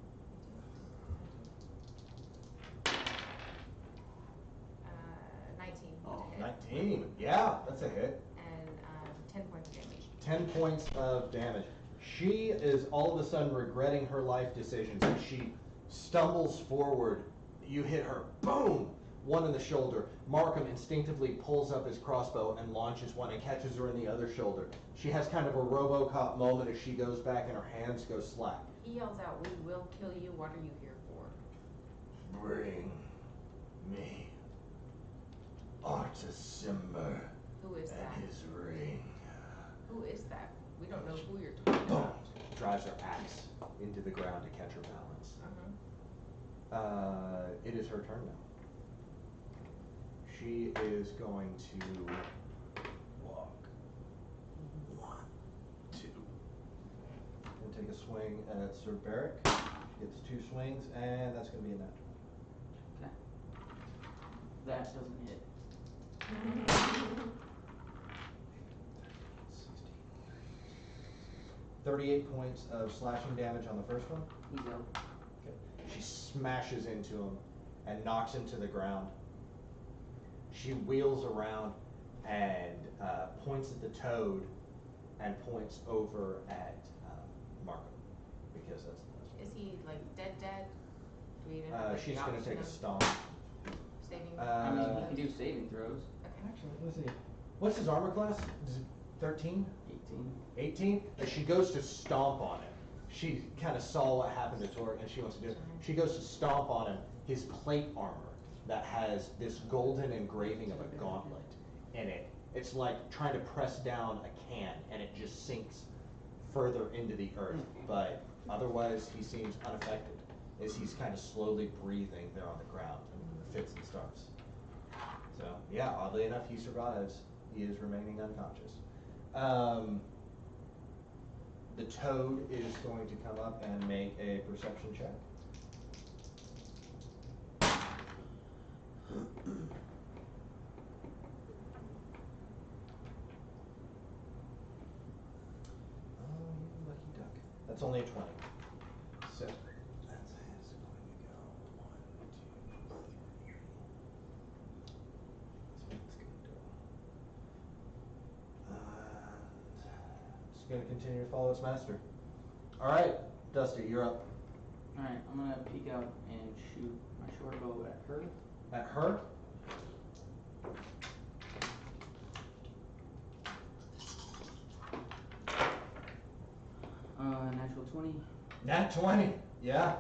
19. Oh, to hit. 19. Yeah, that's a hit. And 10 points of damage. 10 points of damage. She is all of a sudden regretting her life decisions as she stumbles forward. You hit her, boom! One in the shoulder. Markham instinctively pulls up his crossbow and launches one and catches her in the other shoulder. She has kind of a RoboCop moment as she goes back and her hands go slack. He yells out, "We will kill you. What are you here for?" Bring me Artisimber Who is that? and his ring. Who is that? We don't know who you're talking Boom! about. Drives her axe into the ground to catch her balance. Uh-huh. It is her turn now. She is going to walk 1, 2, and take a swing at Sir Barrick. She gets 2 swings, and that's going to be a natural. Okay. That doesn't hit. 38 points of slashing damage on the first one. He's out. Okay. She smashes into him and knocks him to the ground. She wheels around and points at the toad and points over at Markham, because that's the best. Is he like dead? Do we even have, like, She's the going to option take a of stomp. saving? I mean, Uh, you can do saving throws. Okay. Actually, let's see. What's his armor class? Is it 13? 18. 18? As she goes to stomp on him, she kind of saw what happened to Torque and she wants to do it. She goes to stomp on him, his plate armor that has this golden engraving of a gauntlet in it. It's like trying to press down a can and it just sinks further into the earth. But otherwise, he seems unaffected as he's kind of slowly breathing there on the ground in fits and starts. So, yeah, oddly enough, he survives. He is remaining unconscious. The toad is going to come up and make a perception check. Lucky duck. That's only a 20. So, that's going to go 1, 2, 3. That's what it's going to do. And it's going to continue to follow its master. All right, Dusty, you're up. Alright, I'm gonna peek out and shoot my short bow at her. At her? Natural 20. Nat 20. Yeah.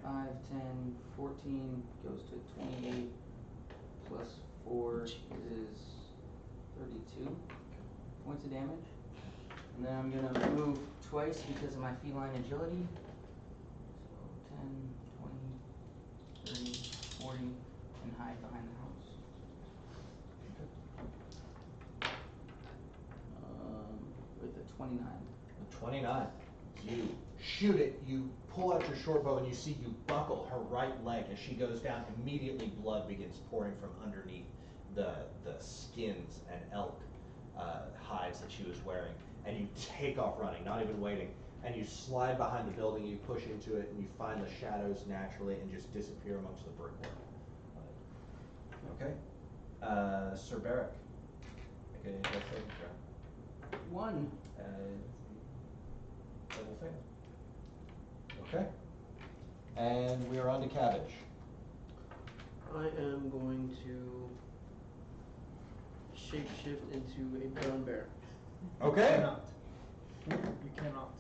5, 10, 14 goes to 28 plus 4 is 32 points of damage. And then I'm gonna move twice because of my feline agility. So 10, 20, 30, 40, and hide behind the house. With a 29. 29. You shoot it, you pull out your short bow, and you see you buckle her right leg as she goes down. Immediately, blood begins pouring from underneath the skins and elk hides that she was wearing. And you take off running, not even waiting. And you slide behind the building, you push into it, and you find the shadows naturally and just disappear amongst the brickwork. Okay. Sir Barrick, make a death saving throw. 1. Double fail. Okay. And we are on to Cabbage. I am going to shapeshift into a brown bear. You Okay. cannot. You cannot.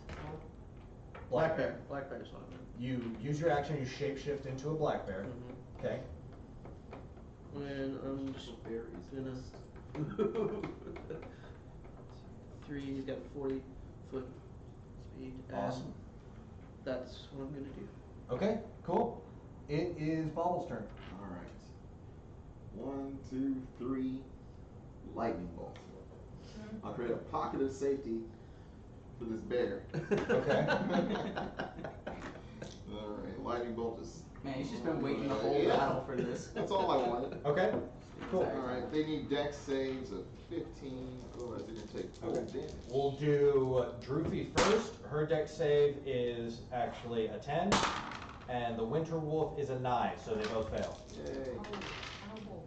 Black bear. Black bear is what I meant. You use your action, you shapeshift into a black bear. Mm-hmm. Okay. And I'm just gonna. 3, he's got 40-foot speed. and Awesome. That's what I'm gonna do. Okay, cool. It is Bobble's turn. All right. 1, 2, 3. Lightning bolt. I'll create a pocket of safety for this bear. Okay. All right. Lightning bolt is. Man, he's just been waiting the whole Yeah. battle for this. That's all I wanted. Okay. Cool. All right. They need dex saves of 15. Otherwise, they're gonna take 4 Okay. damage. We'll do Droopy first. Her dex save is actually a 10, and the Winter Wolf is a 9, so they both fail. Yay. Oh.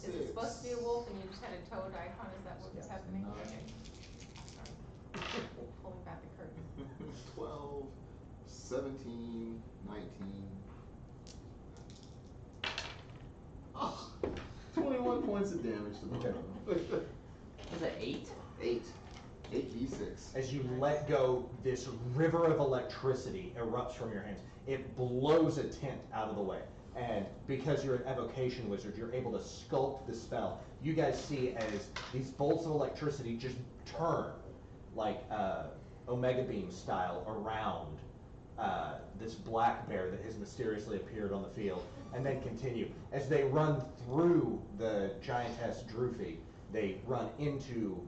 Is it supposed to be a wolf and you just had a toad icon? Is that what's Yes. happening? No. Okay. Sorry. Pulling back the curtain. 12, 17, 19. Oh, 21 points of damage to both Okay. of them. Was that 8? 8. 8d6. As you let go, this river of electricity erupts from your hands. It blows a tent out of the way. And because you're an evocation wizard, you're able to sculpt the spell. You guys see as these bolts of electricity just turn, like Omega Beam style, around this black bear that has mysteriously appeared on the field, and then continue. As they run through the giantess Droopy, they run into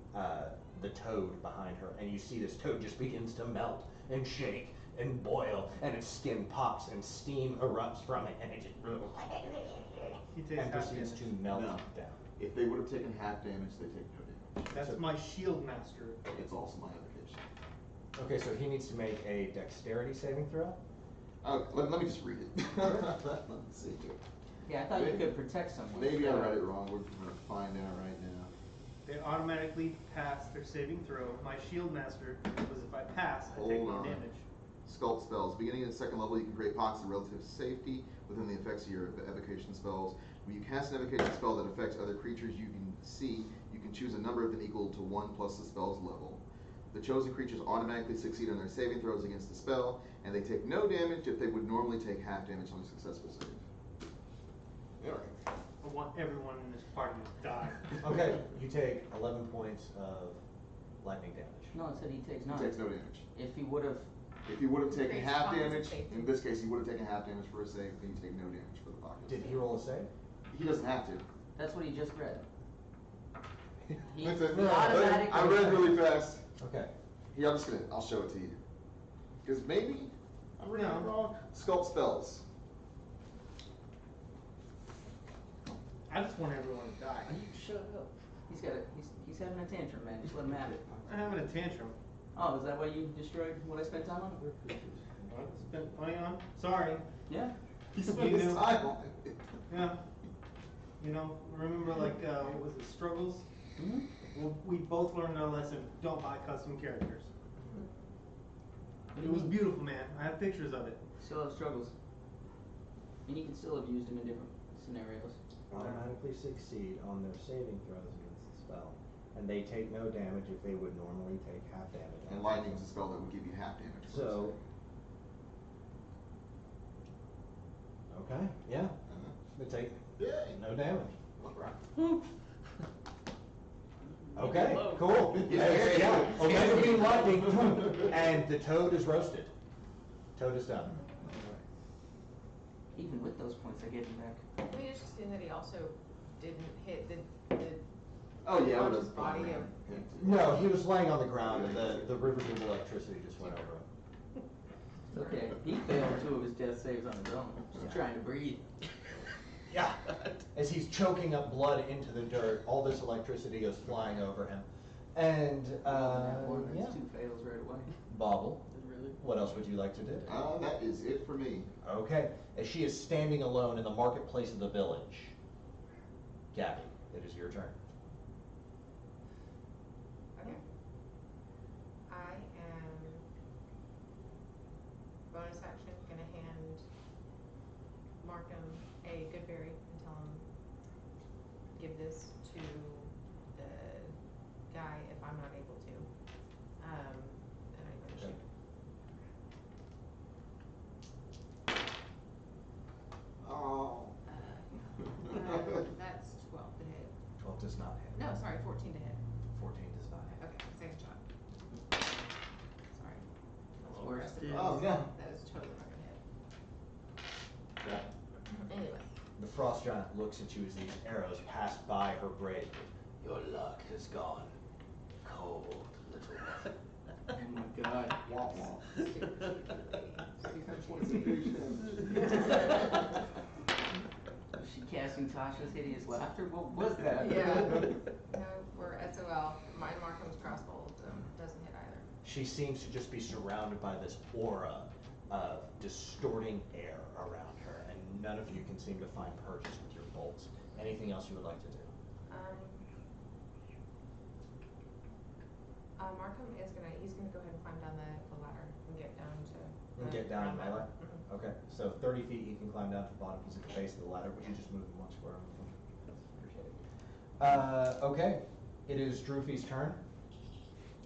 the toad behind her, and you see this toad just begins to melt and shake and boil, and its skin pops and steam erupts from it, and it just He takes and half proceeds damage. to melt No. down. If they would have taken half damage, they take no damage. That's So- my shield master. It's also my evocation. Okay, so he needs to make a dexterity saving throw. Let me just read it. Let me see here. Yeah, I thought you could protect someone. Maybe I read it wrong. We're gonna find out right now. They automatically pass their saving throw. My shield master was if I pass, I take Hold no on. damage. Sculpt spells. Beginning at the second level, you can create pockets of relative safety within the effects of your evocation spells. When you cast an evocation spell that affects other creatures you can see, you can choose a number of them equal to 1 plus the spell's level. The chosen creatures automatically succeed on their saving throws against the spell, and they take no damage if they would normally take half damage on a successful save. Alright. I want everyone in this party to die. Okay, you take 11 points of lightning damage. No, it said he takes He 9. takes no damage. If he would have, If he would have taken Increased half pockets of damage, safety. in this case, he would have taken half damage for a save, then you take no damage for the pocket. Did he roll a save? He doesn't have to. that's what he just read. He Listen, automatically. I read really fast. Okay. Here, I'll show it to you. Because maybe I'm reading it wrong. Sculpt spells. I just want everyone to die. You shut up. He's having a tantrum, man. Just let him have it. I'm having a tantrum. Oh, is that why you destroyed what I spent time on? Spent money on. Sorry. Yeah. He spent his know. time on it. Yeah. You know, remember like what was it, Struggles? Mm-hmm. Well, we both learned our lesson. Don't buy custom characters. It was beautiful, man. I have pictures of it. Still have struggles. And you can still have used him in different scenarios. Automatically succeed on their saving throws against the spell. And they take no damage if they would normally take half damage. And lightning is a spell that would give you half damage. for a So, okay, yeah, save. they take Yay. no damage. Alright. Okay, Low. cool. Yeah. Yeah, Omega Beam lightning, and the toad is roasted. Toad is done. Even with those points, I gave him back. I mean, it's just that he also didn't hit the Oh yeah, I Conscious would body of- No, he was laying on the ground, and the rivers of electricity just went over him. It's okay. He failed 2 of his death saves on his own. Just trying to breathe. Yeah. As he's choking up blood into the dirt, all this electricity goes flying over him. And, That one, yeah. that's 2 fails right away. Bobble, Really? what else would you like to do? That is it for me. Okay, as she is standing alone in the marketplace of the village. Gabby, it is your turn. Okay. I am bonus action gonna hand Markham a good Barry and tell him, give this to the guy if I'm not able to. And I'm gonna shoot. Oh. That's 12 to hit. 12 does not hit. No, sorry, 14 to hit. 14 does not hit. Okay, second shot. Sorry. That's Worst aggressive. is- Oh, yeah. That is totally not gonna hit. Yeah. Anyway. The frost giant looks at you as these arrows pass by her braid. Your luck has gone cold, little one. Oh my god. Womp womp. Super cute lady. Super cute. Was she casting Tasha's hideous laughter? What was that? Yeah. No, we're SOL. Mine Markham's crossbow doesn't hit either. She seems to just be surrounded by this aura of distorting air around her, and none of you can seem to find purchase with your bolts. Anything else you would like to do? Markham is he's gonna go ahead and climb down the ladder and get down to. And get down in ground melee? level. Mhm. Okay, so 30 feet you can climb down to the bottom. He's at the base of the ladder. Would you just move him one square? Appreciate it. Okay, it is Droofy's turn,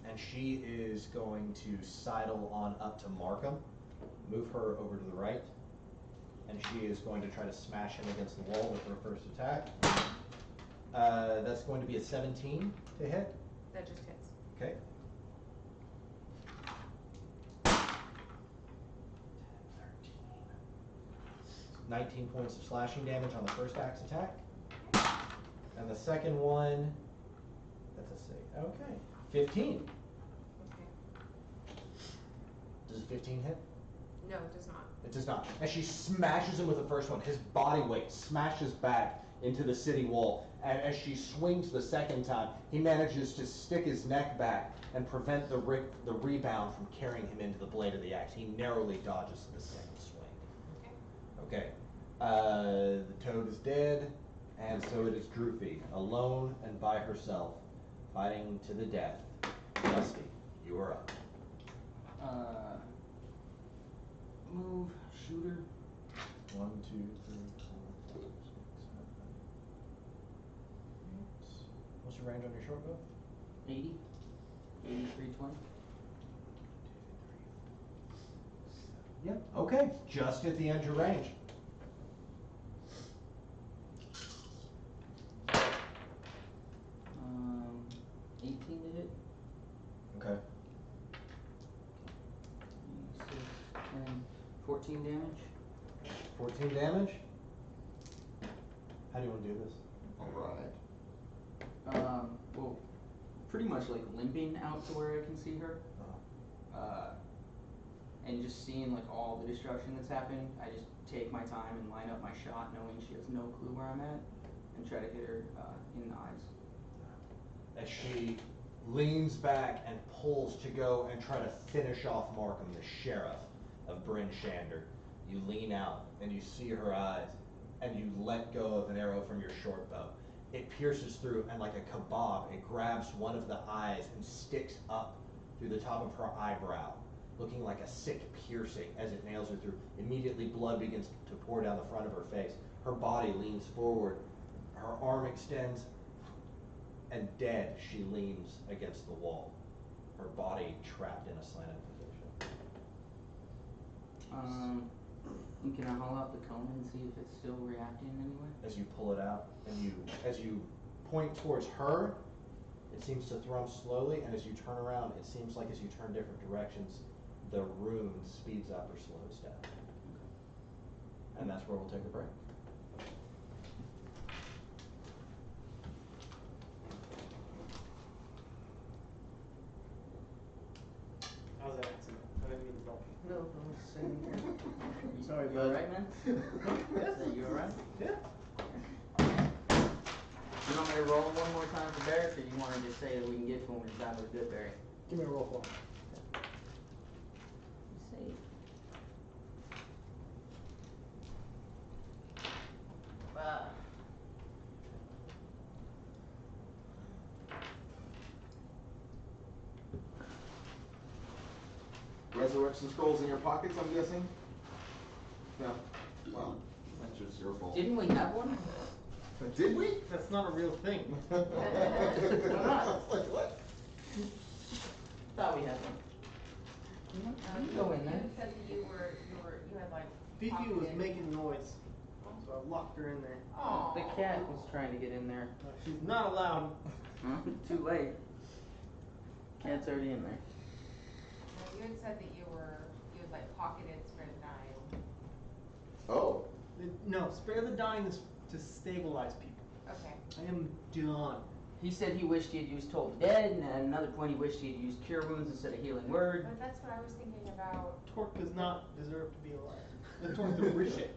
and she is going to sidle on up to Markham, move her over to the right, and she is going to try to smash him against the wall with her first attack. That's going to be a 17 to hit. That just hits. Okay. 19 points of slashing damage on the first axe attack. And the second one, that's a 6. Okay. 15. Okay. Does a 15 hit? No, it does not. It does not. As she smashes him with the first one, his body weight smashes back into the city wall. And as she swings the second time, he manages to stick his neck back and prevent the rebound from carrying him into the blade of the axe. He narrowly dodges the second swing. Okay. Okay. The toad is dead, and so it is Droofy, alone and by herself, fighting to the death. Dusty, you are up. Move, shooter. 1, 2, 3, 4, 5, 6, 7, 8. What's your range on your short bow? 80. 8320. Yep. Okay, just at the end of your range. Um, 18 to hit. Okay. 6, 10, 14 damage. 14 damage. How do you want to do this? Alright. Well, pretty much like limping out to where I can see her. And just seeing like all the destruction that's happened, I just take my time and line up my shot knowing she has no clue where I'm at and try to hit her in the eyes. As she leans back and pulls to go and try to finish off Markham, the sheriff of Bryn Shander, you lean out and you see her eyes and you let go of an arrow from your short bow. It pierces through, and like a kebab, it grabs one of the eyes and sticks up through the top of her eyebrow, looking like a sick piercing as it nails her through. Immediately blood begins to pour down the front of her face. Her body leans forward, her arm extends, and dead she leans against the wall, her body trapped in a slanted position. And can I haul out the cone and see if it's still reacting in any way? As you pull it out, and as you point towards her, it seems to thrum slowly, and as you turn around, it seems like as you turn different directions, the rune speeds up or slows down. And that's where we'll take a break. How's that accident? I didn't mean to bump you. No, I was saying. Sorry, You bud. alright, man? Is that you alright? Yeah. You want me to roll one more time for Barrett, or you want to just say that we can get to him when he's done with good Barry? Give me a roll for him. Save. Resurrection scrolls in your pockets, I'm guessing? No. Well, that's just just your fault. Didn't we have one? Did we? That's not a real thing. I was like, what? Thought we had one. You go in there. You said that you had like. Fifi was pocketed- making noise, so I locked her in there. Aw. The cat was trying to get in there. She's not allowed. Huh? Too late. Cat's already in there. You had said that you had like pocketed Spare the Dying. Oh. No, Spare the Dying is to stabilize people. Okay. I am done. He said he wished he had used Toll the Dead, and at another point he wished he had used Cure Wounds instead of Healing Word. But that's what I was thinking about. Torque does not deserve to be alive. The Torque the Rishik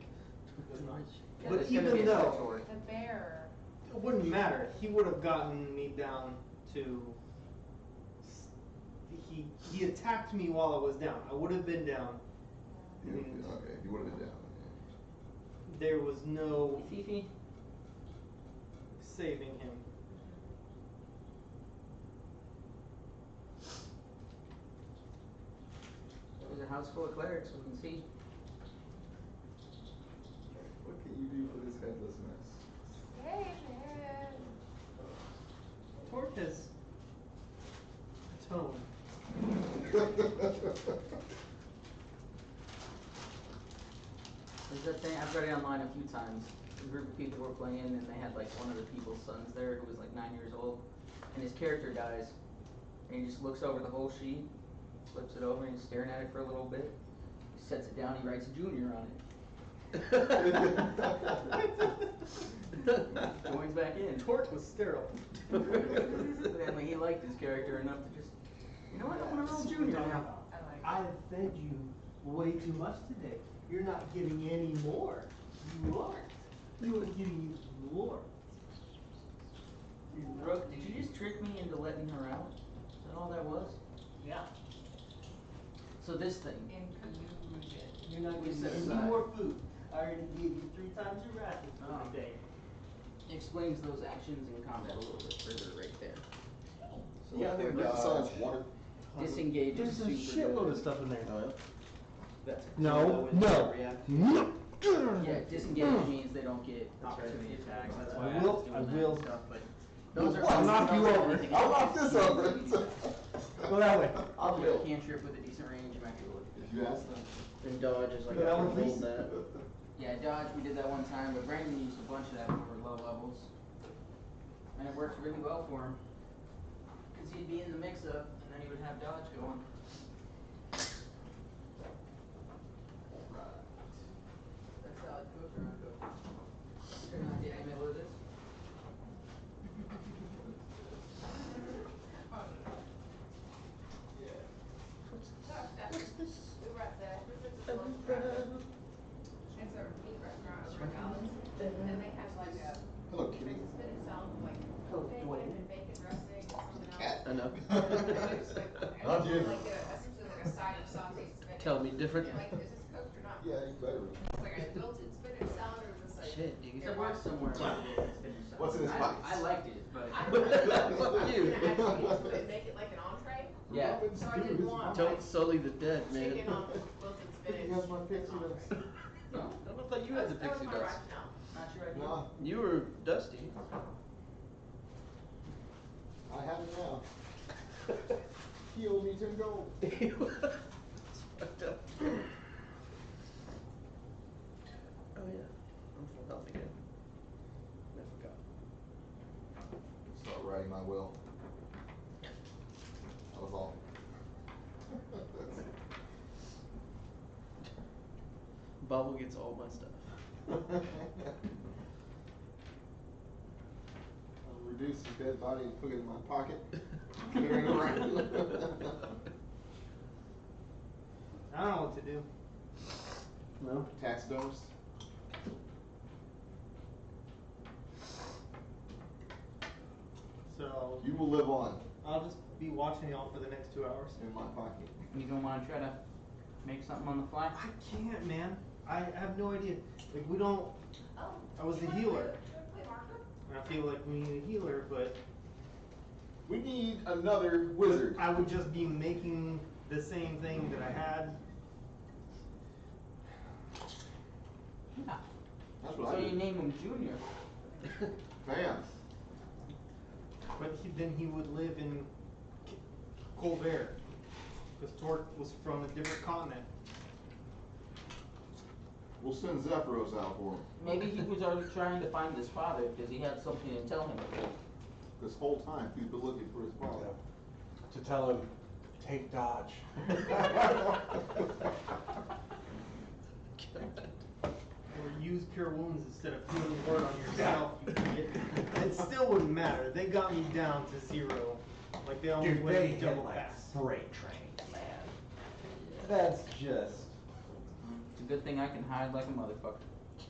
does not. Yeah, But there's gonna even be another though- Torque. The bear. It wouldn't matter. He would have gotten me down to. He attacked me while I was down. I would have been down. Yeah, And okay, you would have been down. there was no Fifi? saving him. There's a house full of clerics, we can see. What can you do for this headless mess? Hey man. Torque has tone. There's that thing, I've read it online a few times. A group of people were playing and they had like one of the people's sons there who was like 9 years old. And his character dies. And he just looks over the whole sheet, flips it over and he's staring at it for a little bit. He sets it down, he writes Junior on it. Joins back in. Torque was sterile. Evidently he liked his character enough to just, you know what, I want to roll Junior now. I like. I have fed you way too much today. You're not getting any more. You aren't. You are getting more. Brooke, did you just trick me into letting her out? Is that all that was? Yeah. So this thing, In collusion. You're not We getting set any aside. more food. I already gave you 3 times your rations for Oh. the day. explains those actions in combat a little bit further right there. So Yeah, like, they're besides water. disengage is There's a super shitload good. of stuff in there. Oh, yeah? That's No, no, no. Yeah, disengage means they don't get opportunity attacks. That's why I was doing I that will. and stuff. But those are I'll knock you over. I'll knock this over. Go that way. I'll You do got a cantrip with a decent range, you might be able to. If you ask them. And dodge is like, But I I can would hold least- that. Yeah, dodge, we did that one time, but Brandon used a bunch of that when we were low levels. And it worked really well for him. Cause he'd be in the mix-up, and then he would have dodge going. That's how it goes around, go. You're not getting me with this? We were at the, it's a meat restaurant over in Dallas, and they had like a Hello, kitty. spinach salad with like Hello, bacon Dwayne. and bacon dressing and something else. Cat. I know. Not you. Like essentially like a side of sauteed spinach. Tell me different. Like, is this cooked or not? Yeah, you better. It's like a wilted spinach salad or is this like? Shit, dude. It works somewhere. What's in his I pockets? liked it, but. I don't know. Fuck you. Can I actually put it- make it like an entree? Yeah. So I didn't want Don't like sully the dead, man. chicken on wilted spinach. has my pixie as an dust. entree. No, I thought you had the That was pixie my dust. rationale. not your idea. Nah, You were dusty. I have it now. He owed me 10 gold. It's fucked up. Oh yeah, I'm full health again. I forgot. Start writing my will. That was all. Bobble gets all my stuff. I'll reduce his dead body and put it in my pocket. Carrying it around. I don't know what to do. No. Taxidermist. So You will live on I'll just be watching y'all for the next 2 hours. in my pocket. You don't wanna try to make something on the fly? I can't, man. I have no idea. Like we don't. Oh. I was you the wanna healer. play marker? And I feel like we need a healer, but We need another wizard. I would just be making the same thing that I had. Yeah. That's what So I you do. name him Junior. Fans. But then he would live in Colbert, because Torque was from a different continent. We'll send Zephyros out for him. Maybe he was already trying to find his father because he had something to tell him. This whole time he's been looking for his father. To tell him, take Dodge. Or use Cure Wounds instead of healing word on yourself, you idiot. It still wouldn't matter. They got me down to 0. Like they almost Dude, let they me hit double like pass. freight trains, man. That's just. It's a good thing I can hide like a motherfucker.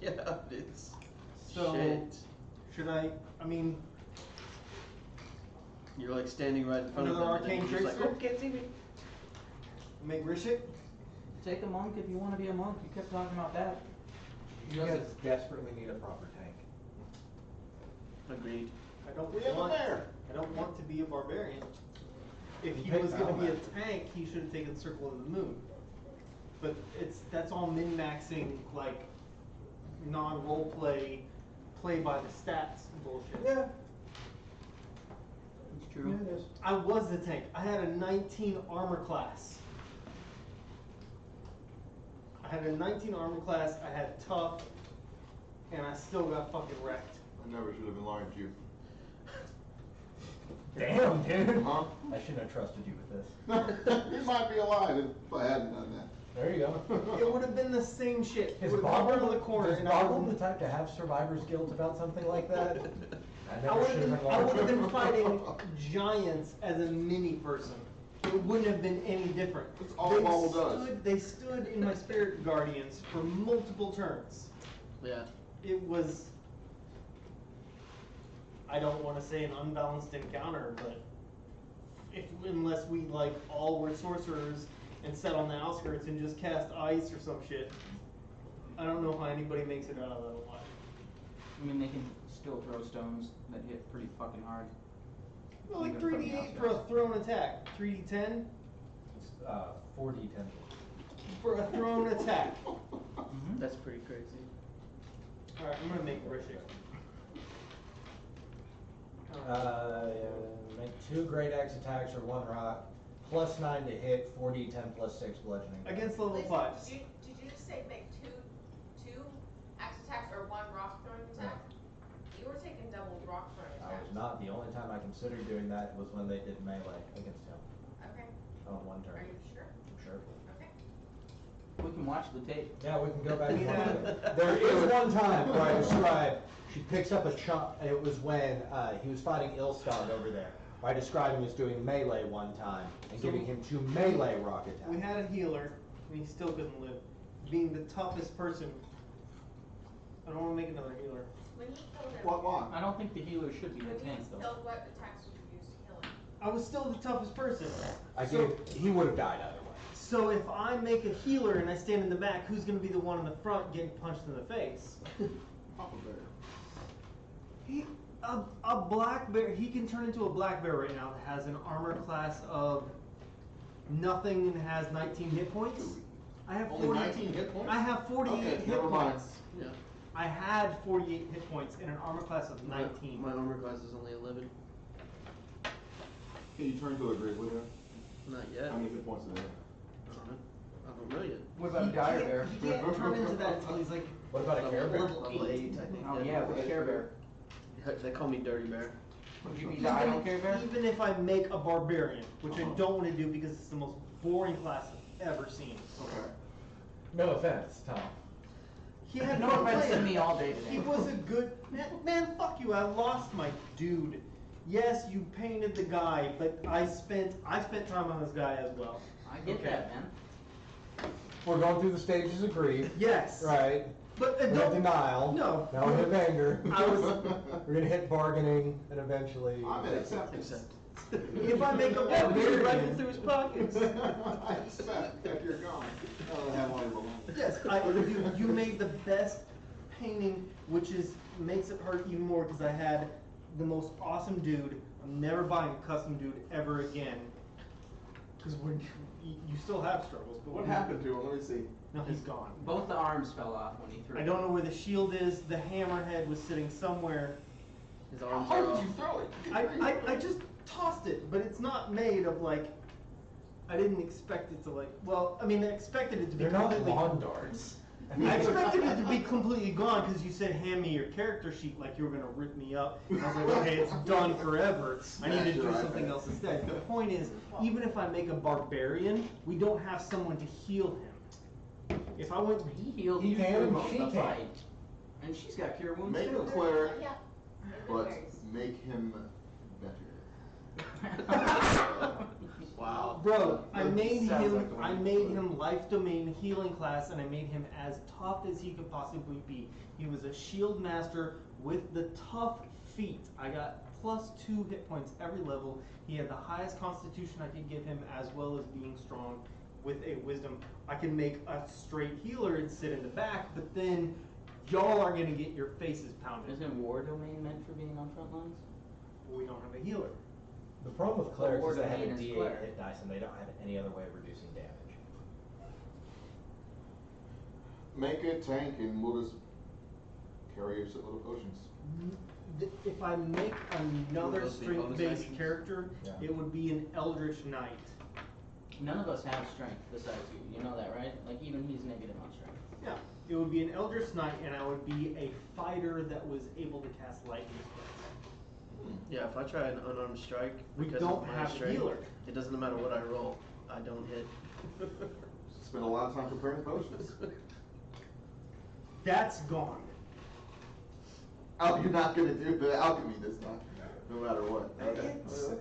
Yeah, it's So, shit. should I mean, You're like standing right in front Another of them. and then arcane you're just tracer? like, oh, can't see me. make Rishik? Take a monk if you want to be a monk. You kept talking about that. You guys desperately need a proper tank. Agreed. I don't We have want. him there. I don't want to be a barbarian. If You he pick was going to be a Battle tank, he should have taken Circle of the Moon. But that's all min-maxing, like non-role play by the stats bullshit. Yeah. It's true. it is. I was the tank. I had a 19 armor class. I had a 19 armor class. I had tough, and I still got fucking wrecked. I never should have been lying to you. Damn, dude. Huh? I shouldn't have trusted you with this. You might be alive if I hadn't done that. There you go. It would have been the same shit. It Is would have come around Boggle the corner, is and I Boggle would the type to have survivor's guilt about something like that? I I never would should have been I would have been large. fighting giants as a mini person. It wouldn't have been any different. That's all Boggle does. They stood in my spirit guardians for multiple turns. Yeah. It was, I don't want to say an unbalanced encounter, but unless we like all were sorcerers and sat on the outskirts and just cast ice or some shit, I don't know how anybody makes it out of that alive. I mean, they can still throw stones that hit pretty fucking hard. Well, like Even from the 3d8 for a outskirts. thrown attack, 3d10 4d10. for a thrown attack. Mm-hmm. That's pretty crazy. Alright, I'm gonna make Rishik. Make 2 great axe attacks or 1 rock, plus 9 to hit, 4d10 plus 6 bludgeoning. Against level Listen, 5. Did you just say make two axe attacks or 1 rock throwing attack? You were taking double rock throwing I attacks. was not. The only time I considered doing that was when they did melee against him Okay, on 1 turn. are you sure? I'm sure. Okay. We can watch the tape. Yeah, we can go back and Yeah. look at it. There is one time where I described, she picks up a chunk, it was when he was fighting Ilstog over there. Where I described him as doing melee one time and giving him 2 melee rock attacks. We had a healer, and he still couldn't live. Being the toughest person. I don't want to make another healer. When you killed him. What, why? I don't think the healer should be When the you tank though. killed, what attacks did you use to kill him? I was still the toughest person. So, he would have died otherwise. So if I make a healer and I stand in the back, who's going to be the one in the front getting punched in the face? Papa Bear. A black bear, he can turn into a black bear right now that has an armor class of nothing and has 19 hit points. I have Only 40 19 hit points? I have 48 Okay, hit never mind. points. Yeah. I had 48 hit points in an armor class of 19. My armor class is only 11. Can you turn to a great widow? Not yet. How many hit points do they have? I don't know yet. What about He Dire can't- Bear? He can't turn into that until he's like What about a Care Bear? Level 8, I think. Oh yeah, with Care Bear. They call me Dirty Bear. Would you be the idle Care Bear? even if I make a barbarian, which I don't want to do because it's the most boring class I've ever seen. Okay. No offense, Tom. He had No fun offense to playing. me all day today. He was a good man. Fuck you! I lost my dude. Yes, you painted the guy, but I spent time on this guy as well. I get Okay. that, man. We're going through the stages of grief, Yes. right? But We have don't. denial. No. Now we have anger. I was. We're gonna hit bargaining and eventually. I'm at acceptance. Except. If I make a Yeah, we should barbarian, rifle through his pockets. I accept that you're gone. Oh, I have all your belongings. yes, you made the best painting, which makes it hurt even more because I had the most awesome dude. I'm never buying a custom dude ever again. Because you still have struggles, but What happened to him? Let me see. No, he's gone. Both the arms fell off when he threw I it. don't know where the shield is. The hammerhead was sitting somewhere. His How arms hard are did off. you throw it? I just tossed it, but it's not made of like. I didn't expect it to like. Well, I mean, I expected it to be They're not completely. lawn darts. I expected it to be completely gone because you said hand me your character sheet like you were gonna rip me up. I was like, okay, it's done forever. I need to do something else instead. The point is, even if I make a barbarian, we don't have someone to heal him. If I went, He healed He you can through and most she of the can. fight. And she's got cure wounds Make a too. cleric, Yeah. but make him better. Wow. bro, I made Sounds him. like the one I you made put. him life domain healing class, and I made him as tough as he could possibly be. He was a shield master with the tough feat. I got +2 hit points every level. He had the highest constitution I could give him, as well as being strong with a wisdom. I can make a straight healer and sit in the back, but then y'all are gonna get your faces pounded. Isn't war domain meant for being on front lines? We don't have a healer. The problem with clerics War is they have a domain is D8 cleric. hit dice and they don't have any other way of reducing damage. Make a tank and we'll just carry your shitload of potions. If I make another those be bonus strength-based actions? character, Yeah. it would be an Eldritch Knight. None of us have strength besides you. You know that, right? Like even he's negative on strength. Yeah. It would be an Eldritch Knight, and I would be a fighter that was able to cast lightning spells. Yeah, if I try an unarmed strike, We because don't of my have a strength, healer. it doesn't matter what I roll, I don't hit. Spend a lot of time preparing potions. That's gone. Oh, you're not gonna do the alchemy this time, no matter what. Okay. Okay.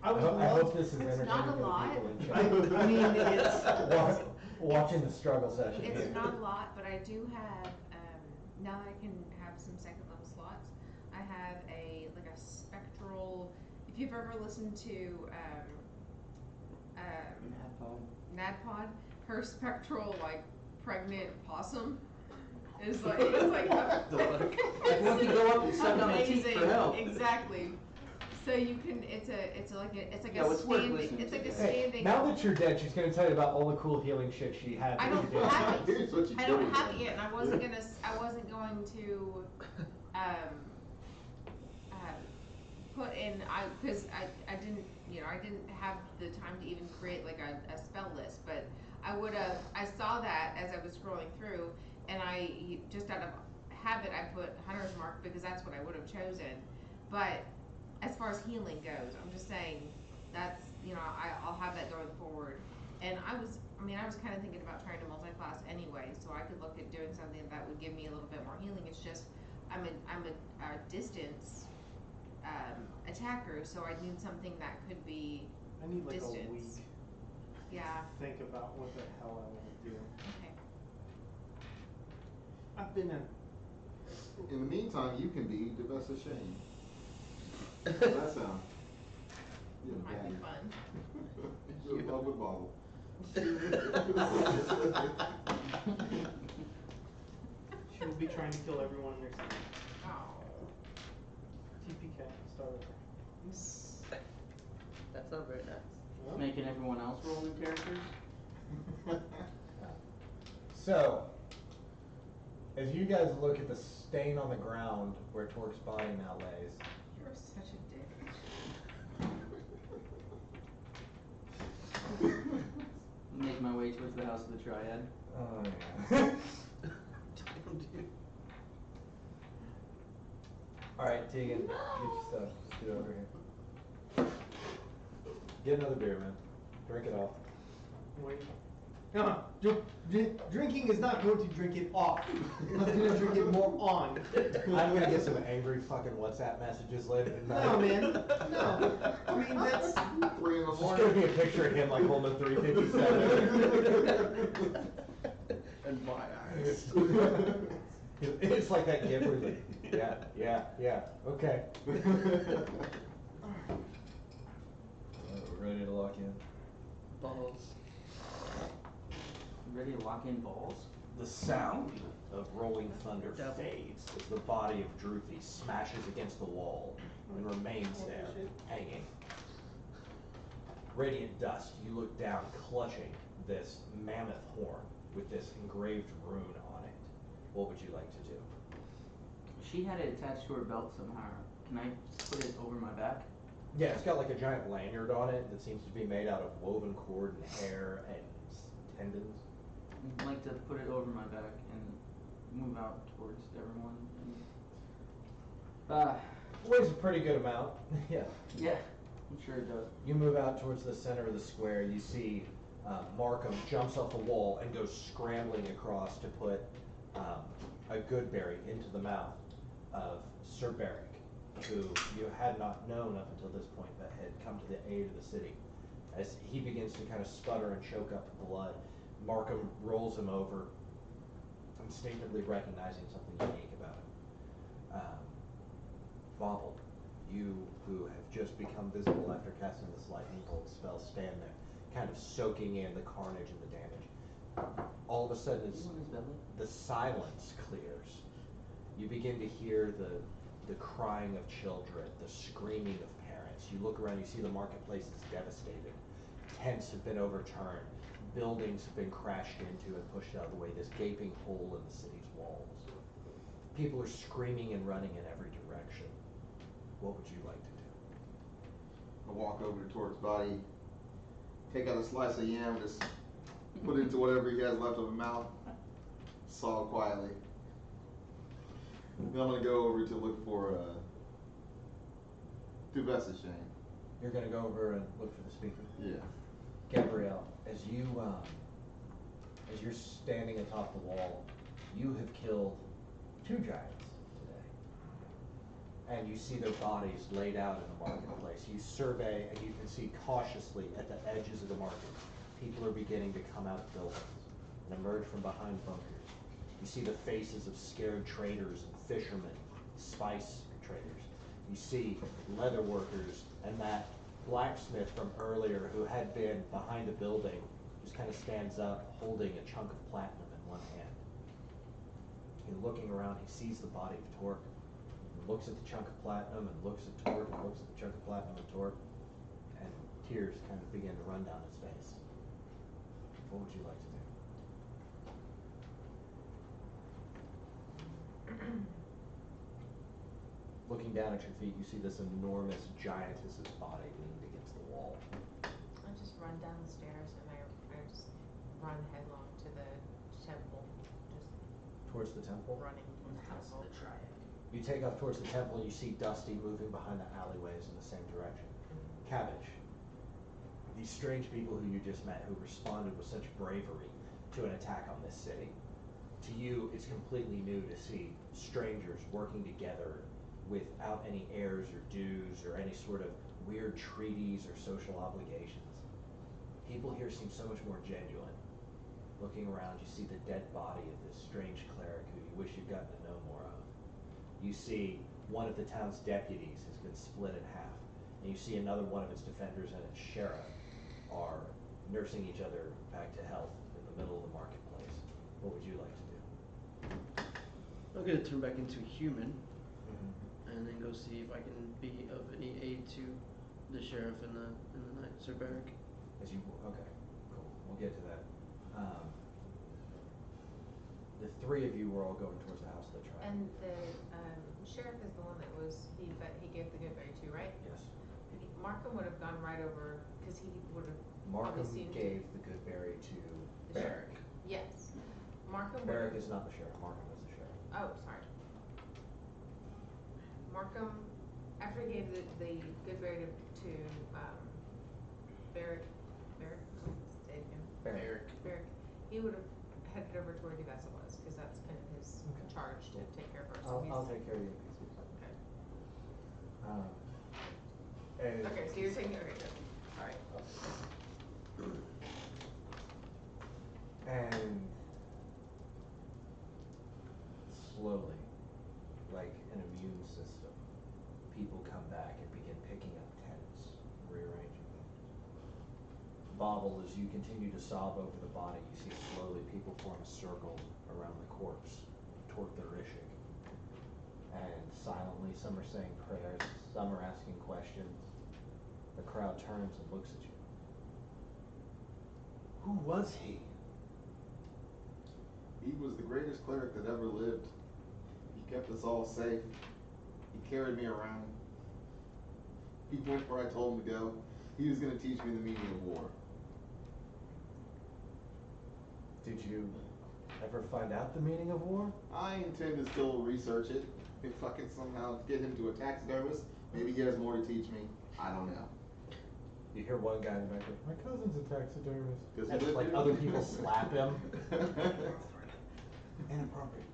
I would I hope love. this is It's entertaining not a for the lot. people in I, chat. I mean, it's. Watching the struggle session. It's not a lot, but I do have, now that I can have some second level slots, I have a spectral, if you've ever listened to, Nadpod, her spectral, pregnant possum is it's like Like one can go up and suck on the teeth for amazing, help. exactly. So you can, it's like Yeah, a it's worth standing, listening it's like to. a Hey, standing. now that you're dead, she's gonna tell you about all the cool healing shit she had. I that don't you did. have it. Here's what you I don't did. have it yet, and I wasn't going to, put in, because I didn't, I didn't have the time to even create a spell list, but I saw that as I was scrolling through, and just out of habit, I put Hunter's Mark because that's what I would have chosen, but as far as healing goes, I'm just saying, that's, I'll have that going forward. And I was kind of thinking about trying to multi-class anyway, so I could look at doing something that would give me a little bit more healing. It's just, I'm a distance attacker, so I need something that could be I need like distance. a week. Yeah. to think about what the hell I want to do. Okay. I've been in. In the meantime, you can be Devessa Shane. How's that sound? You have a Might be dagger. fun. You're in love with Bottle. She will be trying to kill everyone in their city. Oh. TPK, start over. That's not very nice. Making everyone else roll new characters. So, as you guys look at the stain on the ground where Torque's body now lays, You're such a dick. Make my way towards the House of the Triad. oh yeah. Alright, Tegan, get your stuff. Just get over here. Get another beer, man. Drink it off. Wait. Drinking is not going to drink it off. I'm going to drink it more on. I'm gonna get some angry fucking WhatsApp messages later tonight. No, man. No. I mean, that's. 3 in the It's just morning. gonna be a picture of him like holding a 357. And my eyes. It's like that gif where he's like, yeah, okay. We're ready to lock in. Balls. Ready to lock in balls? The sound of rolling thunder Devil. fades as the body of Droopy smashes against the wall and remains there, hanging. Radiant dust, you look down, clutching this mammoth horn with this engraved rune on it. What would you like to do? She had it attached to her belt somehow. Can I put it over my back? Yeah, it's got like a giant lanyard on it that seems to be made out of woven cord and hair and tendons. I'd like to put it over my back and move out towards everyone. And, Weighs a pretty good amount. Yeah. yeah, I'm sure it does. You move out towards the center of the square. You see Markham jumps off the wall and goes scrambling across to put a Goodberry into the mouth of Sir Beric, who you had not known up until this point, but had come to the aid of the city. As he begins to kind of sputter and choke up blood, Markham rolls him over, instinctively recognizing something unique about him. Bobble, you who have just become visible after casting this lightning bolt spell, stand there, kind of soaking in the carnage and the damage. All of a sudden, as the silence clears, you begin to hear the crying of children, the screaming of parents. You look around, you see the marketplace is devastated. Tents have been overturned. Buildings have been crashed into and pushed out of the way. This gaping hole in the city's walls. People are screaming and running in every direction. What would you like to do? I walk over to Torque's body, take out a slice of yam, just put it into whatever he has left of his mouth, saw quietly. Then I'm gonna go over to look for Duvessa Shane. You're gonna go over and look for the speaker? Yeah. Gabrielle, as you're standing atop the wall, you have killed 2 giants today. And you see their bodies laid out in the marketplace. You survey and you can see cautiously at the edges of the market, people are beginning to come out of buildings and emerge from behind bunkers. You see the faces of scared traders and fishermen, spice traders. You see leather workers and that blacksmith from earlier who had been behind the building just kind of stands up holding a chunk of platinum in one hand. And looking around, he sees the body of Torque, and looks at the chunk of platinum and looks at Torque and looks at the chunk of platinum and Torque, and tears kind of begin to run down his face. What would you like to do? Looking down at your feet, you see this enormous giantess's body leaned against the wall. I just run down the stairs and I just run headlong to the temple, just Towards the temple? running towards the temple. You take off towards the temple, you see Dusty moving behind the alleyways in the same direction. Cabbage, these strange people who you just met who responded with such bravery to an attack on this city. To you, it's completely new to see strangers working together without any heirs or dues or any sort of weird treaties or social obligations. People here seem so much more genuine. Looking around, you see the dead body of this strange cleric who you wish you'd gotten to know more of. You see one of the town's deputies has been split in half, and you see another one of its defenders and its sheriff are nursing each other back to health in the middle of the marketplace. What would you like to do? I'm gonna turn back into a human and then go see if I can be of any aid to the sheriff and the knight, Sir Beric. As you, okay, cool, we'll get to that. The 3 of you were all going towards the house of the tribe. And the sheriff is the one that he gave the Goodberry to, right? Yes. Markham would have gone right over, because he would have Markham probably seen. gave the Goodberry to The Beric. Yes. Markham would Beric have. is not the sheriff, Markham is the sheriff. Oh, sorry. Markham, after he gave the Goodberry to Beric, say it again. Beric. Beric, he would have headed over to where Duvessa was, because that's kind of his Okay. charge to take care of her. So I'll he's- take care of you. Okay. And Okay, so you're taking, okay, good, alright. And slowly, like an immune system, people come back and begin picking up tents, rearranging them. Bobble, as you continue to sob over the body, you see slowly people form a circle around the corpse, toward the Rishik. And silently, some are saying prayers, some are asking questions. The crowd turns and looks at you. Who was he? He was the greatest cleric that ever lived. He kept us all safe. He carried me around. He went where I told him to go. He was going to teach me the meaning of war. Did you ever find out the meaning of war? I intend to still research it. If I can somehow get him to a taxidermist, maybe he has more to teach me. I don't know. You hear one guy in the back go, my cousin's a taxidermist. Does he And live like here? other people slap him. Inappropriate.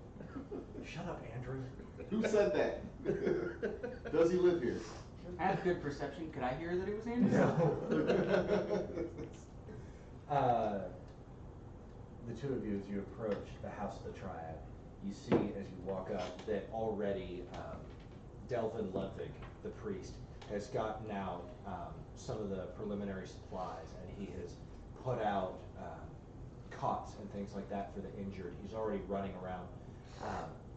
Shut up, Andrew. Who said that? Does he live here? I have good perception. Could I hear that it was Andrew? No. The two of you, as you approach the House of the Triad, you see as you walk up that already Delvin Ludwig, the priest, has gotten out some of the preliminary supplies, and he has put out cots and things like that for the injured. He's already running around.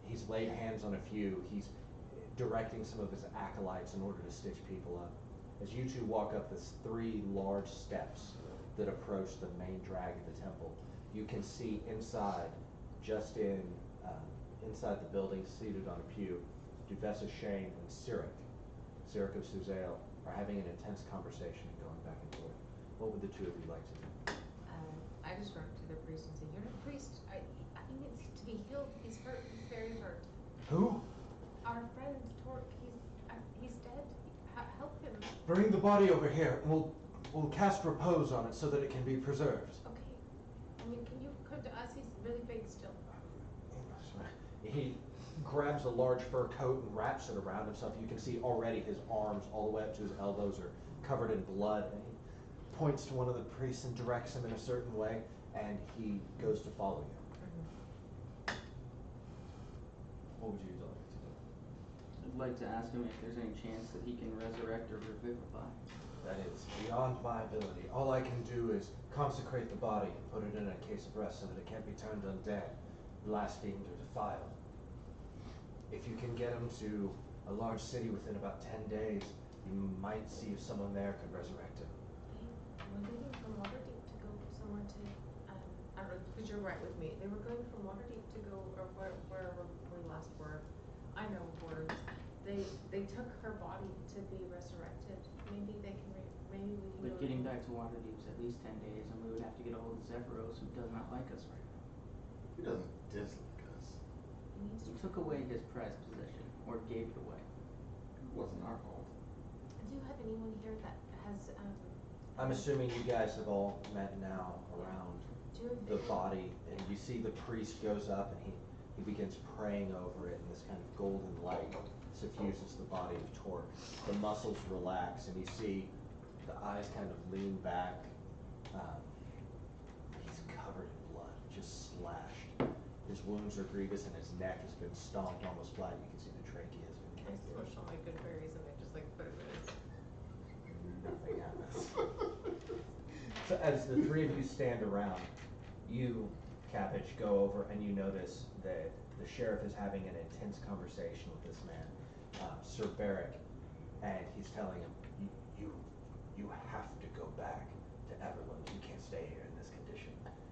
He's laid hands on a few. He's directing some of his acolytes in order to stitch people up. As you two walk up the 3 large steps that approach the main drag of the temple, you can see inside, just inside the building, seated on a pew, Duvessa Shane and Cyric of Suzail, are having an intense conversation and going back and forth. What would the two of you like to do? I just run to the priest and say, "You're the priest. He needs to be healed. He's hurt. He's very hurt. Who? Our friend Torque. He's dead. Help him." Bring the body over here, and we'll cast repose on it so that it can be preserved. Okay. I mean, can you come to us? He's really big still. He grabs a large fur coat and wraps it around himself. You can see already his arms all the way up to his elbows are covered in blood, and he points to one of the priests and directs him in a certain way, and he goes to follow you. What would you like to do? I'd like to ask him if there's any chance that he can resurrect or revivify. That is beyond my ability. All I can do is consecrate the body and put it in a case of rest so that it can't be turned undead, blasphemed, or defiled. If you can get him to a large city within about 10 days, you might see if someone there could resurrect him. We're leaving from Waterdeep to go somewhere to, I don't know, because you're right with me. They were going from Waterdeep to go, or wherever we last were. I know words. They took her body to be resurrected. Maybe they can, maybe we can go. But getting back to Waterdeep's at least 10 days, and we would have to get a hold of Zephyros, who does not like us right now. He doesn't dislike us. He needs He to. took away his prized possession, or gave it away. It wasn't our fault. Do you have anyone here that has, I'm assuming you guys have all met now around do you have the any- body, and you see the priest goes up and he begins praying over it, and this kind of golden light suffuses the body of Torque. The muscles relax, and you see the eyes kind of lean back. He's covered in blood, just slashed. His wounds are grievous, and his neck has been stomped almost flat. You can see the trachea has been I kicked in. smush all my good berries and I just like put it in his. Nothing happens. So as the 3 of you stand around, you, Cabbage, go over and you notice that the sheriff is having an intense conversation with this man, Sir Barrick, and he's telling him, you have to go back to Everland. You can't stay here in this condition.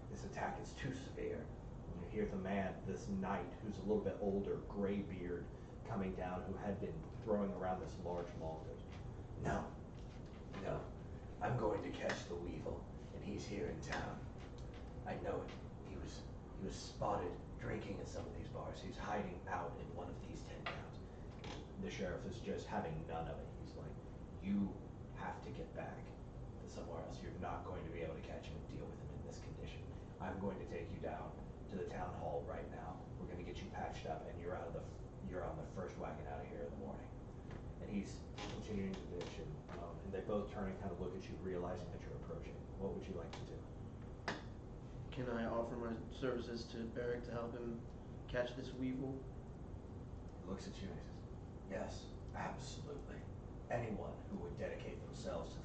This attack is too severe. And you hear the man, this knight, who's a little bit older, gray beard, coming down, who had been throwing around this large maul. No, I'm going to catch the Weevil, and he's here in town. I know it. He was spotted drinking at some of these bars. He's hiding out in one of these 10 towns. The sheriff is just having none of it. He's like, you have to get back to somewhere else. You're not going to be able to catch him and deal with him in this condition. I'm going to take you down to the town hall right now. We're going to get you patched up, and you're on the first wagon out of here in the morning. And he's continuing to bitch, and they both turn and kind of look at you, realizing that you're approaching. What would you like to do? Can I offer my services to Barrick to help him catch this weevil? He looks at you and he says, yes, absolutely. Anyone who would dedicate themselves to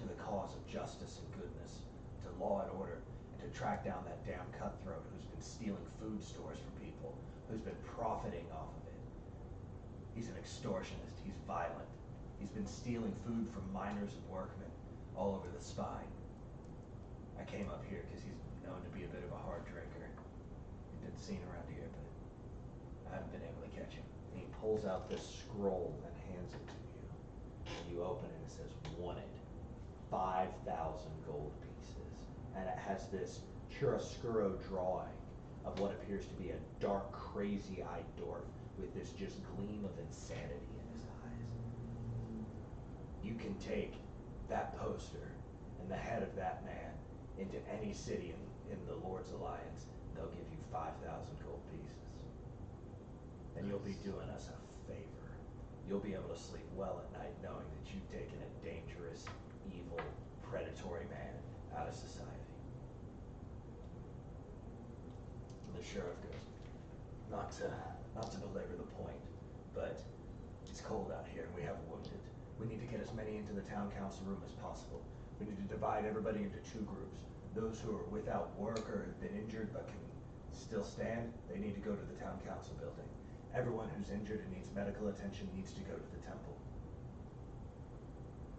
the cause of justice and goodness, to law and order, and to track down that damn cutthroat who's been stealing food stores from people, who's been profiting off of it. He's an extortionist. He's violent. He's been stealing food from miners and workmen all over the spine. I came up here because he's known to be a bit of a hard drinker. He's been seen around here, but I haven't been able to catch him. And he pulls out this scroll and hands it to you. And you open it and it says, wanted, 5,000 gold pieces. And it has this chiaroscuro drawing of what appears to be a dark, crazy-eyed dwarf with this just gleam of insanity in his eyes. You can take that poster and the head of that man into any city in the Lord's Alliance. They'll give you 5,000 gold pieces. And you'll be doing us a favor. You'll be able to sleep well at night knowing that you've taken a dangerous, evil, predatory man out of society. And the sheriff goes, not to belabor the point, but it's cold out here and we have wounded. We need to get as many into the town council room as possible. We need to divide everybody into 2 groups. Those who are without work or have been injured but can still stand, they need to go to the town council building. Everyone who's injured and needs medical attention needs to go to the temple.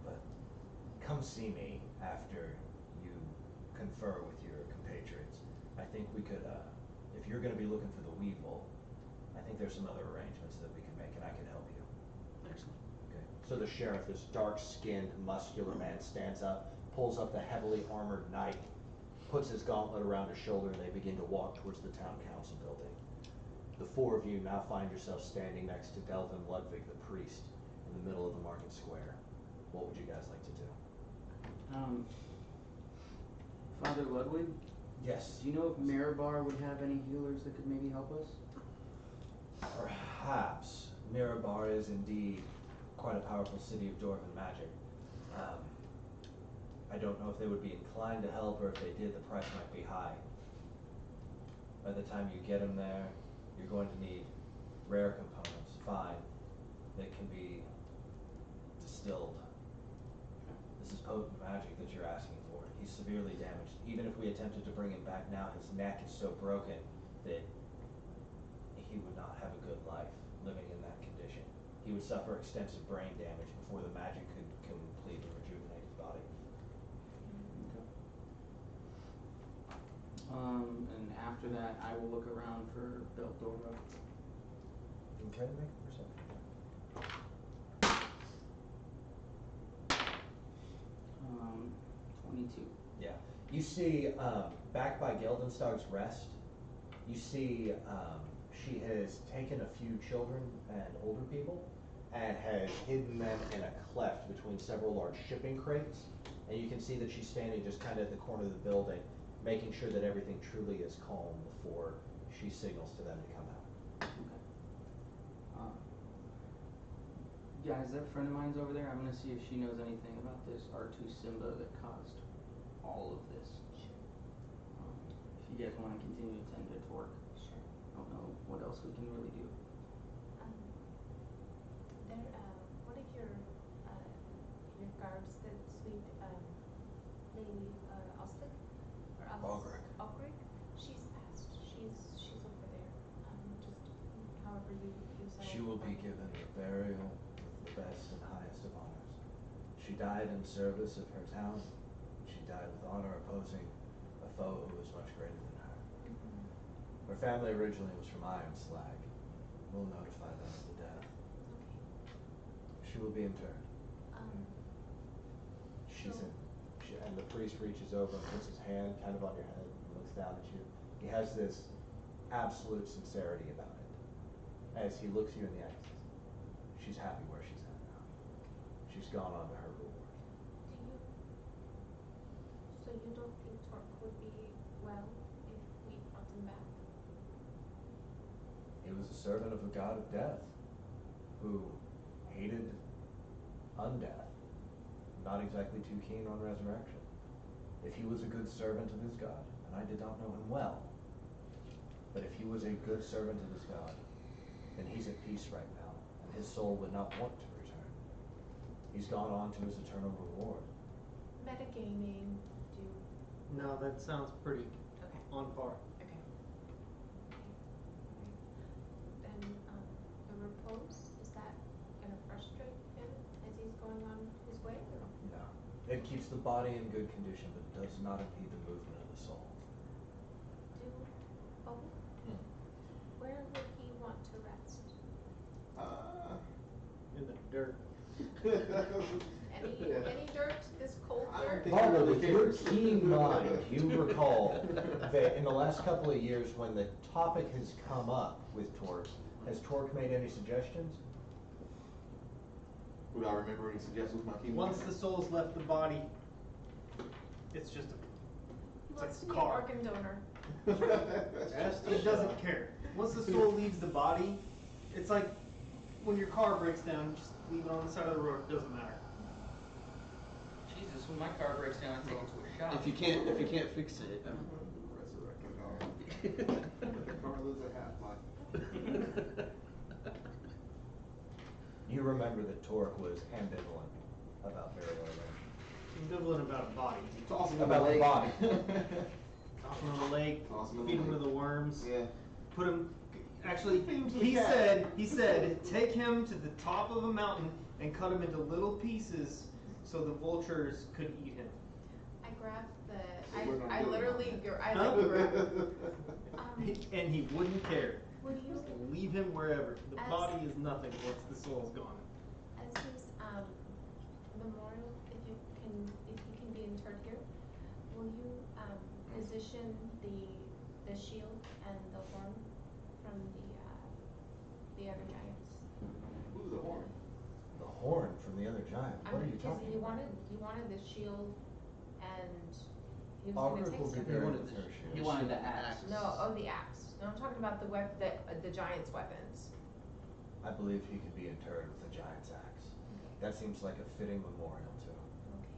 But come see me after you confer with your compatriots. I think we could, if you're gonna be looking for the Weevil, I think there's some other arrangements that we can make and I can help you. Excellent. Okay. So the sheriff, this dark-skinned, muscular man, stands up, pulls up the heavily armored knight, puts his gauntlet around his shoulder, and they begin to walk towards the town council building. The 4 of you now find yourselves standing next to Delvin Ludwig, the priest, in the middle of the market square. What would you guys like to do? Father Ludwig, Yes. do you know if Mirabar would have any healers that could maybe help us? Perhaps. Mirabar is indeed quite a powerful city of dwarven magic. I don't know if they would be inclined to help, or if they did, the price might be high. By the time you get them there, you're going to need rare components, fine, that can be distilled. This is potent magic that you're asking for. He's severely damaged. Even if we attempted to bring him back now, his neck is so broken that he would not have a good life living in that condition. He would suffer extensive brain damage before the magic could completely rejuvenate his body. And after that, I will look around for Beldora. Okay, make a perception check. 22. Yeah. You see, back by Geldenstag's Rest, you see she has taken a few children and older people and has hidden them in a cleft between several large shipping crates. And you can see that she's standing just kind of at the corner of the building, making sure that everything truly is calm before she signals to them to come out. Okay. Guys, that friend of mine's over there. I'm gonna see if she knows anything about this R2 Simba that caused all of this. If you guys want to continue to tend to its work. Sure. I don't know what else we can really do. One of your guards, the sweet lady Ostic or Ogric. Ogric, she's passed. She's over there. Just however you so. She will be given a burial with the best and highest of honors. She died in service of her town. She died with honor opposing a foe who was much greater than her. Mm-hmm. Her family originally was from Ironslag. We'll notify them of the death. Okay. She will be interred. She's in, and the priest reaches over and puts his hand kind of on your head and looks down at you. He has this absolute sincerity about it. As he looks you in the eyes, she's happy where she's at now. She's gone on to her reward. So you don't think Torque would be well if we brought him back? He was a servant of the god of death, who hated undeath. Not exactly too keen on resurrection. If he was a good servant of his god, and I did not know him well, but if he was a good servant of his god, then he's at peace right now, and his soul would not want to return. He's gone on to his eternal reward. Metagaming, do. No, that sounds pretty Okay. on par. Okay. Then the repose, is that gonna frustrate him as he's going on his way? Or? No. It keeps the body in good condition, but does not impede the movement of the soul. Do, oh, where would he want to rest? In the dirt. Any dirt, this cold I don't dirt? think- Barbara, with your keen mind, you recall that in the last couple of years, when the topic has come up with Torque, has Torque made any suggestions? Would I remember any suggestions with my key? Once the soul's left the body, it's just He it's wants to like be a an car. organ donor. It doesn't care. Once the soul leaves the body, it's like when your car breaks down, just leave it on the side of the road. It doesn't matter. Jesus, when my car breaks down, I take it to a shop. If you can't fix it, Resurrect the car. The car lives a half-life. You remember that Torque was ambivalent about burial arrangements. Ambivalent about a body. Toss him in About the lake. body. Toss him in the lake, Toss him in the feed him to lake. the worms. Yeah. Put him. Actually, Feed him to the he cat. said, take him to the top of a mountain and cut him into little pieces so the vultures could eat him. I grabbed We're not I doing literally, that. I like grabbed, And he wouldn't care. would you, Just leave him wherever. The As- body is nothing once the soul's gone. as his, memorial, if he can be interred here, will you, position the shield and the horn from the other giants? Ooh, the horn. The horn from the other giant. What are you Because talking he about? wanted the shield and he was Ogric gonna will take be some. buried with her shield. He wanted the axe. No, oh, the axe. No, I'm talking about the giant's weapons. I believe he could be interred with the giant's axe. That seems like a fitting memorial to him. Okay.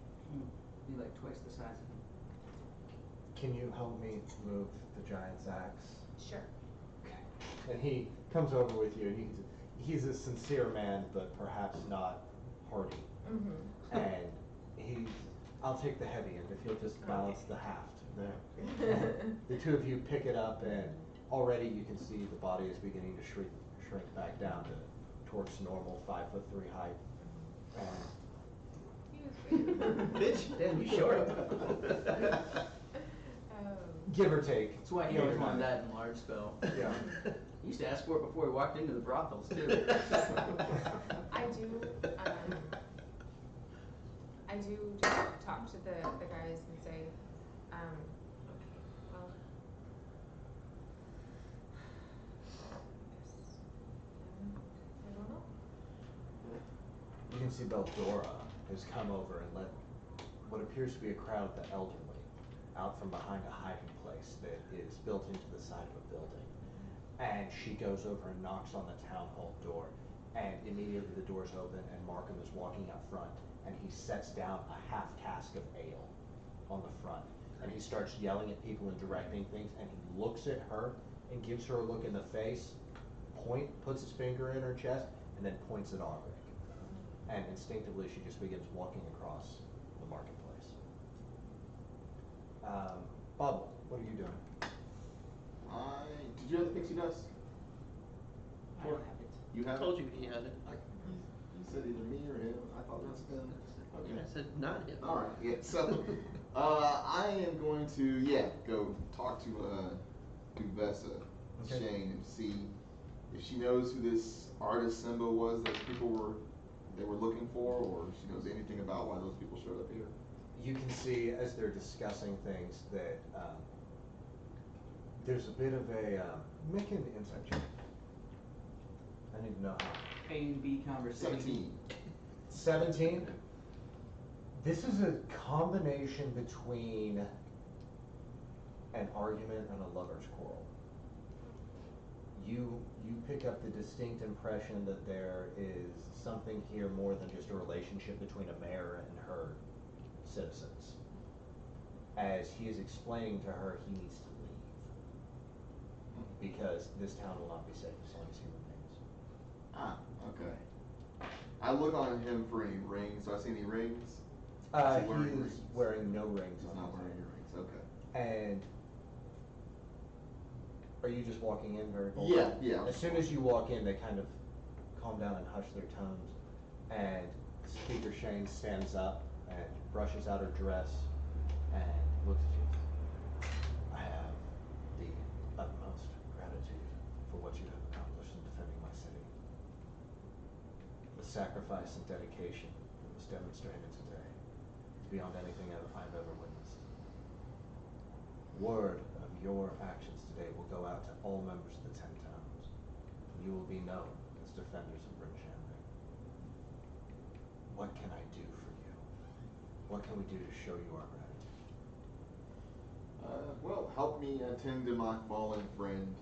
Be like twice the size of him. Can you help me move the giant's axe? Sure. Okay. And he comes over with you, and he's a sincere man, but perhaps not hardy. Mm-hmm. And I'll take the heavy end if you'll just balance the haft there. The two of you pick it up, and already you can see the body is beginning to shrink back down to towards normal 5'3" height. And Bitch, damn, you short. give or take. That's why he always wanted that enlarged spell. Yeah. He used to ask for it before he walked into the brothels too. I do just talk to the guys and say, okay, well, I don't know. You can see Beldora has come over and led what appears to be a crowd of the elderly out from behind a hiding place that is built into the side of a building. And she goes over and knocks on the town hall door, and immediately the door's open and Markham is walking out front, and he sets down a half cask of ale on the front. And he starts yelling at people and directing things, and he looks at her and gives her a look in the face, puts his finger in her chest, and then points at Ogric. And instinctively, she just begins walking across the marketplace. Bubble, what are you doing? Did you have the pixie dust? I don't have it. You I have told it? you he had it. You said either me or him. I thought it was him. Okay. I said not him. All right. Yeah. So, I am going to go talk to Vessa, Okay. Shane, and see if she knows who this artist Simba was that people were looking for, or if she knows anything about why those people showed up here. You can see as they're discussing things that there's a bit of a make an insight check. I need to know how. A and B conversation. 17. 17. This is a combination between an argument and a lover's quarrel. You pick up the distinct impression that there is something here more than just a relationship between a mayor and her citizens. As he is explaining to her, he needs to leave because this town will not be safe as long as he remains. Ah, okay. I look on him for any rings. Do I see any rings? Is he wearing He rings? is wearing no rings He's on not his wearing hand. any rings. Okay. And are you just walking in very bold? Yeah. As soon as you walk in, they kind of calm down and hush their tones. And Speaker Shane stands up and brushes out her dress and looks at you. I have the utmost gratitude for what you have accomplished in defending my city. The sacrifice and dedication that was demonstrated today is beyond anything I've ever witnessed. Word of your actions today will go out to all members of the 10 towns, and you will be known as defenders of Bryn Shanley. What can I do for you? What can we do to show you our gratitude? Well, help me attend to my fallen friend.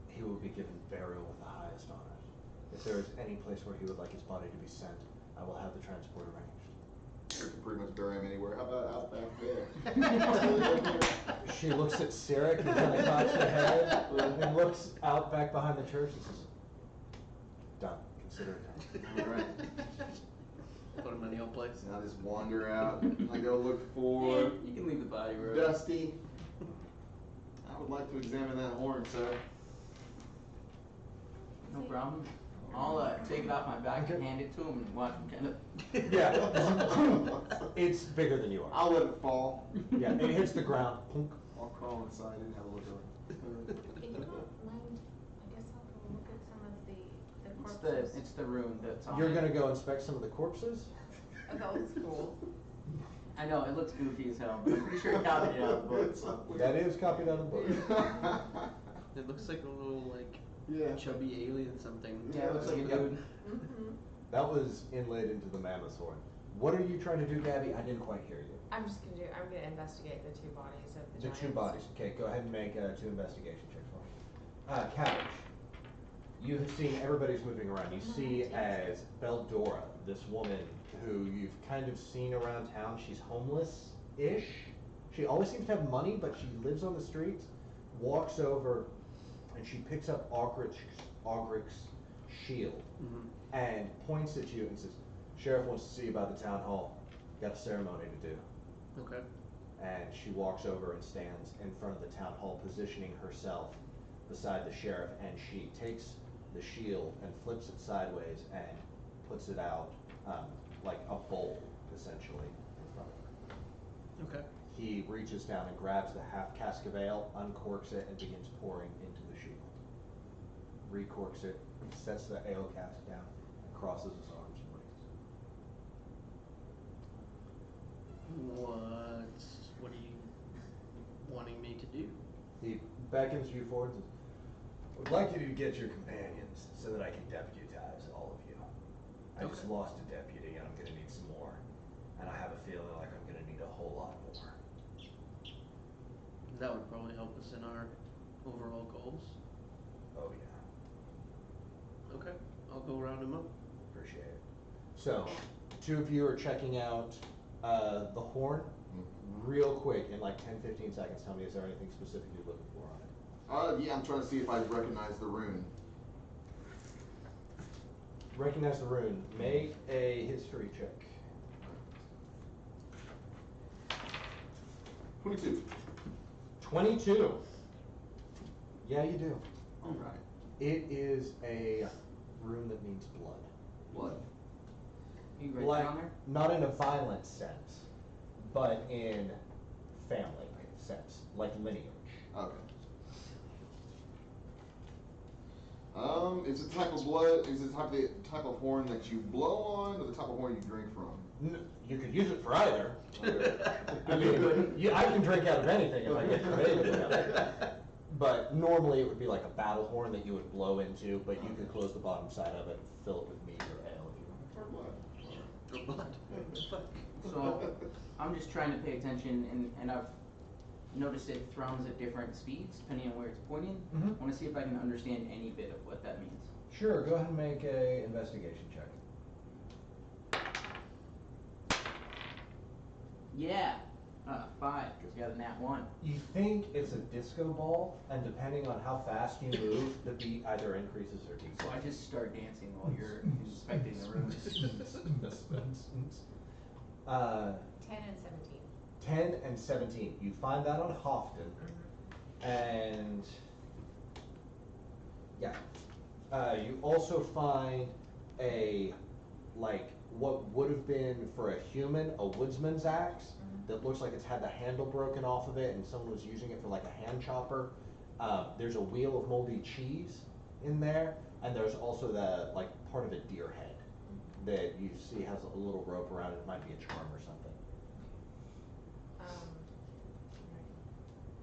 He will be given burial with the highest honors. If there is any place where he would like his body to be sent, I will have the transport arranged. You can pretty much bury him anywhere. How about out back there? She looks at Sarek and kind of cocks her head and looks out back behind the church and says, done. Consider it done. All right. Put him in the old place. Now just wander out. I go look for You can leave the body road. Dusty. I would like to examine that horn, sir. No problem. I'll take it off my back and hand it to him and watch him kind of. Yeah. It's bigger than you are. I'll let it fall. Yeah, it hits the ground. Plunk. I'll crawl inside and have a look over. If you don't mind, I guess I'll go look at some of the It's corpses. it's the rune that's on You're it. gonna go inspect some of the corpses? Oh, that looks cool. I know, it looks goofy as hell, but I'm pretty sure it copied it out of the books. That is copied out of the book. It looks like a little like Yeah. chubby alien something. Yeah, it looks like a Yep. dude. Mm-hmm. That was inlaid into the mammoth horn. What are you trying to do, Gabby? I didn't quite hear you. I'm gonna investigate the 2 bodies of the The giants. 2 bodies. Okay, go ahead and make 2 investigation checks for me. Cabbage. You have seen everybody's moving around. You see as Beldora, this woman who you've kind of seen around town. She's homeless-ish. She always seems to have money, but she lives on the streets. Walks over and she picks up Augric's shield Mm-hmm. and points at you and says, "Sheriff wants to see you by the town hall. Got a ceremony to do." Okay. And she walks over and stands in front of the town hall, positioning herself beside the sheriff, and she takes the shield and flips it sideways and puts it out like a bowl, essentially, in front of her. Okay. He reaches down and grabs the half cask of ale, uncorks it, and begins pouring into the shield. Recorks it, sets the ale cask down, and crosses his arms and waits. What are you wanting me to do? He beckons you forward and says, "I would like you to get your companions so that I can deputize all of you. I just Okay. lost a deputy and I'm gonna need some more. And I have a feeling like I'm gonna need a whole lot more." That would probably help us in our overall goals. Oh yeah, Okay. I'll go round him up. appreciate it. So, 2 of you are checking out the horn. Real quick, in like 10-15 seconds, tell me, is there anything specific you're looking for on it? Yeah, I'm trying to see if I recognize the rune. Recognize the rune. Make a history check. 22. 22. Yeah, you do. All right. It is a rune that means blood. Blood. You write Like, down there? not in a violent sense, but in family sense, like lineage. Okay. Is it type of blood? Is it type of horn that you blow on, or the type of horn you drink from? You could use it for either. Okay. I mean, I can drink out of anything if I get creative with it. But normally it would be like a battle horn that you would blow into, but you could close the bottom side of it and fill it with mead or ale if you want. For blood. For blood. So, I'm just trying to pay attention, and I've noticed it thrones at different speeds, depending on where it's pointing. Mhm. I wanna see if I can understand any bit of what that means. Sure, go ahead and make a investigation check. Yeah, 5, because you got a nat 1. You think it's a disco ball, and depending on how fast you move, the beat either increases or decreases. So I just start dancing while you're inspecting the rooms. 10 and 17. 10 and 17. You find that on Hofton, and yeah, you also find a like what would have been for a human, a woodsman's axe, that looks like it's had the handle broken off of it and someone was using it for like a hand chopper. There's a wheel of moldy cheese in there, and there's also the, like, part of a deer head that you see has a little rope around it. It might be a charm or something.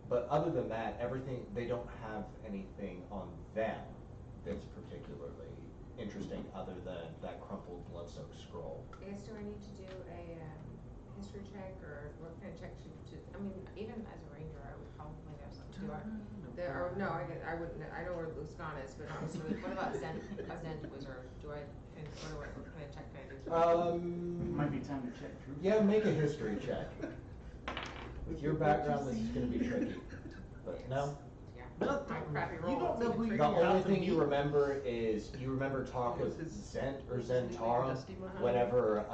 But other than that, everything, they don't have anything on them that's particularly interesting other than that crumpled blood-soaked scroll. I guess, do I need to do a history check, or what kind of check to, I mean, even as a ranger, I would probably know something, do I? No, I guess, I wouldn't, I know where Luskan is, but honestly, what about a Zen wizard, and what kind of check can I do? Might be time to check truth. Yeah, make a history check. With your background, this is gonna be tricky, but no? Yeah, No, my crappy you roll. don't know who it's you're The tricky. about only to thing you meet. remember is, you remember talk of Zent or Zentara whenever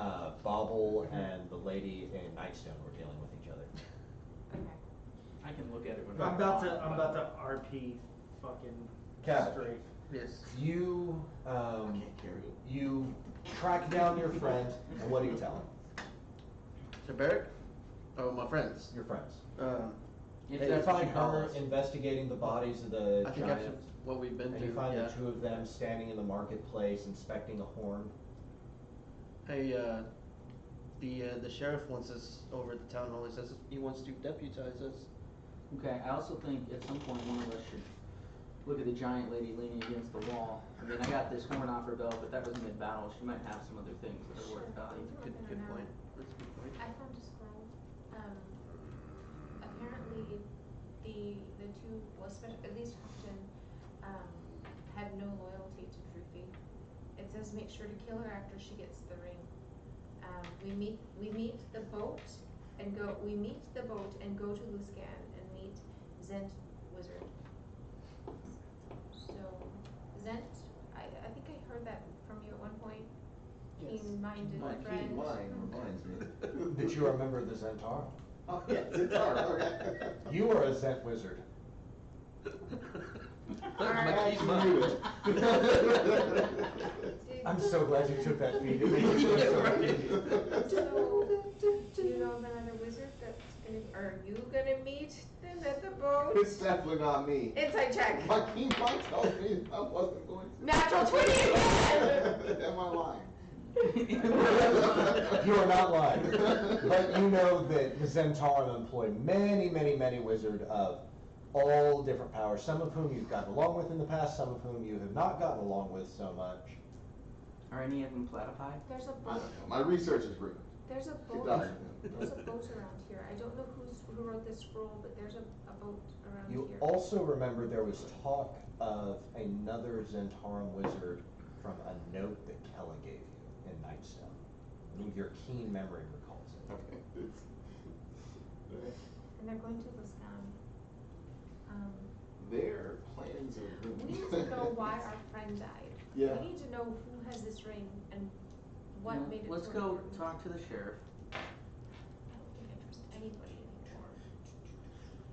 Bobble and the lady in Nightstone were dealing with each other. Okay. I can look at it when I'm about to RP fucking Cabot. straight. Yes. You, I can't carry it. you track down your friend, and what do you tell him? So Barrick? Oh, my friends. Your friends. If They that's what find you call her us. investigating the bodies of the I think that's giants, what we've been and through. you find yeah. the two of them standing in the marketplace inspecting a horn. Hey, the sheriff wants us over at the town hall. He says he wants to deputize us. Okay, I also think at some point one of us should look at the giant lady leaning against the wall. I mean, I got this horn off her belt, but that was mid-battle. She might have some other things that are worth value. Good point. That's a good point. I found a scroll. Apparently, the two, well, especially, at least Houghton, had no loyalty to Droopy. It says make sure to kill her after she gets the ring. We meet the boat and go to Luskan and meet Zent Wizard. So, Zent, I think I heard that from you at one point. Yes. Keen-minded My friend. keen mind reminds me. Did you remember the Zentara? Oh, yeah, Zentara, okay. You are a Zent wizard. My key Knew it. I'm so glad you took that feat. It makes me so easy. So, do you know of another wizard that's gonna, are you gonna meet them at the boat? It's definitely not me. Inside check. My keen mind tells me I wasn't going to. Natural 20 again! Am I lying? You are not lying. But you know that the Zentarum employ many, many, many wizards of all different powers, some of whom you've gotten along with in the past, some of whom you have not gotten along with so much. Are any of them platypi? There's a I boat, don't know. My research is ruined. there's a It boat, doesn't. there's a boat around here. I don't know who wrote this scroll, but there's a boat around You here. also remember there was talk of another Zentarum wizard from a note that Kella gave you in Nightstone. Your keen memory recalls it. Okay. And they're going to Luskan. Their plans are We ruined. need to know why our friend died. Yeah. We need to know who has this ring and what Yeah, made it let's so go important. talk to the sheriff, I don't think I trust anybody anymore.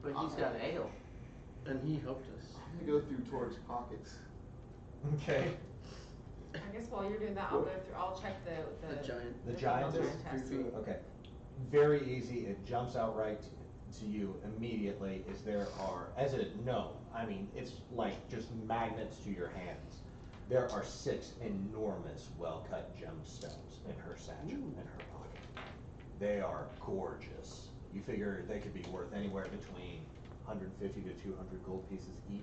but he's got ale. And he helped us. I'm gonna go through Torg's pockets. Okay. I guess while you're doing that, I'll check the The giant. The giantess? test. Okay. Very easy. It jumps out right to you immediately. Is there are, as a gnome, I mean, it's like just magnets to your hands. There are 6 enormous well-cut gemstones in her satchel, in her pocket. They are gorgeous. You figure they could be worth anywhere between 150 to 200 gold pieces each.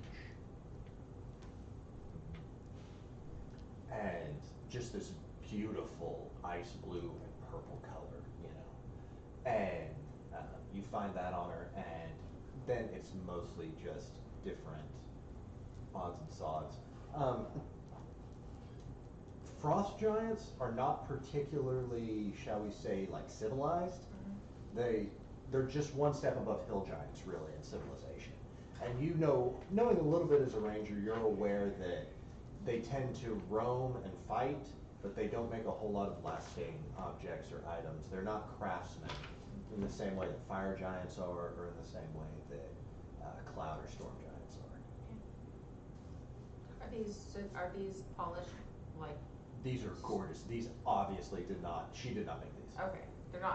And just this beautiful ice blue and purple color, you know. And you find that on her, and then it's mostly just different odds and sods. Frost giants are not particularly, shall we say, like civilized. They're just one step above hill giants, really, in civilization. And you know, knowing a little bit as a ranger, you're aware that they tend to roam and fight, but they don't make a whole lot of lasting objects or items. They're not craftsmen in the same way that fire giants are, or in the same way that cloud or storm giants are. Are these polished, like, These are gorgeous. These obviously she did not make these. Okay,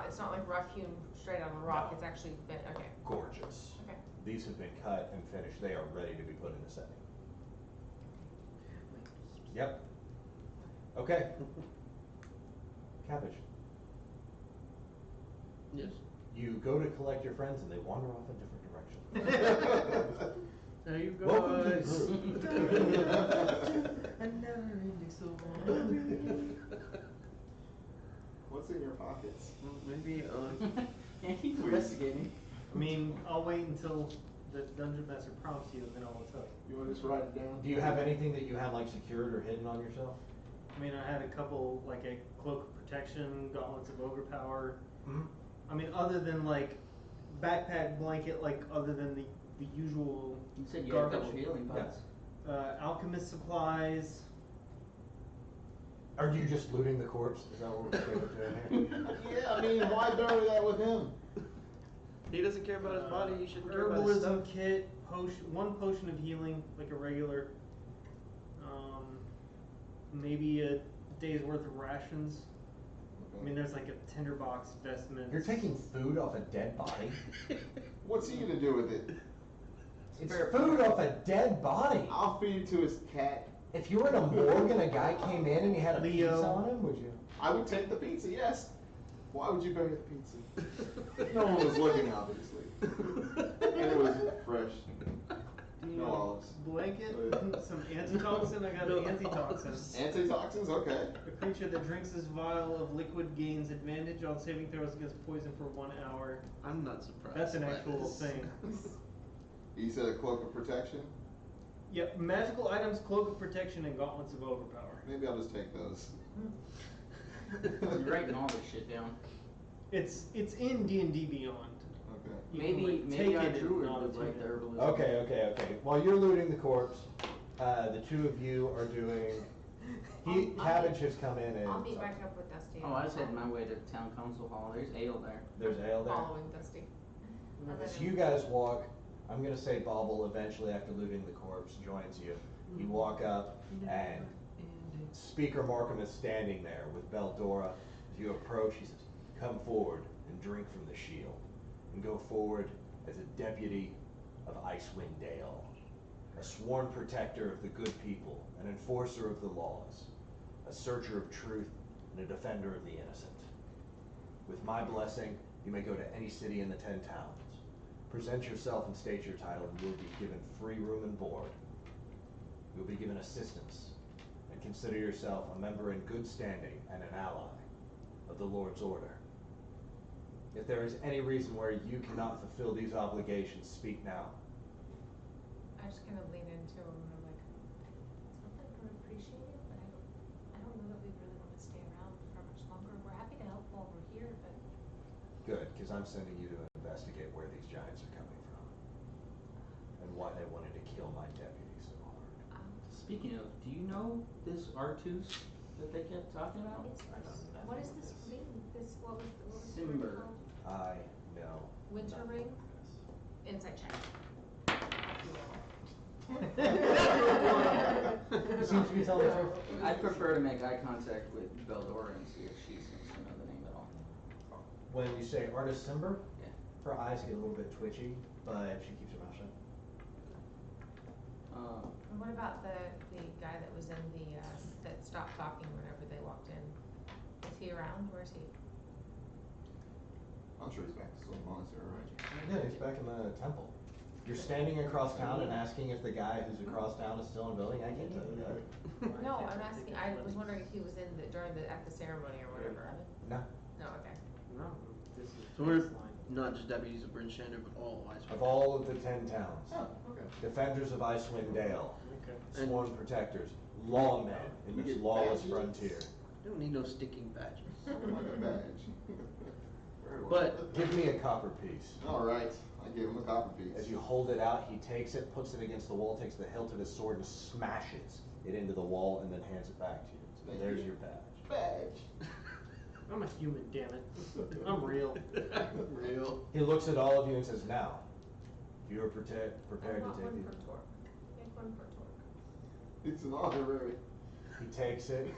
it's not like rough hewn straight on the rock, No. it's actually been, okay, Gorgeous. okay. These have been cut and finished. They are ready to be put in the setting. Yep. Okay. Cabbage. Yes. You go to collect your friends and they wander off in different directions. There you go. Welcome to the guys. group. And never ending so What's in your pockets? Well, maybe He's investigating. I mean, I'll wait until the dungeon master prompts you, and then I'll tell you. You wanna just write it down? Do you have anything that you have like secured or hidden on yourself? I mean, I had a couple, like a cloak of protection, gauntlets of ogre power. Mm-hmm. I mean, other than like backpack blanket, like other than the usual You said you had a garbage. couple healing pots. Alchemist supplies. Are you just looting the corpse? Is that what we're doing here? Yeah, I mean, why bury that with him? he doesn't care about his body. You shouldn't care about his stuff. Herbalism kit, one potion of healing, like a regular. Maybe a day's worth of rations. I mean, there's like a tinderbox vestment. You're taking food off a dead body? What's he gonna do with it? It's food off a dead body. I'll feed it to his cat. If you were in a morgue and a guy came in and you had a Leo. pizza on him, would you? I would take the pizza, yes. Why would you bury the pizza? No one was looking, obviously. And it was fresh. Do you No want olives. blanket, some antitoxin? I got No an antitoxin. olives. Antitoxins, okay. A creature that drinks this vial of liquid gains advantage on saving throws against poison for 1 hour. I'm not surprised. That's an by actual this. thing. You said a cloak of protection? Yep, magical items, cloak of protection, and gauntlets of overpower. Maybe I'll just take those. You're writing all this shit down. It's in D&D Beyond. Okay. You can, Maybe like, maybe take our it and druid not would like take the it. herbalism. Okay. While you're looting the corpse, the two of you are doing. Cabbage has come in and. I'll meet back up with Dusty. Oh, I was heading my way to town council hall. There's ale there. There's ale there. Following Dusty. As you guys walk, I'm gonna say Bobble eventually after looting the corpse joins you. You walk up and Speaker Markham is standing there with Beldora. As you approach, he says, "Come forward and drink from the shield, and go forward as a deputy of Icewind Dale, a sworn protector of the good people, an enforcer of the laws, a searcher of truth, and a defender of the innocent. With my blessing, you may go to any city in the 10 towns. Present yourself and state your title, and you will be given free room and board. You will be given assistance, and consider yourself a member in good standing and an ally of the Lord's Order. If there is any reason where you cannot fulfill these obligations, speak now." I just kind of lean into him and I'm like, It's not that I don't appreciate it, but I don't know that we really want to stay around for much longer. We're happy to help while we're here, but Good, because I'm sending you to investigate where these giants are coming from, and why they wanted to kill my deputy so hard. Speaking of, do you know this Artus that they kept talking about? what is this ring? What was the ring Simber. called? I know. winter ring, insight check. You seem to be telling the truth. I'd prefer to make eye contact with Beldora and see if she seems to know the name at all. When you say Artist Simber, Yeah. her eyes get a little bit twitchy, but she keeps her mouth shut. And what about the guy that was in the, that stopped talking whenever they walked in? Is he around? Where is he? I'm sure he's back to Sword Monastery, right? Yeah, he's back in the temple. You're standing across town and asking if the guy who's across town is still in the building? I can't tell you that. No, I'm asking, I was wondering if he was at the ceremony or whatever. No. No, okay. No, this is So we're baseline. not just deputies of Bryn Shander, but all Icewind. Of all of the 10 towns, Oh, okay. defenders of Icewind Dale, Okay. sworn protectors, lawmen in You this get lawless badges? frontier. Don't need no sticking badges. Like a badge. Very well. But- Give me a copper piece. All right, I gave him a copper piece. As you hold it out, he takes it, puts it against the wall, takes the hilt of his sword and smashes it into the wall and then hands it back to you. So Thank there's you. your badge. Badge. I'm a human, damn it. I'm real. Real. He looks at all of you and says, "Now, if you are prepared I to want take one the..." per torque. Make one per torque. It's an honorary. He takes it,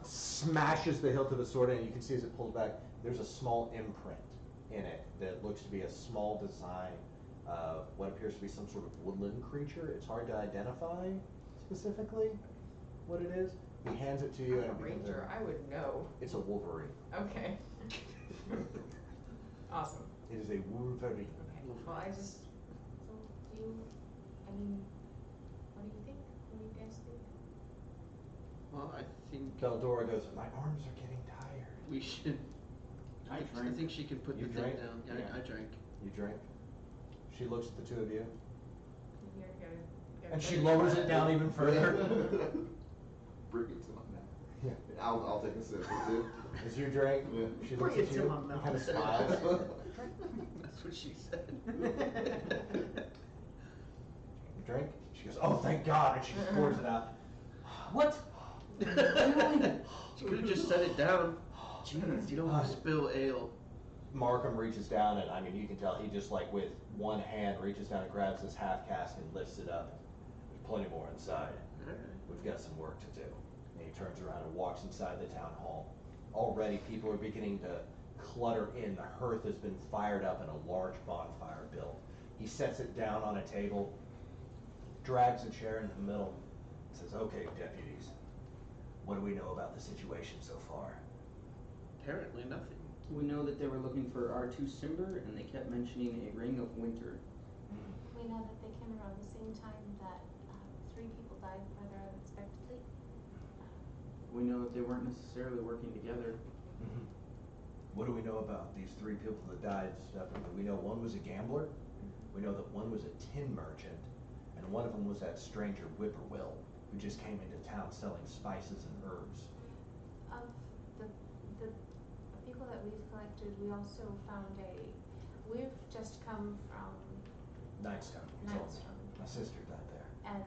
smashes the hilt of his sword in, and you can see as it pulls back, there's a small imprint in it that looks to be a small design of what appears to be some sort of woodland creature. It's hard to identify specifically what it is. He hands it to you, I'm and a it becomes ranger, I would know. it's a wolverine. Okay. Awesome. It is a wolverine. Okay, well, I just, So do you, I mean, what do you think? What do you guys think? Well, I think Beldora goes, my arms are getting tired. we should. I I drink. think she can put You the drink? thing down. Yeah, Yeah. I drank. You drink. She looks at the two of you, you gotta and she lowers it down even further. Bring it to my mouth. Yeah. I'll take a sip or two. As you drink, Yeah. she Bring looks it at to you my and mouth. kind of smiles. That's what she said. You drink? She goes, oh, thank God, and she pours it out. What? She could have just set it down. Jeez, you don't want to spill ale. Markham reaches down, and I mean, you can tell he just like with one hand reaches down and grabs this half cask and lifts it up. There's plenty more inside. Alright. We've got some work to do. And he turns around and walks inside the town hall. Already people are beginning to clutter in. The hearth has been fired up and a large bonfire built. He sets it down on a table, drags a chair into the middle, and says, okay, deputies, what do we know about the situation so far? Apparently nothing. We know that they were looking for R2 Simber, and they kept mentioning a ring of winter. We know that they came around the same time that 3 people died rather unexpectedly. We know that they weren't necessarily working together. What do we know about these 3 people that died separately? We know one was a gambler, we know that one was a tin merchant, and one of them was that stranger Whippoorwill who just came into town selling spices and herbs. Of the people that we've collected, we also found we've just come from Nightstone. he told me. Nightstone. My sister died there. And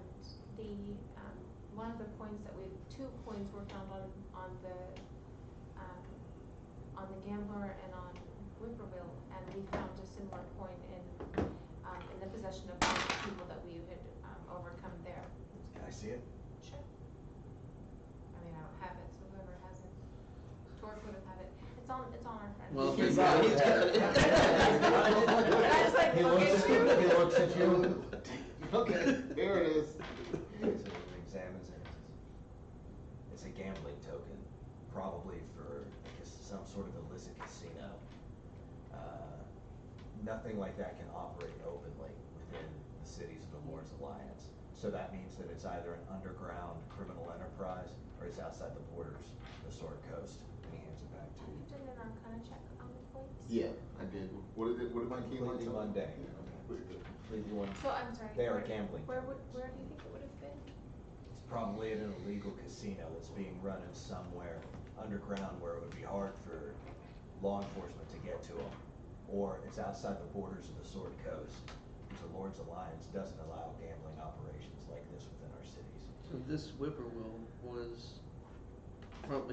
the one of the coins that 2 coins were found on the gambler and on Whippoorwill, and we found a similar coin in the possession of one of the people that we had overcome there. Can I see it? Sure. I mean, I don't have it, so whoever has it, Torque would have had it. It's on our friend. Well, He's he's got got it. it. And I just like He look looks at you. He looks at you. Okay, here it is. He examines it. It's a gambling token, probably for some sort of illicit casino. Nothing like that can operate openly within the cities of the Lord's Alliance. So that means that it's either an underground criminal enterprise or it's outside the borders of the Sword Coast. And he hands it back to Have you. you done an Arcana check on the coins? Yeah, I did. What did my key Completely tell me? mundane. Completely one. So I'm sorry. They are where- gambling Where tokens. do you think it would have been? It's probably at an illegal casino that's being run in somewhere underground where it would be hard for law enforcement to get to them. Or it's outside the borders of the Sword Coast, because the Lord's Alliance doesn't allow gambling operations like this within our cities. So this Whippoorwill was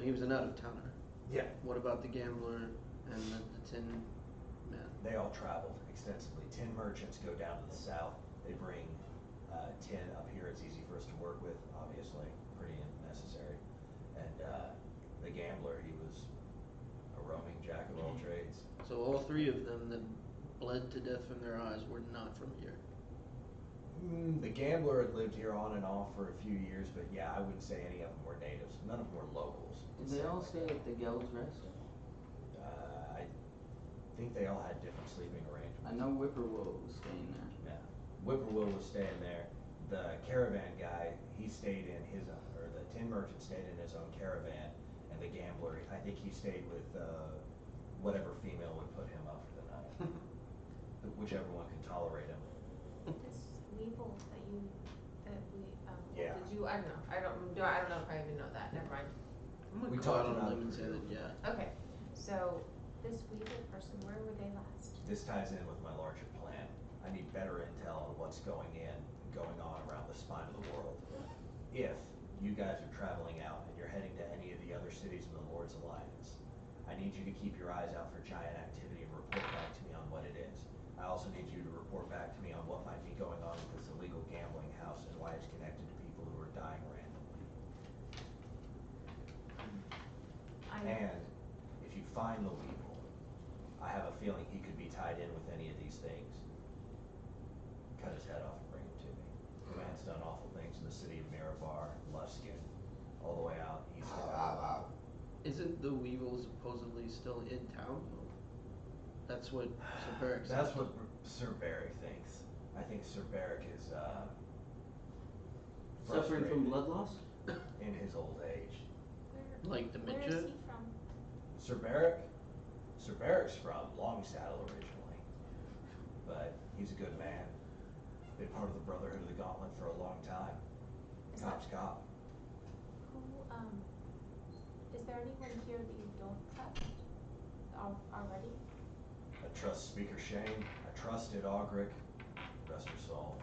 he was an out-of-towner. Yeah. What about the gambler and the tin man? They all traveled extensively. Tin merchants go down to the south. They bring tin up here. It's easy for us to work with, obviously, pretty necessary. And the gambler, he was a roaming jack of all trades. So all 3 of them that bled to death from their eyes were not from here. The gambler had lived here on and off for a few years, but yeah, I wouldn't say any of them were natives. None of them were locals. Did they all stay at the Geld's Rest? I think they all had different sleeping arrangements. I know Whippoorwill was staying there. Yeah. Whippoorwill was staying there. The caravan guy, he stayed in his own, or the tin merchant stayed in his own caravan, and the gambler, I think he stayed with whatever female would put him up for the night. Whichever one could tolerate him. This weevil that we Yeah. Did you? I don't know. I don't know if I even know that. Never mind. I'm gonna We call talked out on about them it and say that, yeah. Okay, so this weevil person, where were they last? This ties in with my larger plan. I need better intel on what's going on around the spine of the world. If you guys are traveling out and you're heading to any of the other cities in the Lord's Alliance, I need you to keep your eyes out for giant activity and report back to me on what it is. I also need you to report back to me on what might be going on with this illegal gambling house and why it's connected to people who are dying randomly. And if you find the Weevil, I have a feeling he could be tied in with any of these things. Cut his head off and bring him to me. The man's done awful things in the city of Mirabar, Luskin, all the way out east of Isn't the Weevil supposedly still in town though? That's what Sir Beric said. That's what Sir Beric thinks. I think Sir Beric is, Suffering from frustrated blood loss? in his old age. Like Where dementia? is he from? Sir Beric? Sir Beric's from Longsaddle originally, but he's a good man. Been part of the Brotherhood of the Gauntlet for a long time. Is Cop's cop. Who, is there anyone here that you don't trust already? I trust Speaker Shane. I trusted Ogric. Rest her soul.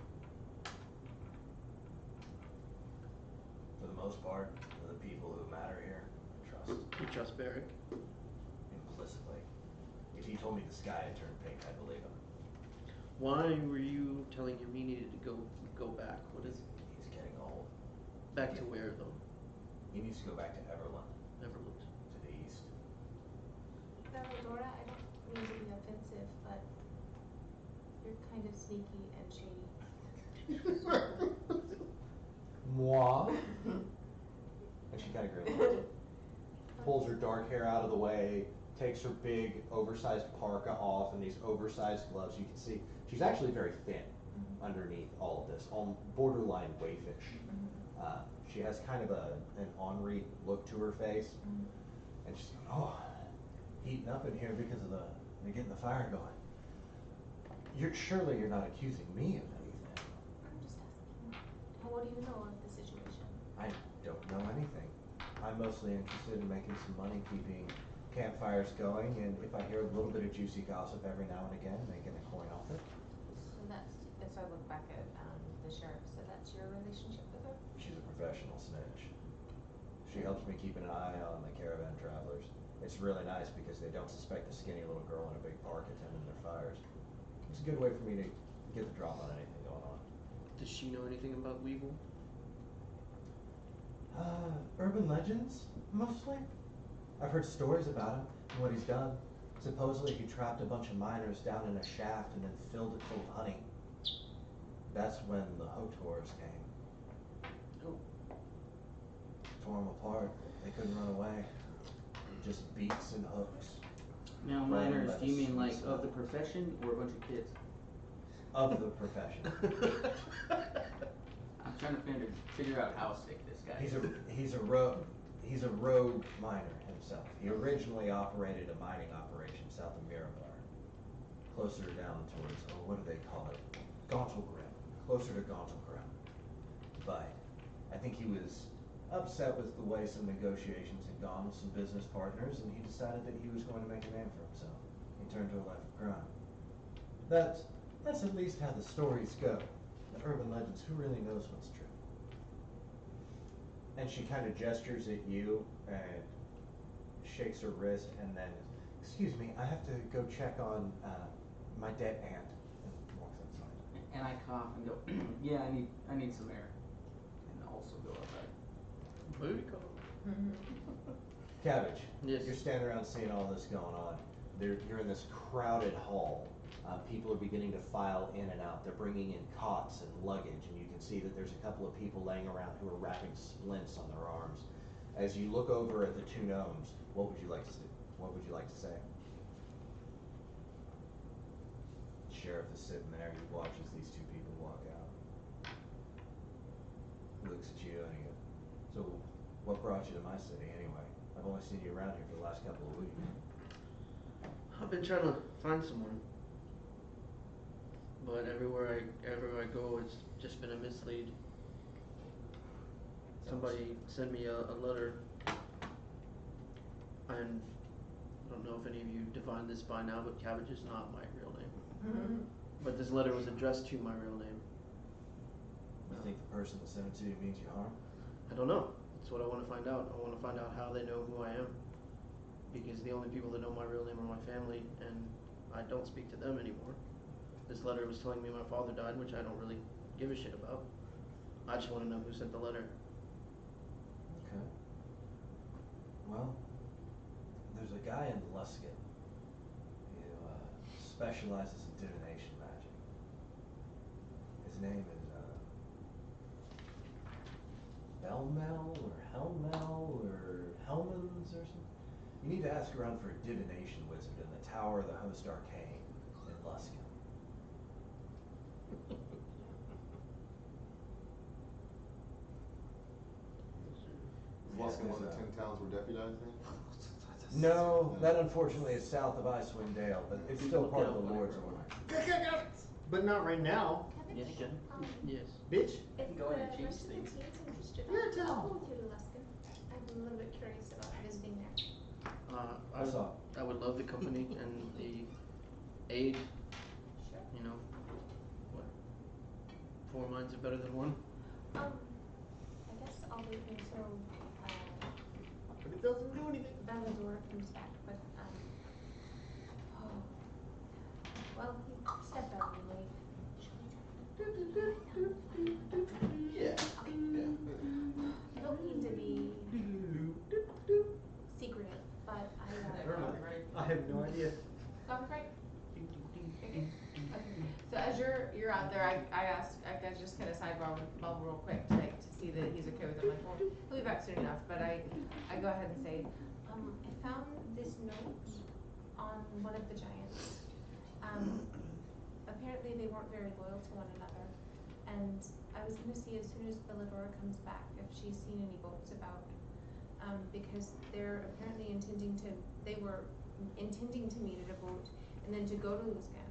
For the most part, the people who matter here, I trust You trust Beric? implicitly. If he told me the sky had turned pink, I'd believe him. Why were you telling him he needed to go back? What is He's getting old. back to where though? He needs to go back to Everland, Never looked. to the east. Dora, I don't mean to be offensive, but you're kind of sneaky and shady. Moi. And she kind of grins. Pulls her dark hair out of the way, takes her big oversized parka off and these oversized gloves. You can see she's actually very thin underneath all of this, borderline wayfish. She has kind of an ornery look to her face, and she's going, oh, heating up in here because of they're getting the fire going. Surely you're not accusing me of anything. I'm just asking, what do you know of the situation? I don't know anything. I'm mostly interested in making some money, keeping campfires going, and if I hear a little bit of juicy gossip every now and again, making a coin off it. So I look back at, the sheriff, so that's your relationship with her? She's a professional snitch. She helps me keep an eye on the caravan travelers. It's really nice because they don't suspect a skinny little girl in a big park attending their fires. It's a good way for me to get the drop on anything going on. Does she know anything about Weevil? Urban legends, mostly. I've heard stories about him and what he's done. Supposedly he trapped a bunch of miners down in a shaft and then filled it full of honey. That's when the Hotors came. Oh. Tore them apart. They couldn't run away. Just beaks and hooks. Now Right, minors, do you mean like lettuce. of the profession or a bunch of kids? Of the profession. I'm trying to figure out how sick this guy is. He's a rogue miner himself. He originally operated a mining operation south of Mirabar, closer down towards, what do they call it? Gauntlgrim, closer to Gauntlgrim. But I think he was upset with the way some negotiations had gone with some business partners, and he decided that he was going to make a name for himself. He turned to a life of crime. That's at least how the stories go. The urban legends, who really knows what's true? And she kind of gestures at you and shakes her wrist and then, excuse me, I have to go check on my dead aunt, and walks outside. And I cough and go, yeah, I need some air. And also go outside. Booty call. Cabbage. Yes. You're standing around seeing all this going on. You're in this crowded hall. People are beginning to file in and out. They're bringing in cots and luggage, and you can see that there's a couple of people laying around who are wrapping splints on their arms. As you look over at the two gnomes, what would you like to do? What would you like to say? The sheriff is sitting there. He watches these two people walk out. He looks at you and he goes, so what brought you to my city anyway? I've only seen you around here for the last couple of weeks. I've been trying to find someone, but everywhere I go, it's just been a mislead. Somebody sent me a letter, and I don't know if any of you divined this by now, but Cabbage is not my real name. But this letter was addressed to my real name. You think the person that sent it to you means you harm? I don't know. That's what I want to find out. I want to find out how they know who I am. Because the only people that know my real name are my family, and I don't speak to them anymore. This letter was telling me my father died, which I don't really give a shit about. I just want to know who sent the letter. Okay. Well, There's a guy in Luskin who specializes in divination magic. His name is Belmel or Helmel or Helmans or something. You need to ask around for a divination wizard in the Tower of the Host Arcane in Luskin. Is Luskin one of the 10 towns we're deputized in? No, that unfortunately is south of Icewind Dale, but it's still part of the Lord's Order. But not right now, Yeah, you can. Yes. bitch. If Go ahead and the change rest of the things. team's interested, You're a I'll town. go with you to Luskin. I'm a little bit curious about visiting there. I I saw. I would love the company and the aid. Sure. You know, what? 4 minds are better than one. I guess I'll wait until, But it doesn't do anything. Valador comes back, but, oh, well, he stepped out on me. Yeah. I don't mean to be secretive, but I don't know. I have no idea. Sounds great. Okay. So as you're out there, I asked, I guess just kind of sidebar with Bubba real quick to see that he's okay with it. I'm like, well, he'll be back soon enough. But I go ahead and say, I found this note on one of the giants. Apparently they weren't very loyal to one another, and I was gonna see as soon as Belladora comes back if she's seen any boats about, because they're apparently they were intending to meet at a boat and then to go to Luskan.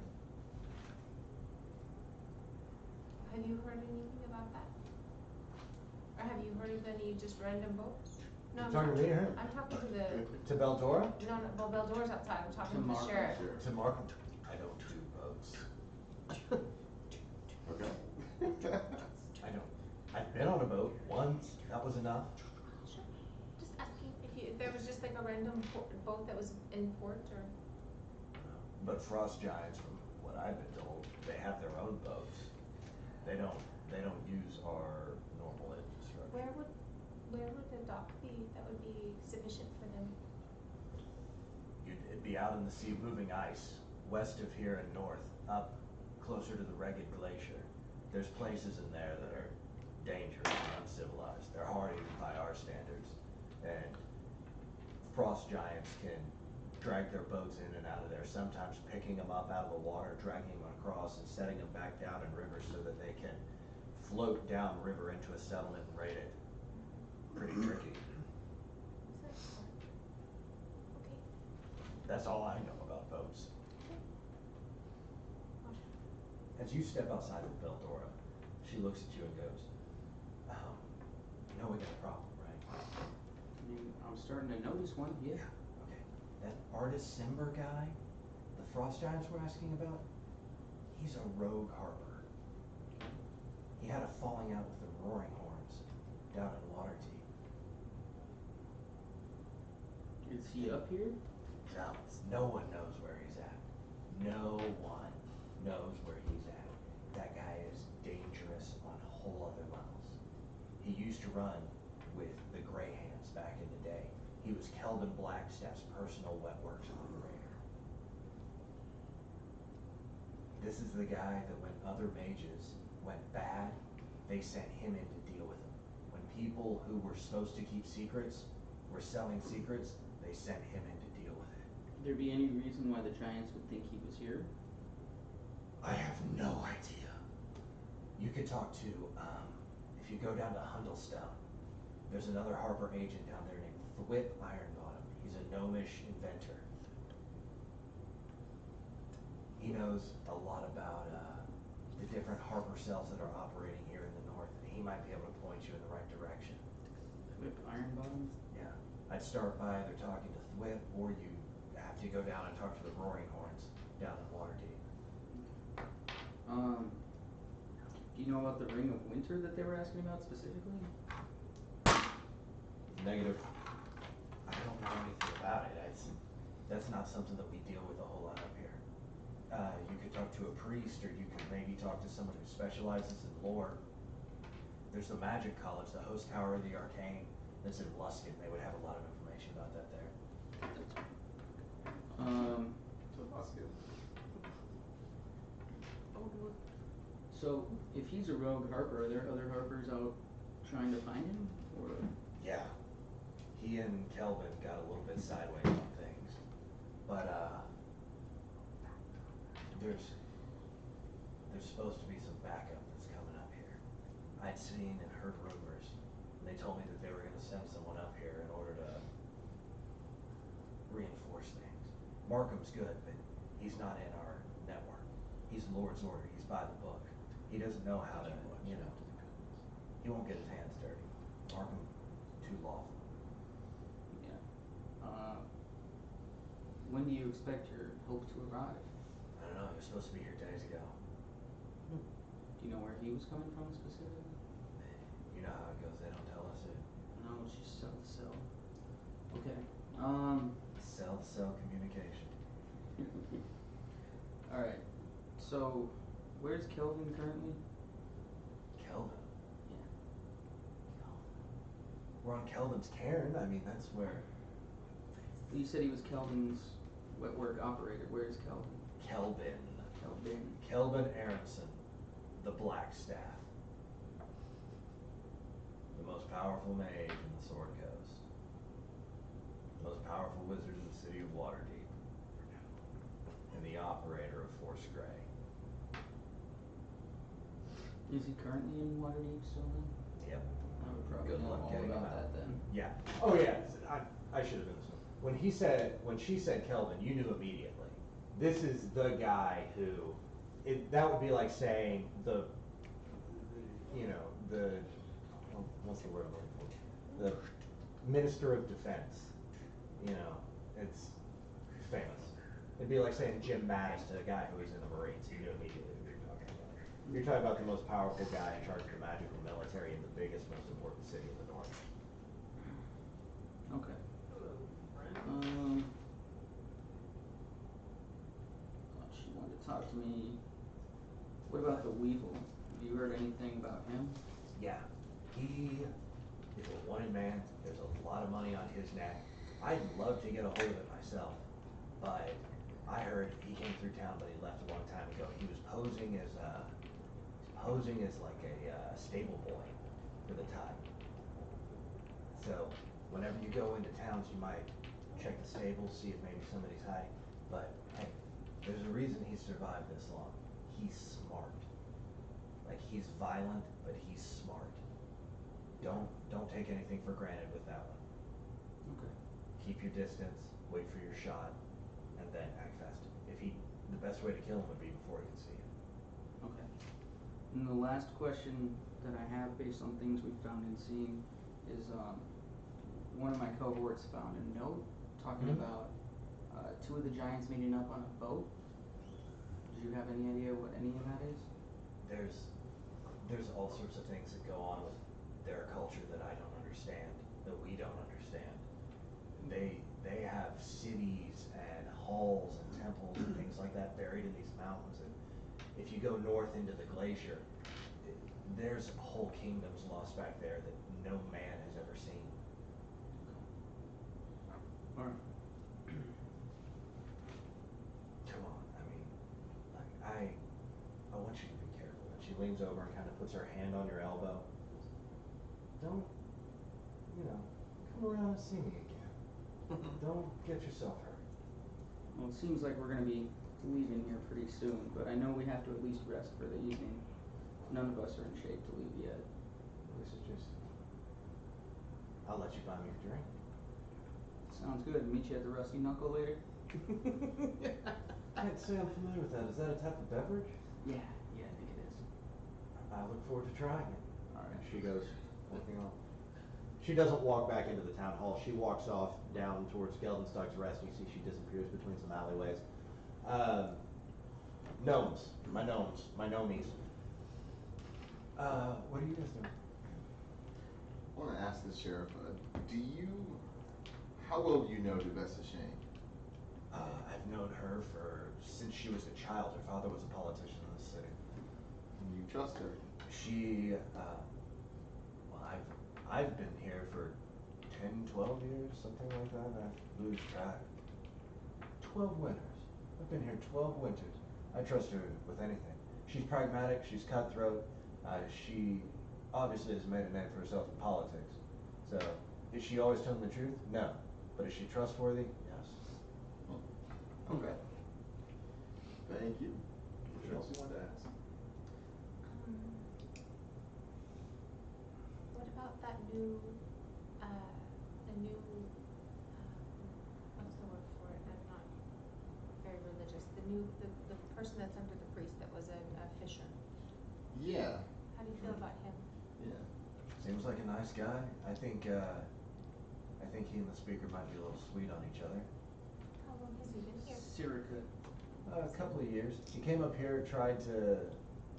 Have you heard anything about that? Or have you heard of any just random boats? No, You talking to me or him? I'm talking to the, To Beldora? no, well, Beldora's outside, I'm talking to the Markham. sheriff. To Markham? I don't do boats. Okay. I don't. I've been on a boat once. That was enough. Sure. Just asking if there was just like a random boat that was in port or. But frost giants, from what I've been told, they have their own boats. They don't use our normal infrastructure. Where would the dock be that would be sufficient for them? It'd be out in the sea, moving ice, west of here and north, up closer to the Ragged Glacier. There's places in there that are dangerous and uncivilized. They're hard even by our standards. And frost giants can drag their boats in and out of there, sometimes picking them up out of the water, dragging them across and setting them back down in rivers so that they can float downriver into a settlement and raid it. Pretty tricky. Is that port? Okay. That's all I know about boats. As you step outside of Beldora, she looks at you and goes, you know we got a problem, right? I mean, I'm starting to notice one, yeah. Okay, that artist Simber guy, the frost giants we're asking about, he's a rogue harper. He had a falling out with the Roaring Horns down in Waterdeep. Is he up here? No one knows where he's at. No one knows where he's at. That guy is dangerous on whole other levels. He used to run with the Grey Hands back in the day. He was Keldon Blackstaff's personal wet works operator. This is the guy that when other mages went bad, they sent him in to deal with them. When people who were supposed to keep secrets were selling secrets, they sent him in to deal with it. Would there be any reason why the Giants would think he was here? I have no idea. You could talk to, if you go down to Hundlestone, there's another Harper agent down there named Thwip Ironbottom. He's a gnomish inventor. He knows a lot about the different Harper cells that are operating here in the north, and he might be able to point you in the right direction. Whip Ironbottom? Yeah, I'd start by either talking to Thwip, or you have to go down and talk to the Roaring Horns down in Waterdeep. Do you know about the Ring of Winter that they were asking about specifically? Negative. I don't know anything about it. That's not something that we deal with a whole lot up here. You could talk to a priest, or you could maybe talk to someone who specializes in lore. There's the Magic College, the Host Tower of the Arcane, that's in Luskin. They would have a lot of information about that there. So that's good. So if he's a rogue Harper, are there other Harpers out trying to find him, or? Yeah. He and Kelvin got a little bit sideways on things. But, there's supposed to be some backup that's coming up here. I'd seen and heard rumors, and they told me that they were gonna send someone up here in order to reinforce things. Markham's good, but he's not in our network. He's Lord's order, he's by the book. He doesn't know how to, you know, he won't get his hands dirty. Markham, too lawful. Yeah. When do you expect your hope to arrive? I don't know, he was supposed to be here days ago. Do you know where he was coming from specifically? You know how it goes, they don't tell us it. No, it's just cell to cell. Okay. Cell-to-cell communication. Alright. So, where's Kelvin currently? Kelvin? Yeah. We're on Kelvin's cairn, I mean, that's where You said he was Kelvin's wet work operator. Where's Kelvin? Kelvin. Kelvin. Kelvin Aronson, the Black Staff. The most powerful mage in the Sword Coast. The most powerful wizard in the city of Waterdeep. And the operator of Force Grey. Is he currently in Waterdeep still then? Yep. I would probably Good know luck all getting him about out. that then. Yeah. Oh yeah. I should have been this one. When she said Kelvin, you knew immediately. This is the guy who, that would be like saying the what's the word I'm looking for? The Minister of Defense. You know, it's famous. It'd be like saying Jim Mattis to a guy who was in the Marines. You knew immediately who you're talking about. You're talking about the most powerful guy in charge of the magical military in the biggest, most important city in the North. Okay. She wanted to talk to me. What about the Weevil? Have you heard anything about him? Yeah. He is a wanted man. There's a lot of money on his neck. I'd love to get a hold of it myself, but I heard he came through town, but he left a long time ago. He was posing as like a stable boy for the Tide. So whenever you go into towns, you might check the stables, see if maybe somebody's hiding. But hey, there's a reason he survived this long. He's smart. Like, he's violent, but he's smart. Don't take anything for granted with that one. Okay. Keep your distance, wait for your shot, and then act fast. The best way to kill him would be before he can see you. Okay. And the last question that I have based on things we've found and seen is one of my cohorts found a note talking about two of the giants meeting up on a boat. Do you have any idea what any of that is? There's all sorts of things that go on with their culture that I don't understand, that we don't understand. They have cities and halls and temples and things like that buried in these mountains, and if you go north into the glacier, there's whole kingdoms lost back there that no man has ever seen. Alright. Come on, I mean, like, I want you to be careful. And she leans over and kind of puts her hand on your elbow. Don't, come around and see me again. Don't get yourself hurt. Well, it seems like we're gonna be leaving here pretty soon, but I know we have to at least rest for the evening. None of us are in shape to leave yet. This is just. I'll let you buy me a drink. Sounds good. Meet you at the Rusty Knuckle later? Can't say I'm familiar with that. Is that a type of beverage? Yeah, I think it is. I look forward to trying it. Alright. She goes walking off. She doesn't walk back into the town hall. She walks off down towards Geldenstock's Rest. You see she disappears between some alleyways. Gnomes. My gnomies. What are you guys doing? I want to ask the sheriff, how well do you know Devessa Shane? I've known her since she was a child. Her father was a politician in the city. And you trust her? She, I've been here for 10, 12 years, something like that. I lose track. 12 winters. I've been here 12 winters. I trust her with anything. She's pragmatic, she's cutthroat. She obviously has made a name for herself in politics. So, is she always telling the truth? No. But is she trustworthy? Yes. Okay. Thank you. What else you wanted to ask? What about that new, what's the word for it? I'm not very religious. The person that's under the priest that was a fisher. Yeah. How do you feel about him? Yeah. Seems like a nice guy. I think he and the speaker might be a little sweet on each other. How long has he been here? Sirica. A couple of years. He came up here, tried to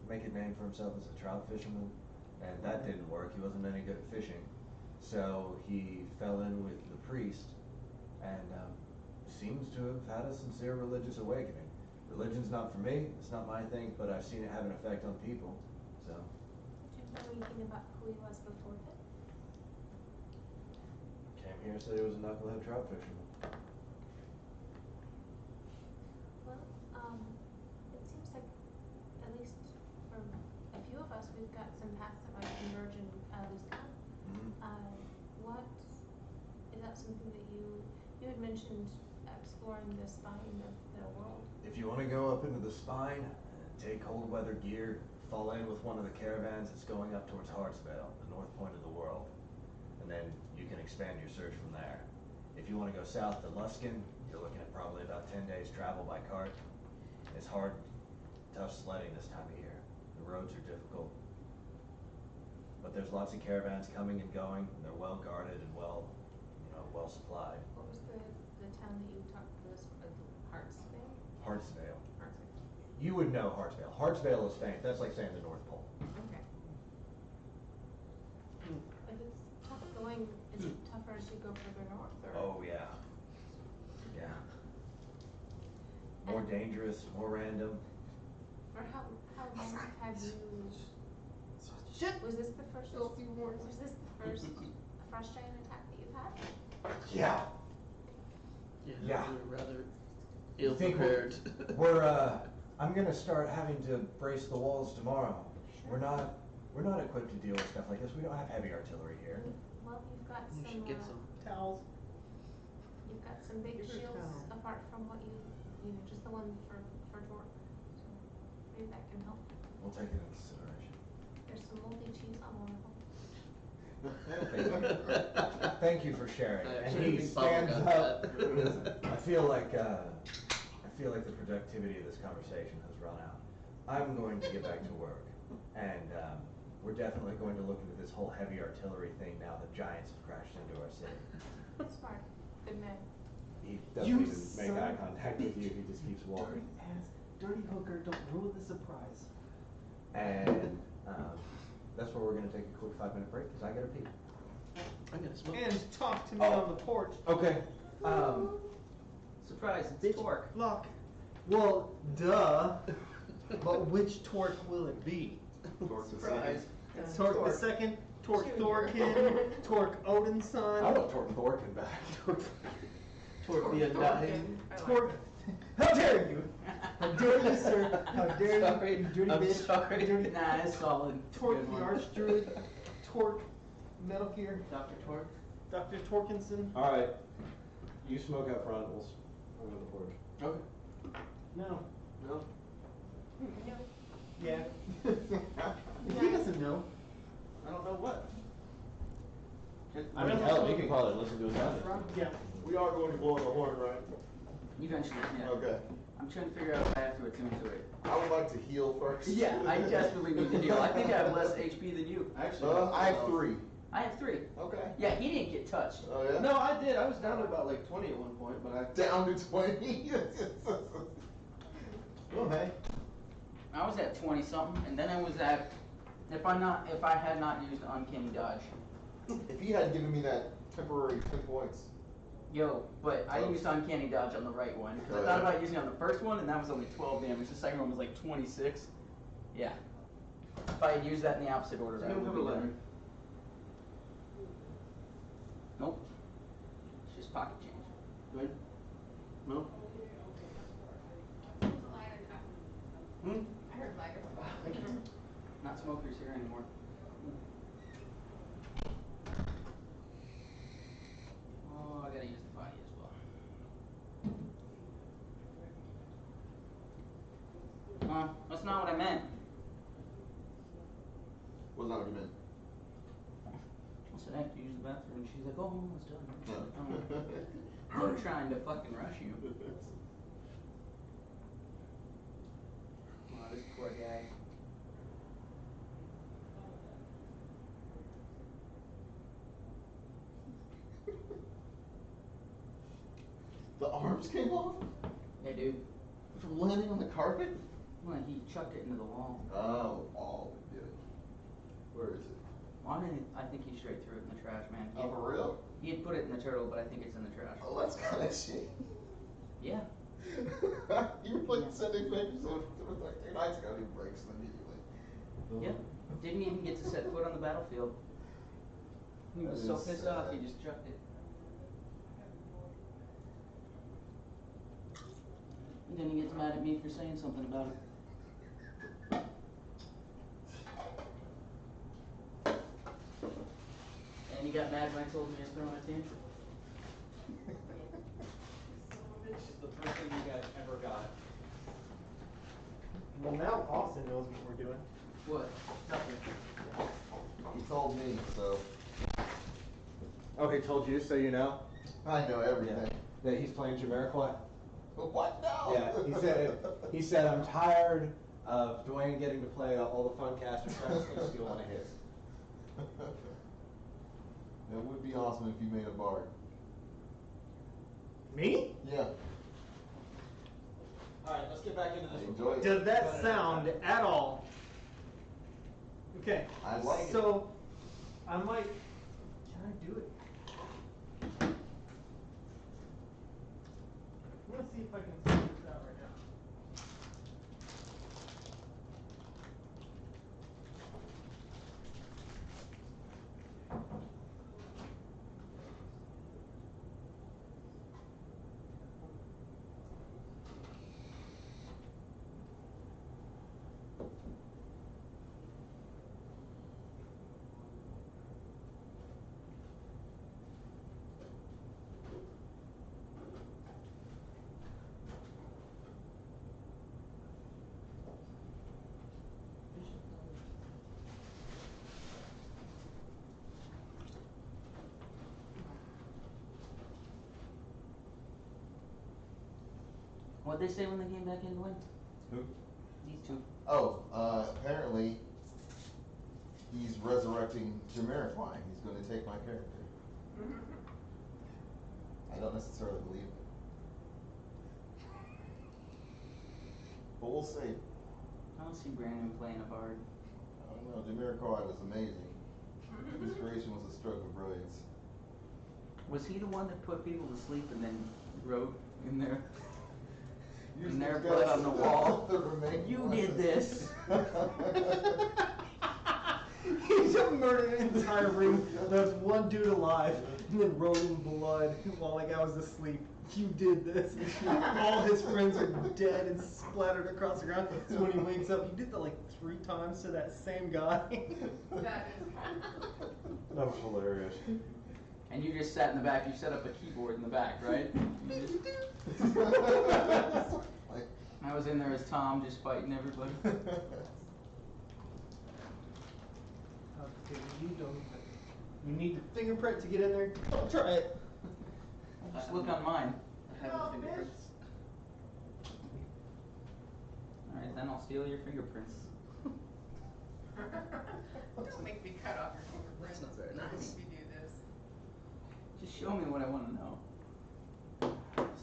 make a name for himself as a trout fisherman, and that didn't work. He wasn't any good at fishing. So he fell in with the priest, and seems to have had a sincere religious awakening. Religion's not for me, it's not my thing, but I've seen it have an effect on people, so. Did you know anything about who he was before that? Came here, said he was a knucklehead trout fisherman. Well, it seems like, at least for a few of us, we've got some paths that might converge in Luskan. What, is that something that you had mentioned exploring the spine of the world? If you want to go up into the spine, take cold weather gear, fall in with one of the caravans that's going up towards Hartsvale, the north point of the world, and then you can expand your search from there. If you want to go south to Luskin, you're looking at probably about 10 days travel by cart. It's hard, tough sledding this time of year. The roads are difficult. But there's lots of caravans coming and going, and they're well guarded and well supplied. What was the town that you talked to us, Hartsvale? Hartsvale. Hartsvale. You would know Hartsvale. Hartsvale is famous. That's like saying the North Pole. Okay. If it's tough going, is it tougher as you go further north, or? Oh, yeah. Yeah. More dangerous, more random. Or how long have you? Shit. Was this the first frost giant attack that you've had? Yeah. Yeah. Yeah. We're rather I ill think prepared. I'm gonna start having to brace the walls tomorrow. We're not equipped to deal with stuff like this. We don't have heavy artillery here. Well, you've got You some, should get some. Towels. you've got some big Here's your shields towel. apart from what just the one for Torque. So maybe that can help. We'll take it into consideration. There's some moldy cheese on one of them. Thank you for sharing. I And actually he think Pablo stands got up. that. I feel like the productivity of this conversation has run out. I'm going to get back to work, and we're definitely going to look into this whole heavy artillery thing now that giants have crashed into our city. Smart. Good man. He doesn't You even make son eye of a contact with you, he just keeps walking. Dirty hooker, don't ruin the surprise. And that's where we're gonna take a quick 5-minute break, because I gotta pee. I'm gonna smoke. And talk to me Oh. on the porch. Okay. Surprise, it's Torque. Lock. Well, duh. But which Torque will it be? Surprise. Torque the second, Torque Thorkin, Torque Odinson. I want Torque Thorkin back. Torque the undying. Torque. How dare you? How dare you, sir? How dare Sorry, you, dirty I'm bitch? sorry. Dirty. Nah, it's solid. Torque Good the one. Archdruid. Torque Metal Gear. Dr. Torque. Dr. Torkinson. All right, you smoke up front, I'll go to the porch. Okay. No. No. No. Yeah. He doesn't know. I don't know what. I mean, hell, he can call it and listen to his message. Yeah. We are going to blow the horn, right? Eventually, yeah. Okay. I'm trying to figure out if I have to attune to it. I would like to heal first. Yeah, I desperately need to heal. I think I have less HP than you. Actually, I have 3. I have 3. Okay. Yeah, he didn't get touched. Oh, yeah? No, I did. I was down to about like 20 at one point, but I. Down to 20. Well, hey. I was at 20 something, and then I was at, if I had not used Uncanny Dodge. If he had given me that temporary 10 points. Yo, but I used Uncanny Dodge on the right one, because I thought about using it on the first one, and that was only 12 damage. The second one was like 26. Yeah. If I had used that in the opposite order, I You don't would have be a letter. done. Nope. It's just pocket change. Good? No? I heard lager. Not smokers here anymore. Oh, I gotta use the potty as well. That's not what I meant. What's not what you meant? I said I have to use the bathroom. She's like, oh, I'm almost done. I was No. like, oh, I'm trying to fucking rush you. Oh, this poor guy. The arms came off? Yeah, dude. From landing on the carpet? Well, he chucked it into the wall. Oh, did it. Where is it? Well, I think he straight threw it in the trash, man. Oh, for real? He had put it in the turtle, but I think it's in the trash. Oh, that's kind of shitty. Yeah. You were like sending pictures of it was like 2 nights ago, he breaks them immediately. Yeah. Didn't even get to set foot on the battlefield. He was That so is pissed sad. off, he just chucked it. And then he gets mad at me for saying something about it. And he got mad when I told him he was throwing a tantrum. It's just the first thing you guys ever got. Well, now Austin knows what we're doing. What? He told me, so Oh, he told you, so you know? I know everything. That he's playing Jamiroquai? What now? Yeah, he said, I'm tired of Dwayne getting to play all the fun casters, so I just gonna steal one of his. It would be awesome if you made a bard. Me? Yeah. Alright, let's get back into this. Enjoy it. Does that sound at all? Okay. I like it. So, I might. Can I do it? I'm gonna see if I can figure this out right now. What'd they say when they came back in, Dwayne? Who? These two. Oh, apparently he's resurrecting Jamiroquai. He's going to take my character. I don't necessarily believe it. But we'll see. I don't see Brandon playing a bard. I don't know. Jamiroquai was amazing. His creation was a stroke of brilliance. Was he the one that put people to sleep and then wrote in there? Use And their these blood guys on the wall. the remaining You ones. did this. He just murdered an entire room. There's one dude alive, and then wrote in blood while the guy was asleep. You did this. All his friends are dead and splattered across the ground. So when he wakes up, he did that like 3 times to that same guy. That is. That was hilarious. And you just sat in the back, you set up a keyboard in the back, right? You just- Like, I was in there as Tom, just fighting everybody. Okay, you need the fingerprint to get in there. Don't try it. Just look on mine. I have the fingerprints. Alright, then I'll steal your fingerprints. Don't make me cut off your fingerprints. That's not very Don't nice. make me do this. Just show me what I want to know.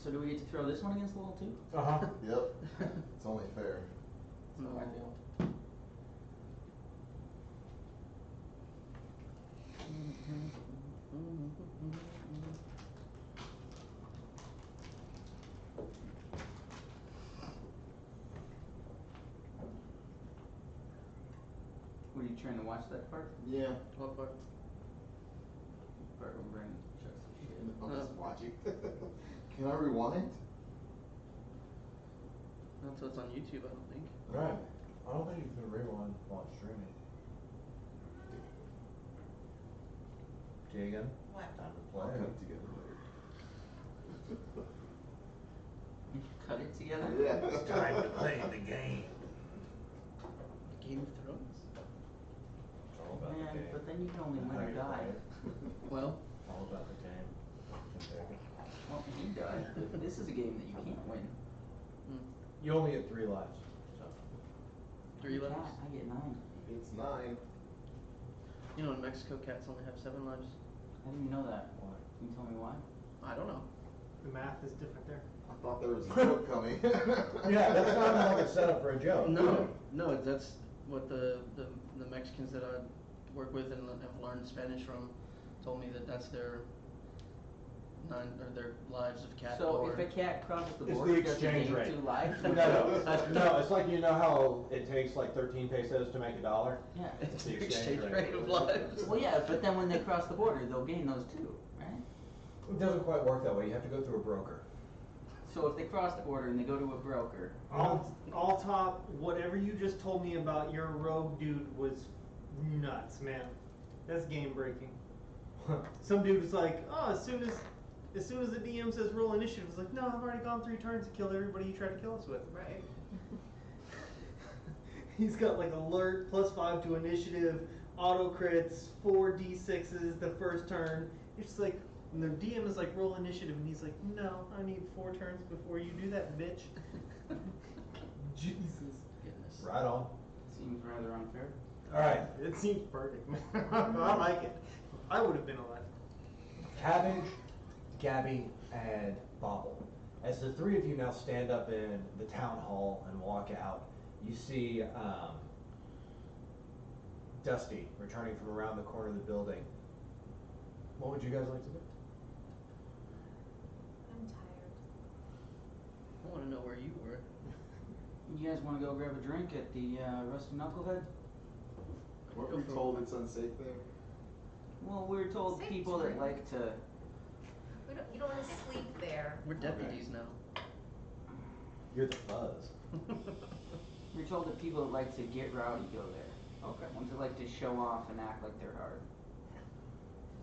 So do we get to throw this one against the wall too? Uh-huh. Yep. It's only fair. That's how I feel. Were you trying to watch that part? Yeah. What part? Part when Brandon chucks the shit. I'll just watch it. Can I rewind? Not until it's on YouTube, I don't think. Right. I don't think you can rewind while streaming. Keegan? What? Time to I'll play. cut it together later. Cut it together? Yeah. It's time to play the game. Game of Thrones? It's all about Man, the game. but then you can only And win how or you die. play it. Well, All about the game. Can take it. Well, he died, but this is a game that you can't win. You only get 3 lives. So. 3 Yeah, lives. I get 9. It's 9. You know, in Mexico, cats only have 7 lives. I didn't know that. Why? Can you tell me why? I don't know. The math is different there. I thought there was a joke coming. Yeah, that sounded like a setup for a joke. No, that's what the Mexicans that I work with and have learned Spanish from told me that that's their their lives of cat So lore. if a cat crosses the It's border, the does it exchange gain rate. 2 lives? No, it's like, you know how it takes like 13 pesos to make $1? Yeah. It's the the exchange exchange rate. rate of lives. Well, yeah, but then when they cross the border, they'll gain those too, right? It doesn't quite work that way. You have to go through a broker. So if they cross the border and they go to a broker, All top, whatever you just told me about your rogue dude was nuts, man. That's game breaking. Some dude was like, oh, as soon as the DM says roll initiative, it's like, no, I've already gone 3 turns and killed everybody you tried to kill us with. Right. He's got like alert, +5 to initiative, auto crits, 4 d6s the first turn. It's just like, and the DM is like, roll initiative, and he's like, no, I need 4 turns before you do that, bitch. Jesus. Goodness. Right on. seems rather unfair. All right. It seems perfect, man. I like it. I would have been alive. Cabbage, Gabby, and Bobble. As the 3 of you now stand up in the town hall and walk out, you see Dusty returning from around the corner of the building. What would you guys like to do? I'm tired. I want to know where you were. You guys want to go grab a drink at the Rusty Knucklehead? Weren't we told it's unsafe there? Well, we were told Safe people that drink. like to. You don't want to sleep there. We're deputies now. You're the fuzz. We were told that people that like to get rowdy go there. Okay. Ones that like to show off and act like they're hard.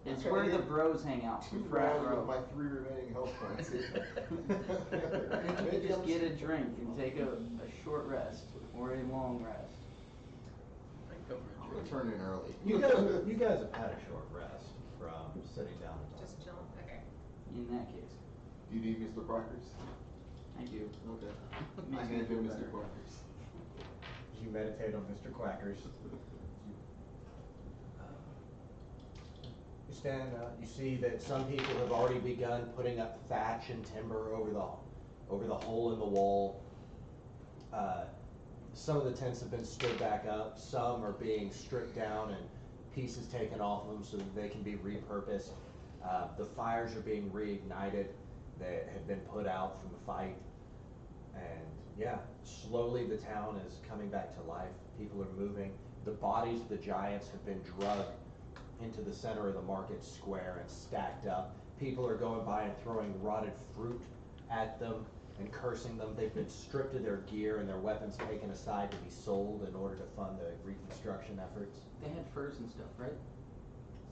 It's Okay, where the yeah. bros hang out. Two Frat rounds row. with my 3 remaining health points. I think you could just get a drink and take a short rest or a long rest. I can go for a I'm drink. gonna turn in early. You guys have had a short rest from sitting down and talking. Just chilling. Okay. In that case, Do you need Mr. Quackers? I do. Okay. Makes I me hand feel him better. Mr. Quackers. You meditate on Mr. Quackers. You stand, you see that some people have already begun putting up thatch and timber over the hole in the wall. Some of the tents have been stood back up, some are being stripped down and pieces taken off of them so that they can be repurposed. The fires are being reignited that had been put out from the fight. And yeah, slowly the town is coming back to life. People are moving. The bodies of the giants have been drugged into the center of the market square and stacked up. People are going by and throwing rotted fruit at them and cursing them. They've been stripped of their gear and their weapons taken aside to be sold in order to fund the reconstruction efforts. They had furs and stuff, right?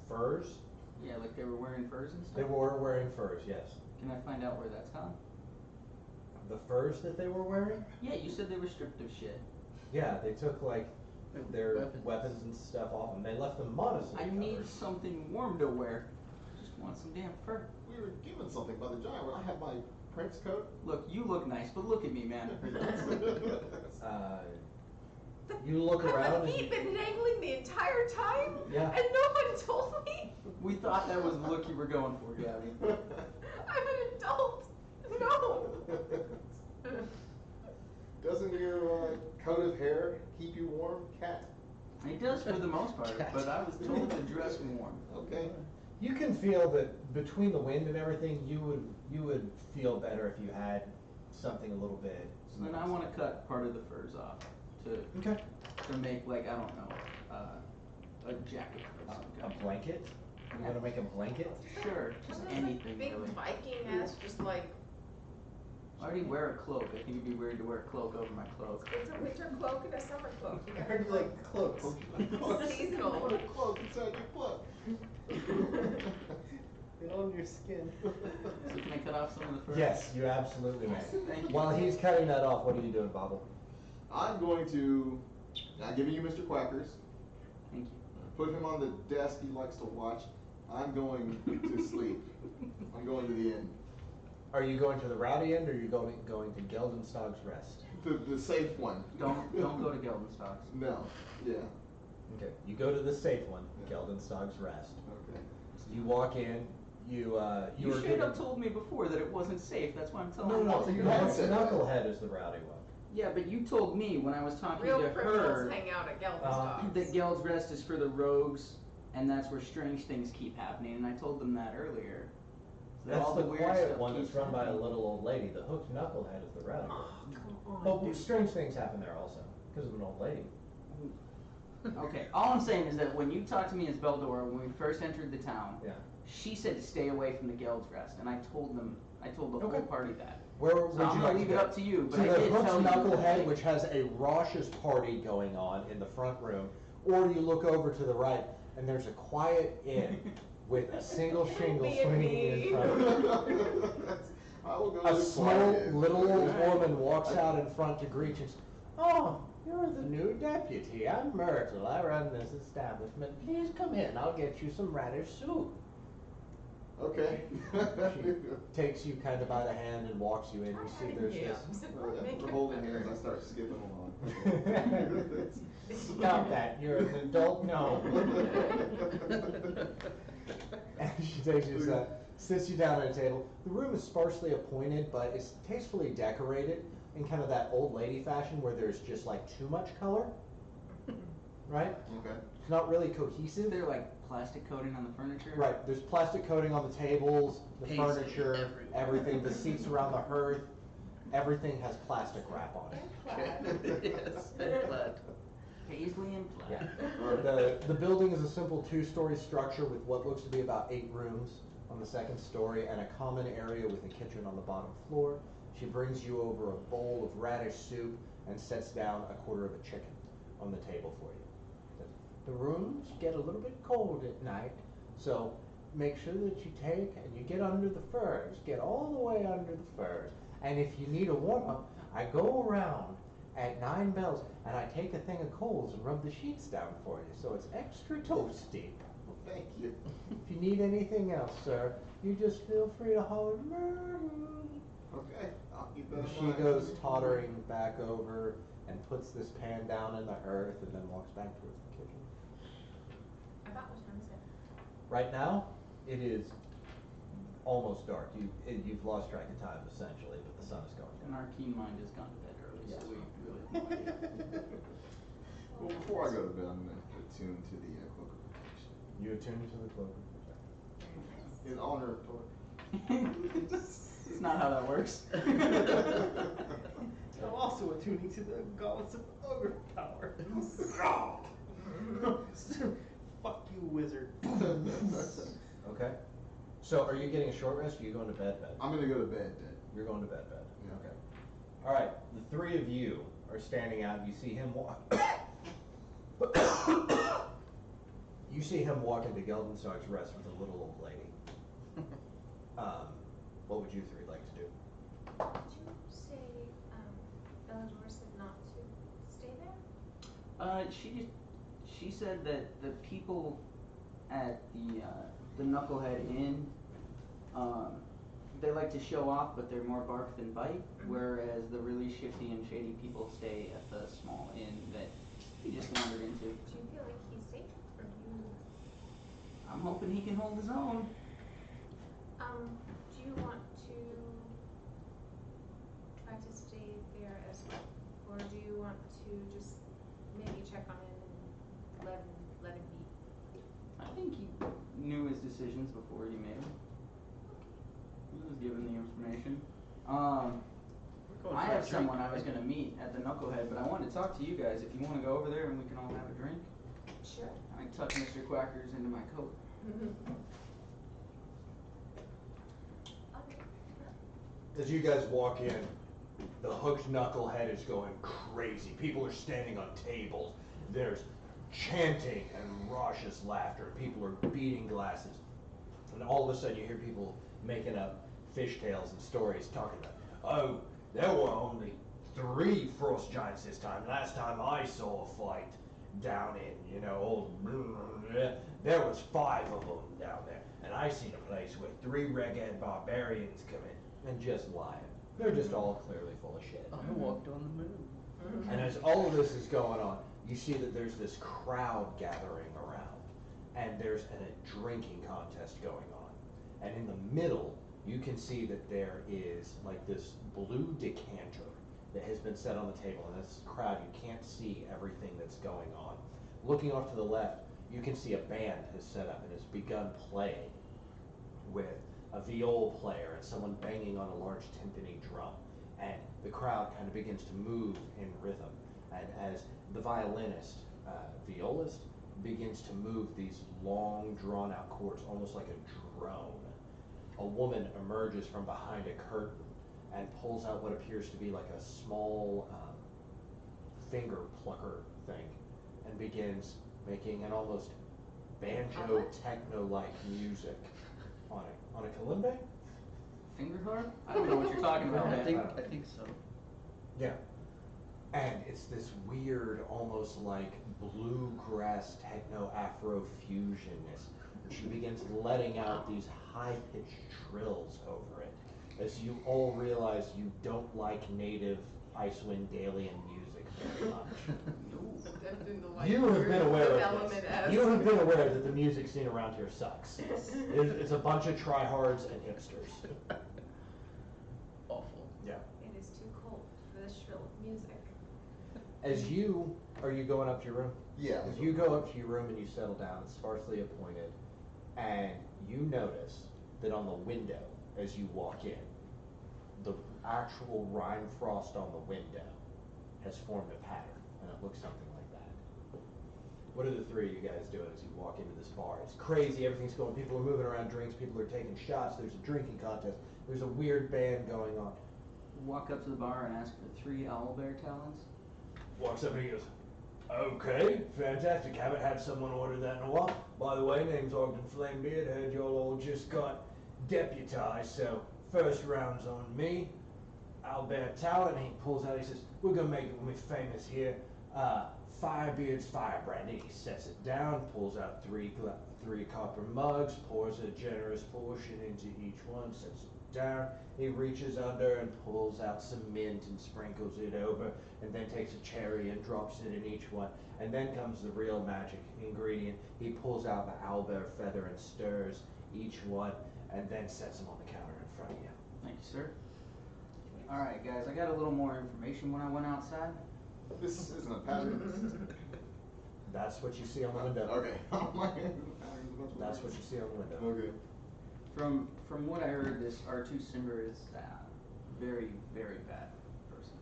Furs? Yeah, like they were wearing furs and stuff. They were wearing furs, yes. Can I find out where that's gone? The furs that they were wearing? Yeah, you said they were stripped of shit. Yeah, they took like their Weapons. weapons and stuff off them. They left them modestly I need covered. something warm to wear. Just want some damn fur. We were given something by the giant. When I had my prince coat. Look, you look nice, but look at me, man. You look around and He'd been dangling the entire time? Yeah. And nobody told me? We thought that was the look you were going for, Gabby. I'm an adult. No. Doesn't your coat of hair keep you warm, cat? It does for the most part, but I was told to dress warm. Okay. you can feel that between the wind and everything, you would feel better if you had something a little bit. So then I want to cut part of the furs off Okay. to make, like, I don't know, a jacket or some A kind. blanket? You want to make a blanket? Sure, just anything Big really. Viking ass, just like I already wear a cloak. I think it'd be weird to wear a cloak over my cloak. It's a winter cloak and a summer cloak. You I gotta heard you like cloaks. Seasonal. Put a cloak inside your cloak. Get on your skin. So can I cut off some of the fur? Yes, you absolutely may. Thank you. While he's cutting that off, what are you doing, Bobble? I'm going to, not giving you Mr. Quackers, Thank you. put him on the desk he likes to watch. I'm going to sleep. I'm going to the inn. Are you going to the rowdy end, or are you going to Geldenstog's Rest? The safe one. Don't go to Geldenstocks. No, yeah, Okay, you go to the safe one, Yeah. Geldenstog's Rest. okay. You walk in, you You are straight up told me before that it wasn't safe. That's why I'm telling No, you. no, so you no, had said that. Knucklehead is the rowdy one. Yeah, but you told me when I was talking Real to criminals her hang out at Geldenstocks. that Geld's Rest is for the rogues, and that's where strange things keep happening. And I told them that earlier. So that That's all the weird quiet stuff one that's keeps run by a happening. little old lady. The hooked knucklehead is the rowdy one. Come on, But dude. strange things happen there also, because of an old lady. Okay, all I'm saying is that when you talked to me as Beldor when we first entered the town, Yeah. she said to stay away from the Geld's Rest, and I told the whole Okay. party that. Where So would I'm you gonna like leave to it go? up to you, but To I the did hooked tell you knucklehead, that- which has a raucous party going on in the front room, or you look over to the right and there's a quiet inn with a single shingle B&B. swinging in front. I will go A to the small quiet. little old woman walks out in front to greet you. Oh, you're the new deputy. I'm Myrtle. I run this establishment. Please come in. I'll get you some radish soup. Okay. She takes you kind of by the hand and walks you in. You see there's this. Yams. We're holding hands, I start skipping along. Stop that. You're an adult. No. And she takes you aside, sits you down at a table. The room is sparsely appointed, but it's tastefully decorated in kind of that old lady fashion where there's just like too much color. Right? Okay. It's not really Is cohesive. there like plastic coating on the furniture? Right, there's plastic coating on the tables, the Paisley furniture, everywhere. everything, the seats around the hearth, everything has plastic wrap on it. Yes, and plaid. Paisley and plaid. Yeah. The building is a simple two-story structure with what looks to be about 8 rooms on the second story and a common area with a kitchen on the bottom floor. She brings you over a bowl of radish soup and sets down a quarter of a chicken on the table for you. Says, the rooms get a little bit cold at night, so make sure that you take and you get under the furs. Get all the way under the furs. And if you need a warm-up, I go around at 9 bells and I take a thing of coals and rub the sheets down for you, so it's extra toasty. Well, thank you. If you need anything else, sir, you just feel free to holler, Myrtle. Okay, I'll keep that in She mind. goes tottering back over and puts this pan down in the hearth and then walks back towards the kitchen. About what time is it? Right now, it is almost dark. You've lost track of time essentially, but the sun is going And down. our keen mind has gone to bed early, Yes. so we really have no idea. Well, before I go to bed, I'm gonna attune to the cloak of protection. You attune to the cloak of protection. In honor of Tor. It's not how that works. I'm also attuning to the gauntlets of ogre power. Fuck you, wizard. Okay. So are you getting a short rest or are you going to bed? I'm gonna go to bed then. You're going to bed. Yeah. Okay. All right. The 3 of you are standing out. You see him walk. You see him walk into Geldenstog's Rest with a little old lady. What would you 3 like to do? Did you say, Bellator said not to stay there? She said that the people at the Knucklehead Inn, they like to show off, but they're more bark than bite. Whereas the really shifty and shady people stay at the small inn that he just wandered into. Do you feel like he's safe, or do you, I'm hoping he can hold his own. do you want to try to stay there as well? Or do you want to just maybe check on him and let him be? I think he knew his decisions before he made them. He was given the information. I have someone I was gonna meet at the Knucklehead, but I wanted to talk to you guys. If you wanna go over there and we can all have a drink. Sure. I tuck Mr. Quackers into my coat. Okay. As you guys walk in, the hooked knucklehead is going crazy. People are standing on tables. There's chanting and raucous laughter. People are beating glasses. And all of a sudden you hear people making up fish tales and stories talking about, oh, there were only 3 frost giants this time. Last time I saw a fight down in, old, there was 5 of them down there. And I seen a place where 3 red-headed barbarians come in and just lying. They're just all clearly full of shit. I walked on the moon. And as all of this is going on, you see that there's this crowd gathering around, and there's a drinking contest going on. And in the middle, you can see that there is like this blue decanter that has been set on the table. And this crowd, you can't see everything that's going on. Looking off to the left, you can see a band has set up and has begun playing with a viol player and someone banging on a large timpani drum. And the crowd kind of begins to move in rhythm. And as the violinist, violist, begins to move these long, drawn-out chords, almost like a drone, a woman emerges from behind a curtain and pulls out what appears to be like a small finger plucker thing and begins making an almost banjo techno-like music on a kalimba? Finger harp? I don't know what you're talking about. I man. think so. Yeah. And it's this weird, almost like bluegrass techno Afro fusionness. And she begins letting out these high-pitched trills over it, as you all realize you don't like native Icewind Dalian music very much. Stepped in the white You have been aware of element this. as. You have been aware that the music scene around here sucks. It's a bunch of tryhards and hipsters. Awful. Yeah. It is too cold for this shrill music. Are you going up to your room? Yeah. As you go up to your room and you settle down, it's sparsely appointed, and you notice that on the window, as you walk in, the actual rime frost on the window has formed a pattern, and it looks something like that. What are the 3 of you guys doing as you walk into this bar? It's crazy, everything's going, people are moving around drinks, people are taking shots, there's a drinking contest, there's a weird band going on. Walk up to the bar and ask for 3 owlbear talons. Walks up and he goes, okay, fantastic. Haven't had someone order that in a while. By the way, name's Ogden Flamebeard. Heard y'all all just got deputized, so first round's on me. Albert Talon, he pulls out, he says, we're gonna make it famous here. Firebeard's Firebrand. And he sets it down, pulls out 3 copper mugs, pours a generous portion into each one, sets it down. He reaches under and pulls out some mint and sprinkles it over, and then takes a cherry and drops it in each one. And then comes the real magic ingredient. He pulls out the owlbear feather and stirs each one, and then sets them on the counter in front of you. Thank you, sir. Alright, guys, I got a little more information when I went outside. This isn't a pattern. That's what you see on the window. Okay. That's what you see on the window. Okay. From what I heard, this R2 Simber is a very, very bad person.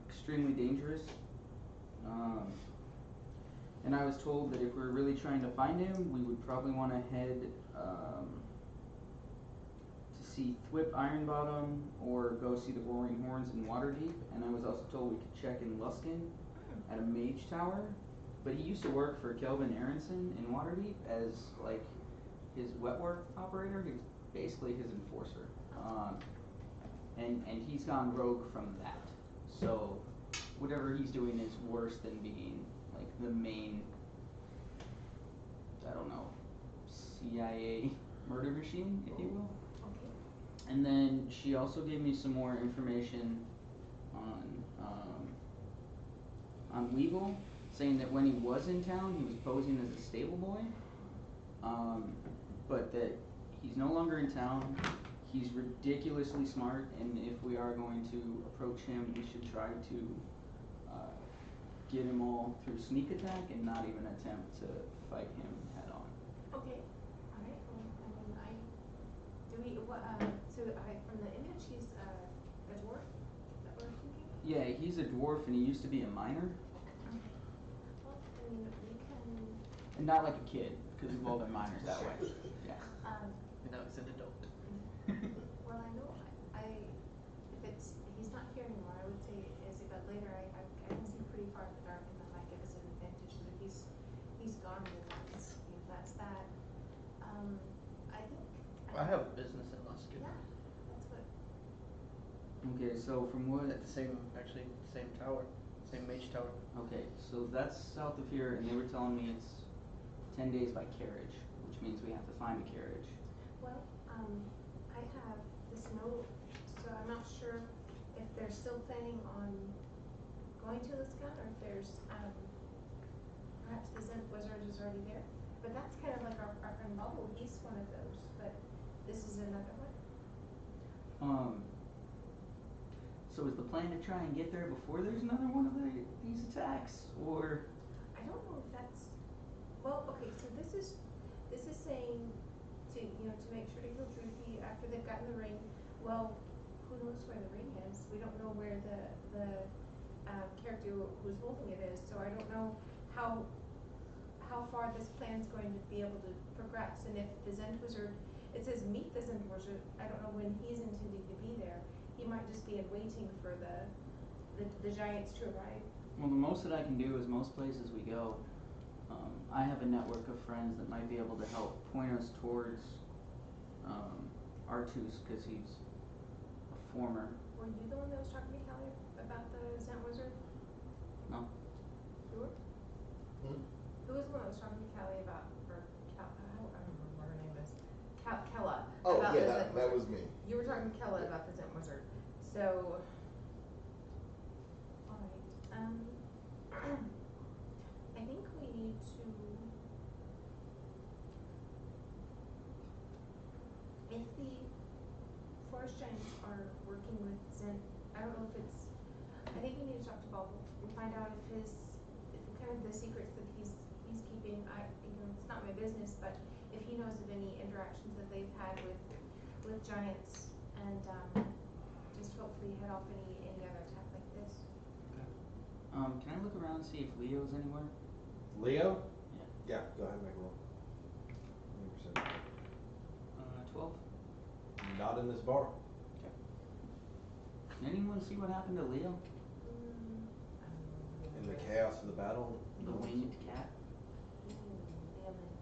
Extremely dangerous. And I was told that if we're really trying to find him, we would probably want to head to see Thwip Ironbottom or go see the Roaring Horns in Waterdeep. And I was also told we could check in Luskin at a mage tower. But he used to work for Kelvin Aronson in Waterdeep as like his wet work operator. He was basically his enforcer. And he's gone rogue from that. So whatever he's doing is worse than being like the main, I don't know, CIA murder machine, if you will. Okay. And then she also gave me some more information on Weevil, saying that when he was in town, he was posing as a stable boy, but that he's no longer in town. He's ridiculously smart, and if we are going to approach him, we should try to get him all through sneak attack and not even attempt to fight him head on. Okay. Alright, from the image, he's a dwarf? Is that what we're thinking? Yeah, he's a dwarf, and he used to be a miner, Okay. Well, I mean, we can, and not like a kid, because we've all been miners that way. Yeah. um, And now he's an adult. well, I know, I I have a business in Luskin. Yeah, that's what, Okay, so from what, At the same, actually, same tower, same mage tower. okay, so that's south of here, and they were telling me it's 10 days by carriage, which means we have to find a carriage. well, I have this note, so I'm not sure if they're still planning on going to Liscon or if there's, perhaps the Zent Wizard is already there. But that's kind of like our friend Bubble, he's one of those, but this is another one. So is the plan to try and get there before there's another one of these attacks, or? I don't know if that's, well, okay, so this is saying to, to make sure to kill Druthi after they've gotten the ring. Well, who knows where the ring is? We don't know where the character who's holding it is, so I don't know how far this plan's going to be able to progress. And if the Zend Wizard, it says meet the Zend Wizard, I don't know when he's intending to be there. He might just be waiting for the giants to arrive. Well, the most that I can do is most places we go, I have a network of friends that might be able to help point us towards Artus, because he's a former. Were you the one that was talking to Kelly about the Zent Wizard? No. You were? Hmm? Who was the one that was talking to Kelly about, or I don't remember what her name is. Kella. Oh, about yeah, the that Zent Wizard. was me. You were talking to Kella about the Zent Wizard. So, alright, I think we need to, if the forest giants are working with Zent, I don't know if it's, I think we need to talk to Bubble and find out if if kind of the secrets that he's keeping, it's not my business, but if he knows of any interactions that they've had with giants, and just hopefully head off any other attack like this. Can I look around and see if Leo's anywhere? Leo? Yeah. Yeah, go ahead and make a roll. 12. Not in this bar. Anyone see what happened to Leo? In the chaos of the battle. The winged cat? Ailment.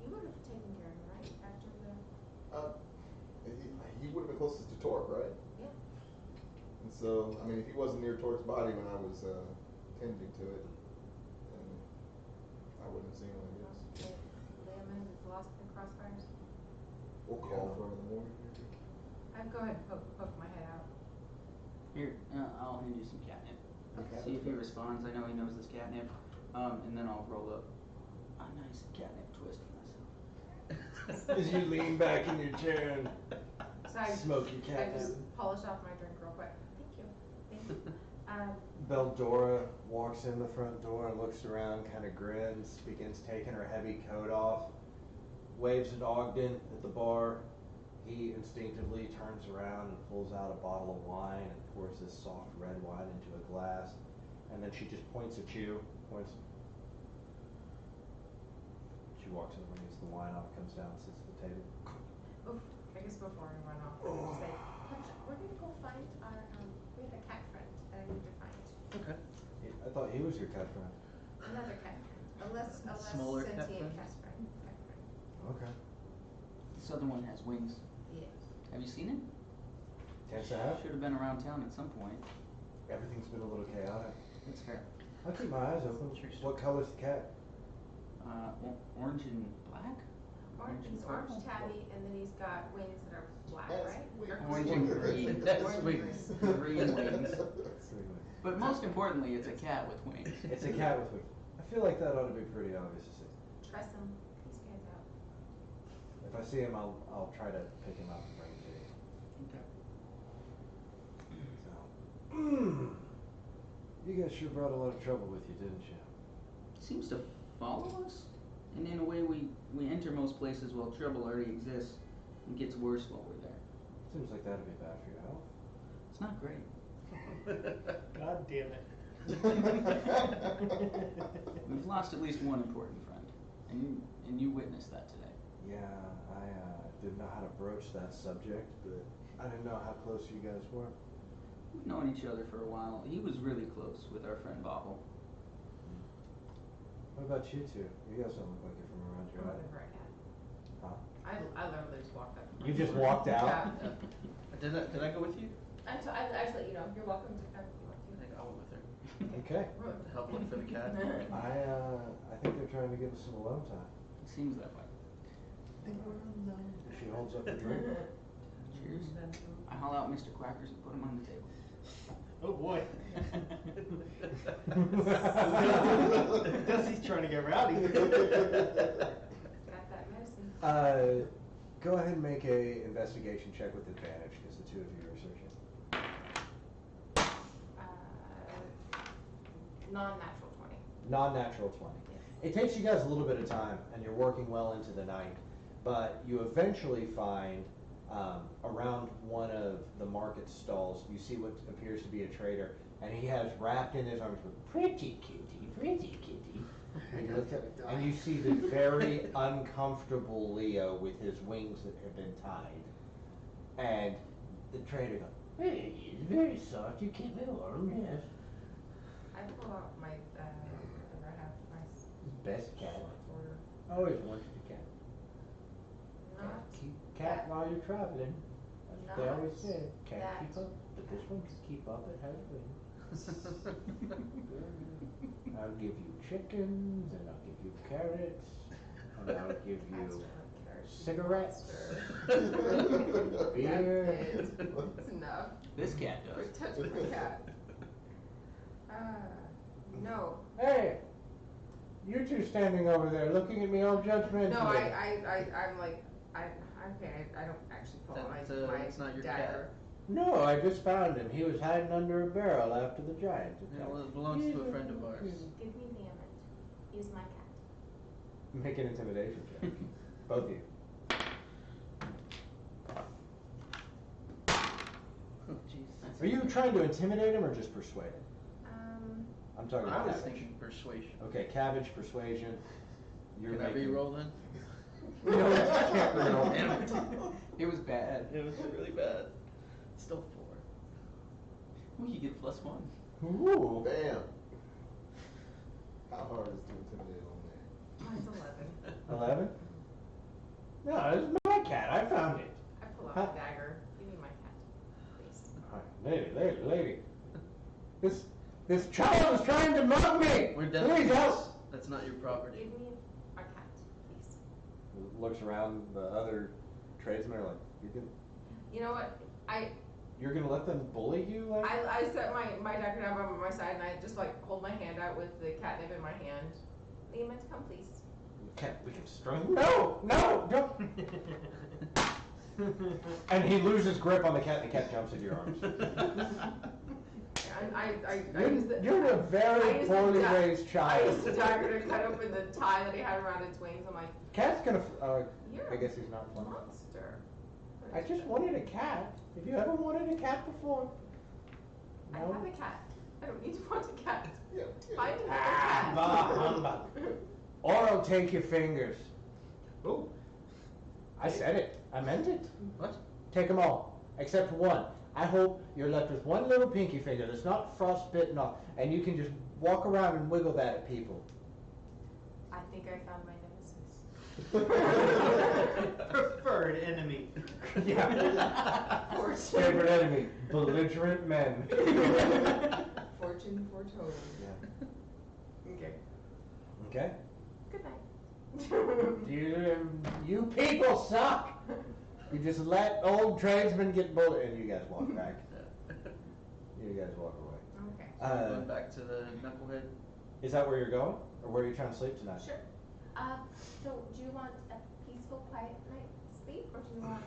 You would have taken care of him, right? After He would have been closest to Torque, right? Yeah. And so, I mean, if he wasn't near Torque's body when I was tending to it, then I wouldn't have seen him, I guess. Leomund is lost in the crossfires. We'll call for him in the morning. I'd go ahead and poke my head out. Here, I'll hand you some catnip. Okay. See if he responds. I know he knows this catnip. And then I'll roll up a nice catnip twist for myself. As you lean back in your chair and So I smoke your I catnip. just polish off my drink real quick. Thank you. Thank you. Beldora walks in the front door and looks around, kind of grins, begins taking her heavy coat off, waves at Ogden at the bar. He instinctively turns around and pulls out a bottle of wine and pours this soft red wine into a glass. And then she just points at you, points. She walks over, gets the wine off, comes down, sits at the table. I guess before we run off, I'm gonna say, we're gonna go find our, we have a cat friend that I need to find. Okay. I thought he was your cat friend. Another cat friend, a less Smaller cat sentient friend? cat friend. Okay. This other one has wings. Yes. Have you seen it? Can't say I have. Should have been around town at some point. Everything's been a little chaotic. That's fair. I'll keep my eyes open. What color's the cat? Orange and black? Orange, he's and orange purple? tabby, and then he's got wings that are black, That's right? weird. Or Orange green. and green. That's Orange and wings. Green wings. But most importantly, it's a cat with wings. It's a cat with wings. I feel like that ought to be pretty obvious to see. Trust him, he stands out. If I see him, I'll try to pick him up and bring him to you. Okay. So, you guys sure brought a lot of trouble with you, didn't you? Seems to follow us. And in a way, we enter most places while trouble already exists and gets worse while we're there. Seems like that'd be bad for your health. It's not great. God damn it. We've lost at least one important friend, and you witnessed that today. Yeah, I didn't know how to broach that subject, but I didn't know how close you guys were. We've known each other for a while. He was really close with our friend Bobble. What about you two? You guys don't look like you're from around here. I'm looking for a cat. Huh? I literally just walked up. You just walked out? Yeah. Did I go with you? I just let you know, you're welcome to come if you want I to. think I went with her. Okay. To help look for the cat. I think they're trying to give us some alone time. Seems that way. If she holds up a drink. Cheers. I haul out Mr. Quackers and put them on the table. Oh boy. Dusty's trying to get rowdy. Got that medicine. Go ahead and make a investigation check with advantage, because the two of you are searching. Non-natural 20. Non-natural 20. It takes you guys a little bit of time, and you're working well into the night, but you eventually find around one of the market stalls, you see what appears to be a trader, and he has wrapped in his arms with pretty kitty, pretty kitty. And you look at it, and you see the very uncomfortable Leo with his wings that have been tied. And the trader goes, "Hey, it's very soft, you keep me warm, yes." I pull out my, whatever I have, my Best cat. order. Always wanted a cat. Not Keep cat while you're traveling. That's what they Not always said. Can't that keep up, but this one can keep up. It has wings. I'll give you chickens, and I'll give you carrots, and I'll give you cigarettes, beer. It's enough. This cat does. Quit touching my cat. No. Hey, you two standing over there looking at me all judgmentally. No, I'm like, okay, I don't actually pull out my That's not your dagger. cat. No, I just found him. He was hiding under a barrel after the giant Yeah, attack. well, it belongs to a friend of ours. Give me the element. Use my cat. Make an intimidation check. Both of you. Oh, jeez. Are you trying to intimidate him or just persuade him? I'm talking I about was cabbage. thinking persuasion. Okay, cabbage, persuasion. You're Can I making... re-roll then? No, you can't re-roll. Damn it. It was bad. It was really bad. Still 4. We could get +1. Ooh. Bam. How hard is to intimidate on Mine's 11. 11? No, it's my cat. I found it. I pull out Huh? my dagger. Give me my cat, please. All right, lady. This child is trying to mug me. We're Please definitely. help. That's not your property. Give me my cat, please. Looks around. The other tradesmen are like, You know what? you're gonna let them bully you like? I set my dagger down by my side and I just like hold my hand out with the catnip in my hand. Lehman, come please. We can string. No, don't. And he loses grip on the cat. And the cat jumps into your arms. I use the. You're a I very use the poorly da- raised I child. used the dagger to cut open the tie that he had around its wings. I'm like, Cat's gonna. you're I guess he's not a fun. monster. I just wanted a cat. Have you ever wanted a cat before? I No? have a cat. I don't need to want a cat. Yeah. Find another Ah, cat. bah, humbug. Or I'll take your fingers. Oh. I said it. I meant it. What? Take them all, except one. I hope you're left with one little pinky finger that's not frostbitten off, and you can just walk around and wiggle that at people. I think I found my nemesis. Preferred enemy. Yeah. Fortune. Favorite enemy, belligerent men. Fortune foretold. Yeah. Okay. Okay. Good night. You people suck. You just let old tradesmen get bullied, and you guys walk back. You guys walk away. Okay. Going back to the knucklehead. Is that where you're going, or where are you trying to sleep tonight? Sure. So do you want a peaceful, quiet night's sleep, or do you want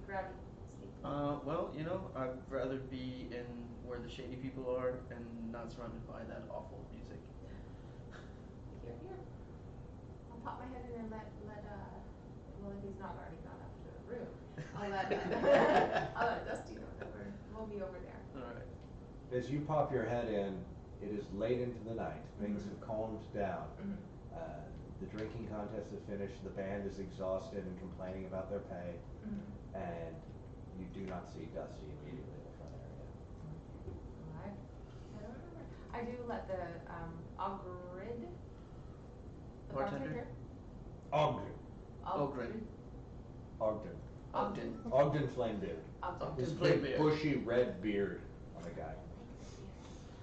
rowdy sleep? Well, I'd rather be in where the shady people are and not surrounded by that awful music. Here. I'll pop my head in and let well, if he's not already gone up to the room, I'll let Dusty know that we'll be over there. Alright. As you pop your head in, it is late into the night. Things have calmed down. The drinking contest is finished. The band is exhausted and complaining about their pay. And you do not see Dusty immediately in the front area. I don't remember. I do let the Ogrid, the Bartender? Ogden. Ogren. Ogden. Ogden. Ogden Flamebeard. Ogden. This Flamebeard. big bushy red beard on the guy.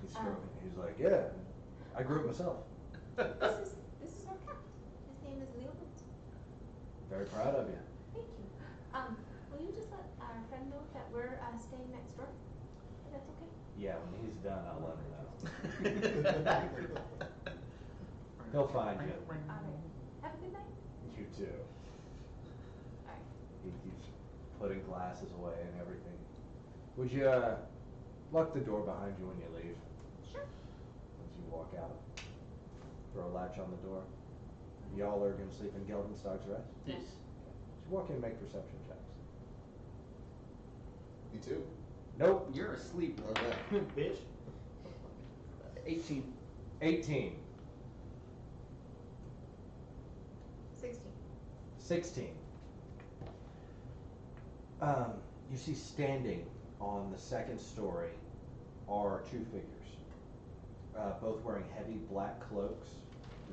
He's stroking. He's like, yeah, I grew it myself. This is our cat. His name is Leopold. Very proud of you. Thank you. Will you just let our friend know that we're staying next door? If that's okay? Yeah, when he's done, I'll let him know. He'll find you. All right. Have a good night. You too. All right. He keeps putting glasses away and everything. Would you lock the door behind you when you leave? Sure. Once you walk out, throw a latch on the door. Y'all are gonna sleep in Geldenstag's Rest? Yes. Just walk in and make perception checks. Me too. Nope. You're asleep. Okay. Bitch. 18. 18. 16. 16. You see standing on the second story are two figures, both wearing heavy black cloaks.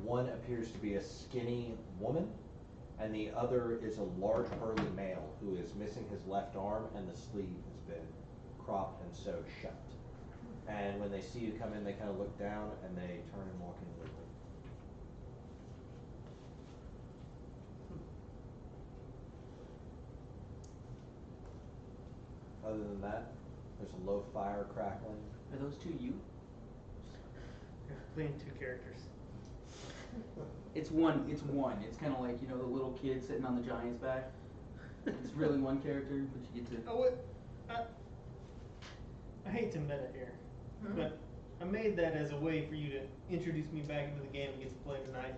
One appears to be a skinny woman, and the other is a large burly male who is missing his left arm, and the sleeve has been cropped and sewed shut. And when they see you come in, they kind of look down and they turn and walk in with you. Other than that, there's a low fire crackling. Are those two you? Playing two characters. It's one. It's one. It's kind of like, you know, the little kid sitting on the giant's back. It's really one character, but you get to. Oh, what? I hate to meta here, but I made that as a way for you to introduce me back into the game and get to play tonight.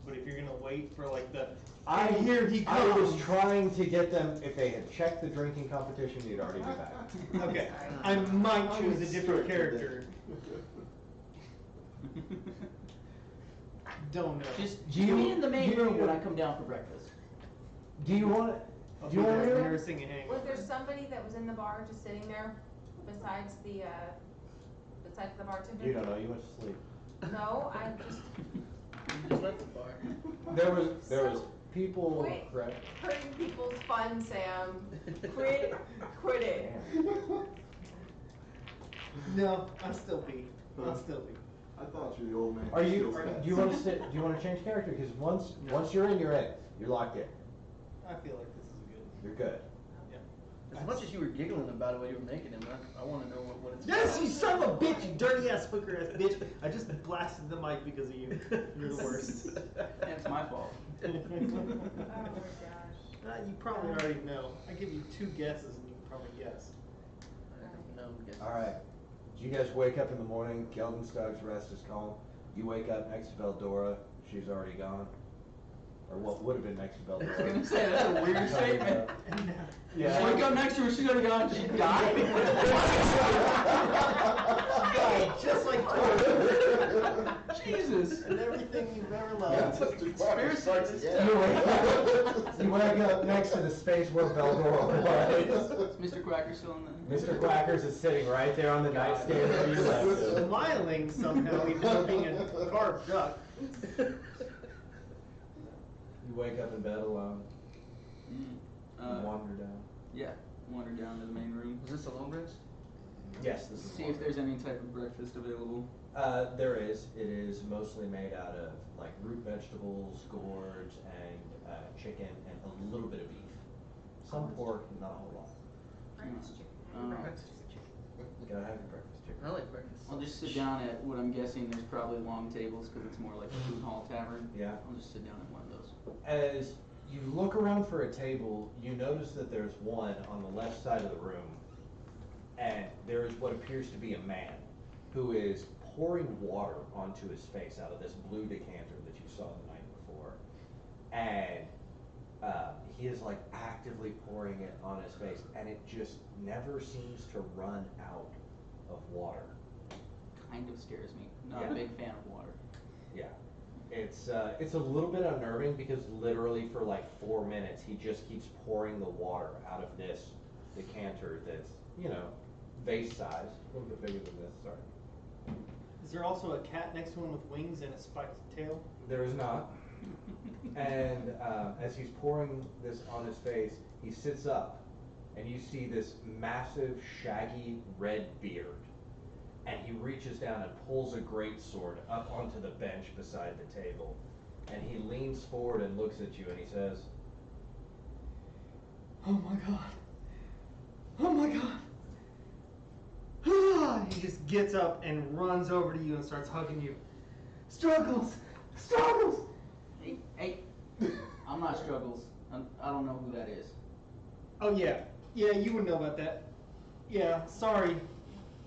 But if you're gonna wait for like the, and here he I was comes. trying to get them, if they had checked the drinking competition, you'd already be back. Okay, I might choose a different character. Don't know. Just Do you- shoot me in the main do you- room when I come down for breakfast. Do you want I'll do you be want to there hear? nursing a hangover. Was there somebody that was in the bar just sitting there besides the bartender? You don't know, you went to sleep. No, I just You just left the bar. There was people, Wait. correct? hurting people's fun, Sam. Quit it. No, I'll still be. I'll still be. I thought you were the old man. Are who you, steals do you want to sit, do you want to change character? Because once you're in, you're in. You're locked in. I feel like this is good. You're good. As much as you were giggling about it while you were making him, I want to know what it's Yes, about. you son of a bitch, you dirty ass hooker ass bitch. I just blasted the mic because of you. You're the worst. It's my fault. Oh my gosh. You probably already know. I give you two guesses and you can probably guess. No, guess. Alright. You guys wake up in the morning, Geldenstag's Rest is calm. You wake up next to Veldora, she's already gone. Or what would have been next to I was Veldora. gonna say, that's a weird statement. And now, Yeah. Wake up next to her, she's already gone, she died? died just like Tori. Jesus. And everything you've ever Yeah, loved. just too quiet. Starts again. You wake up next to the space where Veldora was. Is Mr. Quacker still in there? Mr. Quackers is sitting right there on the nightstand where you left him. Smiling somehow, even though being a carved duck. You wake up in bed alone, Mm. wander down. Yeah, wander down to the main room. Was this a long rest? Yes, this is See if there's any type of breakfast available. There is. It is mostly made out of like root vegetables, gourds, and chicken, and a little bit of beef. Some pork, not a whole lot. Breakfast chicken. Breakfast Gotta have your breakfast chicken. I like breakfast. I'll just sit down at what I'm guessing there's probably long tables because it's more like a food hall tavern. Yeah. I'll just sit down at one of those. As you look around for a table, you notice that there's one on the left side of the room, and there is what appears to be a man who is pouring water onto his face out of this blue decanter that you saw the night before. And he is like actively pouring it on his face, and it just never seems to run out of water. Kind of scares me. Not Yeah. a big fan of water. Yeah. It's a little bit unnerving because literally for like 4 minutes he just keeps pouring the water out of this decanter that's, you know, vase size, a little bit bigger than this, sorry. Is there also a cat next to him with wings and a spiked tail? There is not. And as he's pouring this on his face, he sits up, and you see this massive, shaggy, red beard. And he reaches down and pulls a greatsword up onto the bench beside the table. And he leans forward and looks at you, and he says, Oh my god. Oh my god. Ah, he just gets up and runs over to you and starts hugging you. Struggles! Struggles! Hey, I'm not Struggles. I don't know who that is. Oh yeah. Yeah, you would know about that. Yeah, sorry.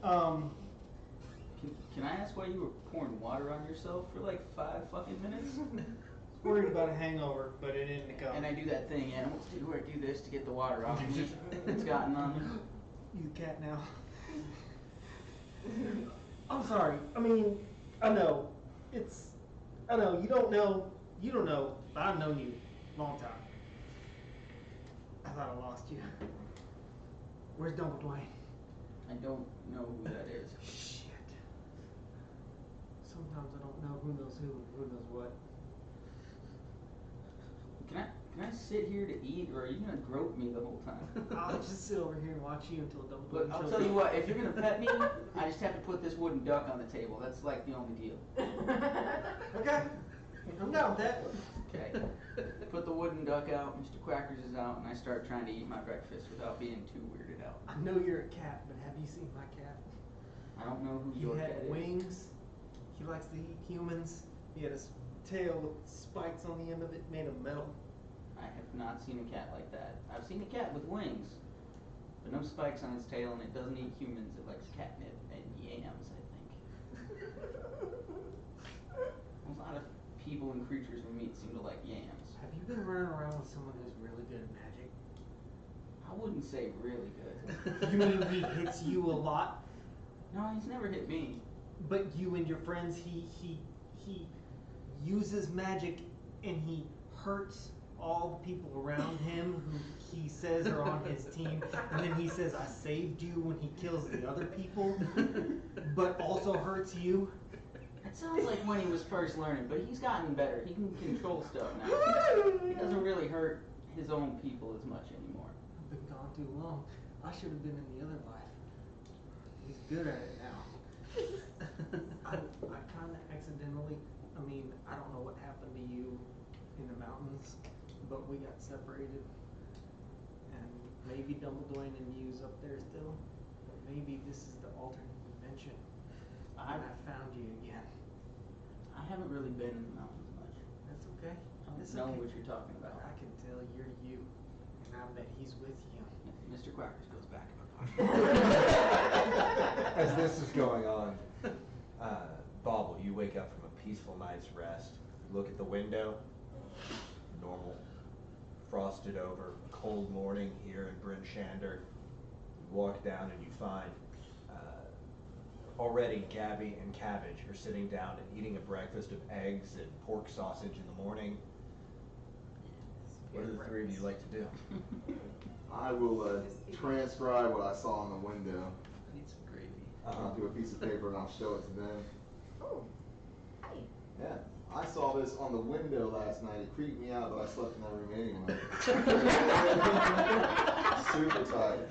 Can I ask why you were pouring water on yourself for like 5 fucking minutes? Worried about a hangover, but it didn't come. And I do that thing, animals do, where I do this to get the water off me. It's gotten on me. You cat now. I'm sorry. I mean, I know. I know, you don't know, but I've known you a long time. I thought I lost you. Where's Dumbledore? I don't know who that is. Shit. Sometimes I don't know who knows who and who knows what. Can I sit here to eat, or are you gonna grope me the whole time? I'll just sit over here and watch you until Dumbledore But I'll shows tell you up. what, if you're gonna pet me, I just have to put this wooden duck on the table. That's like the only deal. Okay. I'm down with that. Okay. Put the wooden duck out, Mr. Quackers is out, and I start trying to eat my breakfast without being too weirded out. I know you're a cat, but have you seen my cat? I don't know who He your had cat is. wings. He likes to eat humans. He had a tail with spikes on the end of it made of metal. I have not seen a cat like that. I've seen a cat with wings, but no spikes on its tail, and it doesn't eat humans. It likes catnip and yams, I think. A lot of people and creatures we meet seem to like yams. Have you been running around with someone who's really good at magic? I wouldn't say really good. You mean he hits you a lot? No, he's never hit me. But you and your friends, he uses magic and he hurts all the people around him who he says are on his team, and then he says, I saved you when he kills the other people, but also hurts you. It sounds like when he was first learning, but he's gotten better. He can control stuff now. He doesn't really hurt his own people as much anymore. I've been gone too long. I should have been in the other life. He's good at it now. I kind of accidentally, I don't know what happened to you in the mountains, but we got separated. And maybe Dumbledore and you's up there still, but maybe this is the alternate dimension. And I found you again. I haven't really been in the mountains much. That's okay. I don't It's know okay. what you're talking about. I can tell you're you, and I bet he's with you. Mr. Quackers goes back in my pocket. As this is going on, Bauble, you wake up from a peaceful night's rest. Look at the window, normal, frosted over, cold morning here in Bryn Shander. You walk down and you find already Gabby and Cabbage are sitting down and eating a breakfast of eggs and pork sausage in the morning. What do the three of you like to do? I will transcribe what I saw in the window. I need some gravy. I'll do a piece of paper and I'll show it to them. Oh, hi. Yeah, I saw this on the window last night. It creeped me out, but I slept in that room anyway. Super tight.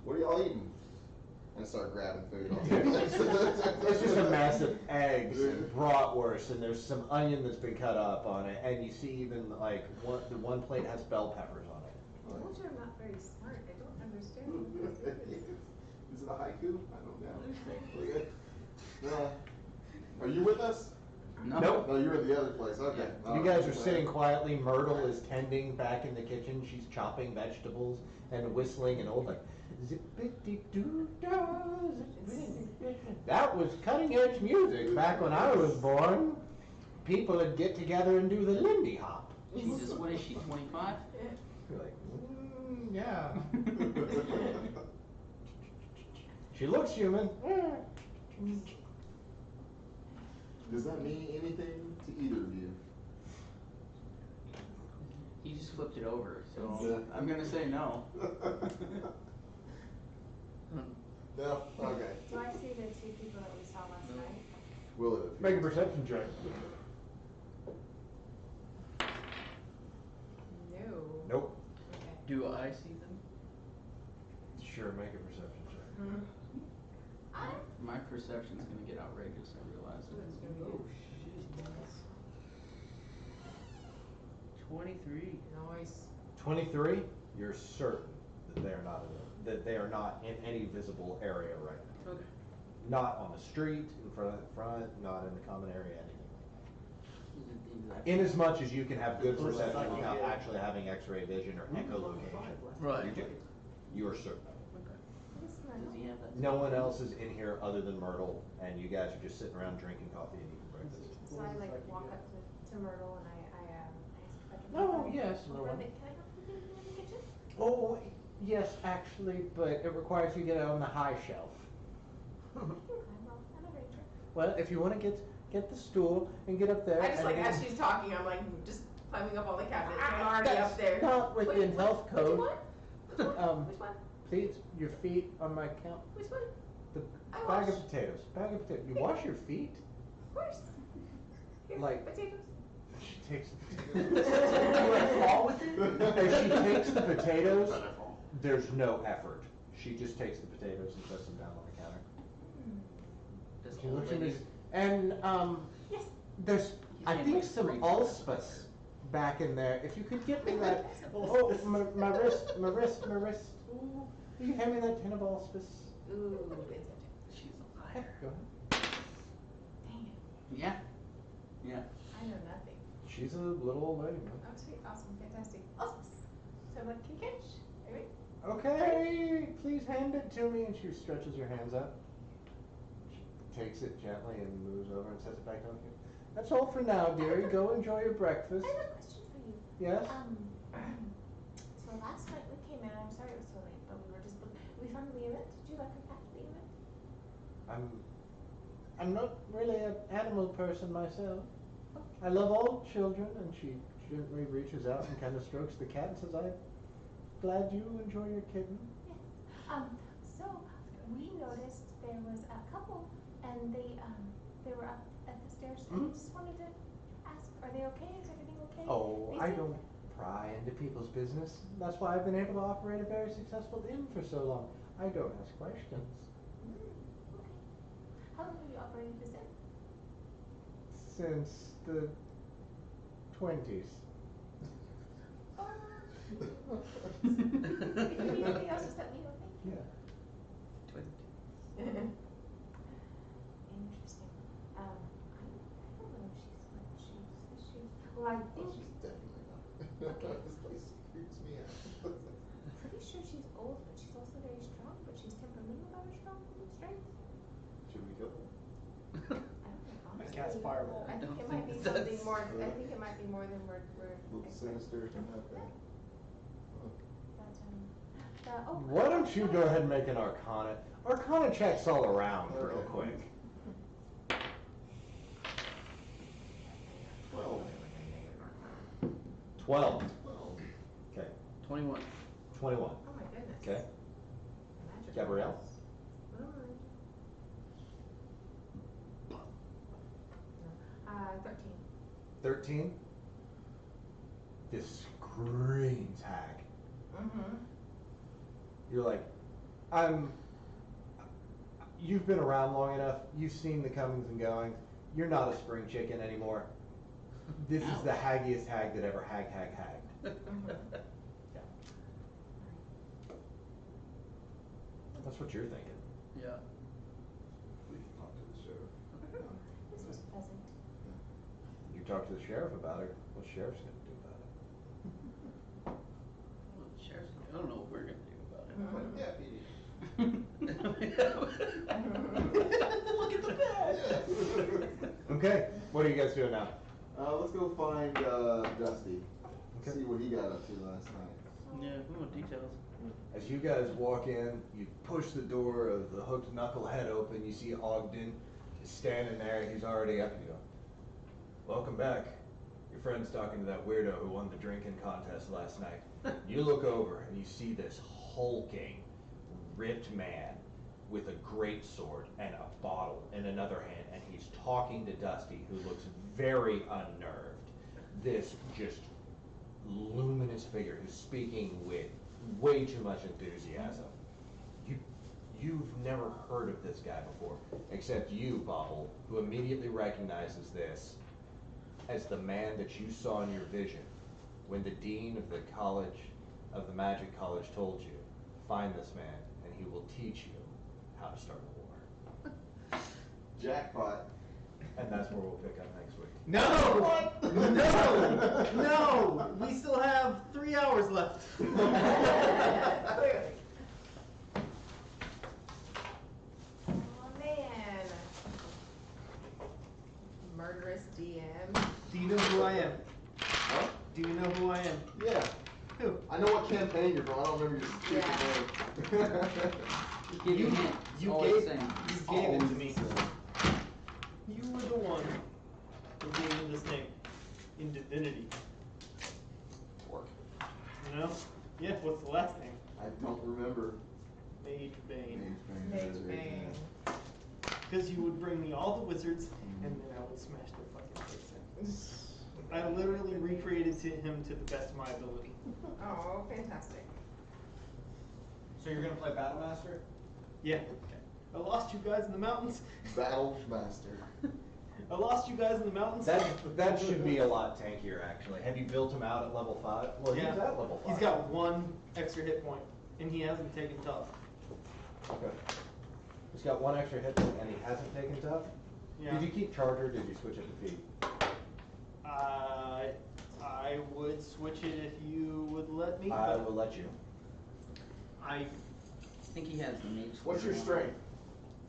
What are y'all eating? And start grabbing food. It's just a mass of eggs and bratwurst, and there's some onion that's been cut up on it, and you see even like the one plate has bell peppers on it. Those are not very smart. I don't understand. Is it a haiku? I don't know. No. Are you with us? No. Nope. No, you're at the other place. Okay. You guys are sitting quietly. Myrtle is tending back in the kitchen. She's chopping vegetables and whistling an old like zippity-doo-dah, zippity-doo-dah. That was cutting edge music back when I was born. People would get together and do the Lindy Hop. Jesus, what is she, 25? You're like, yeah. She looks human. Does that mean anything to either of you? He just flipped it over, so Yeah. I'm gonna say no. No? Okay. Do I see the two people that we saw last No. night? Will it? Make a perception check. No. Nope. Okay. Do I see them? Sure, make a perception check. Hmm. My perception's gonna get outrageous, I realize. It's gonna be Oh, good. shit. 23. Nice. 23, you're certain that they are not in any visible area right now. Okay. Not on the street, in front, not in the common area, anything like that. Is it the exact- In as much as you can have good Looks perception like without you get- actually having X-ray vision or echolocation. Right. You do. You are certain. Does he have that? No one else is in here other than Myrtle, and you guys are just sitting around drinking coffee and eating breakfast. So I like walk up to Myrtle and I ask if I can. Oh, help her yes, no over one. the- Can I help you in the kitchen? Oh, yes, actually, but it requires you get on the high shelf. I'm a ranger. Well, if you want to get the stool and get up there. I just and like, then- as she's talking, I'm like, just climbing up all the cabinets. I'm already up That's there. not within health code. Which one? Which one? Um, Which one? Please, your feet on my count. Which one? The I bag wash. of potatoes. Bag of potatoes. You wash your feet? Of course. Here, Like- potatoes. She takes the potatoes. You like fall with it? As she takes the potatoes, there's no effort. She just takes the potatoes and sets them down on the counter. Does She old looks at me, ladies- and Yes. there's, I can't, think, like, some reach allspice back in there. If you could get me that, oh, my wrist. Ooh, will you hand me that tin of allspice? Ooh, it's She's a Heck, liar. go ahead. Dang it. Yeah. Yeah. I know nothing. She's a little old lady, man. Oh, sweet, awesome, fantastic. Awesome. So I'm like, can you catch? Are you ready? Okay, please hand it to me. And she stretches her hands out. She takes it gently and moves over and sets it back down here. That's all for now, dearie. Go enjoy your breakfast. I have a question for you. Yes? So last night we came in, I'm sorry it was so late, but we found Leonette. Did you like her cat, Leonette? I'm not really an animal person myself. I love all children, and she gently reaches out and kind of strokes the cat and says, "I'm glad you enjoy your kitten." Yes. So we noticed there was a couple and they were up at the stairs and we just wanted to ask, are they okay? Is everything okay? Oh, They I said- don't pry into people's business. That's why I've been able to operate a very successful inn for so long. I don't ask questions. Okay. How long have you operated this inn? Since the 20s. If you need anything else, just let me know. Thank you. Yeah. Interesting. I don't know if she's. Well, I Oh, think. she's definitely not. Okay. This place creeps me out. Pretty sure she's old, but she's also very strong. But she's temperamental about her strength. Should we kill her? I don't know. My Honestly, cat's fireball. I think don't it might be think something that's- more. I think it might be more than we're. A little sinister. Okay. But oh. Why don't you go ahead and make an Arcana checks all around real Okay. quick. 12. 12. 12. Okay. 21. 21. Oh my goodness. Okay. Magic Gabrielle? rolls. Alright. 13. 13. This screams hag. Mm-hmm. You're like, you've been around long enough, you've seen the comings and goings, you're not a spring chicken anymore. This is the haggiest hag that ever hagged. Mm-hmm. Yeah. That's what you're thinking. Yeah. Please talk to the sheriff. This was pleasant. You talk to the sheriff about it, what the sheriff's gonna do about it? Well, the sheriff's I don't know what we're gonna do about it. Like deputy. Look at the bed. Okay, what are you guys doing now? Let's go find Dusty. Okay. See what he got up to last night. Yeah, we want details. As you guys walk in, you push the door of the hooked knucklehead open, you see Ogden is standing there, he's already up, you go, "Welcome back. Your friend's talking to that weirdo who won the drinking contest last night." You look over and you see this hulking, ripped man with a great sword and a bottle in another hand, and he's talking to Dusty, who looks very unnerved. This just luminous figure who's speaking with way too much enthusiasm. You've never heard of this guy before, except you, Bobble, who immediately recognizes this as the man that you saw in your vision when the dean of the college, of the Magic College, told you, find this man and he will teach you how to start a war. Jackpot. And that's where we'll pick up next week. No! No! We still have 3 hours left. Oh man. Murderous DM. Do you know who I am? Huh? Do you know who I am? Yeah. Who? I know what campaign you're from. I don't remember your stupid name. Just give you a hint. It's You always gave, the same. you gave it to me. You were the one who gave me this name in Divinity. Work. You know? Yeah, what's the last name? I don't remember. Mage Bane. Mage Bane. Because you would bring me all the wizards, and then I would smash their fucking face in. I literally recreated him to the best of my ability. Oh, fantastic. So you're gonna play Battlemaster? Yeah. I lost you guys in the mountains. Battle Master. I lost you guys in the mountains. That should be a lot tankier, actually. Have you built him out at level 5? Well, Yeah. he's at level 5. He's got 1 extra hit point, and he hasn't taken tough. Okay. He's got 1 extra hit point and he hasn't taken tough? Yeah. Did you keep charger or did you switch it to feed? I would switch it if you would let me. I but will let you. I I think he has the mage. What's your Slayer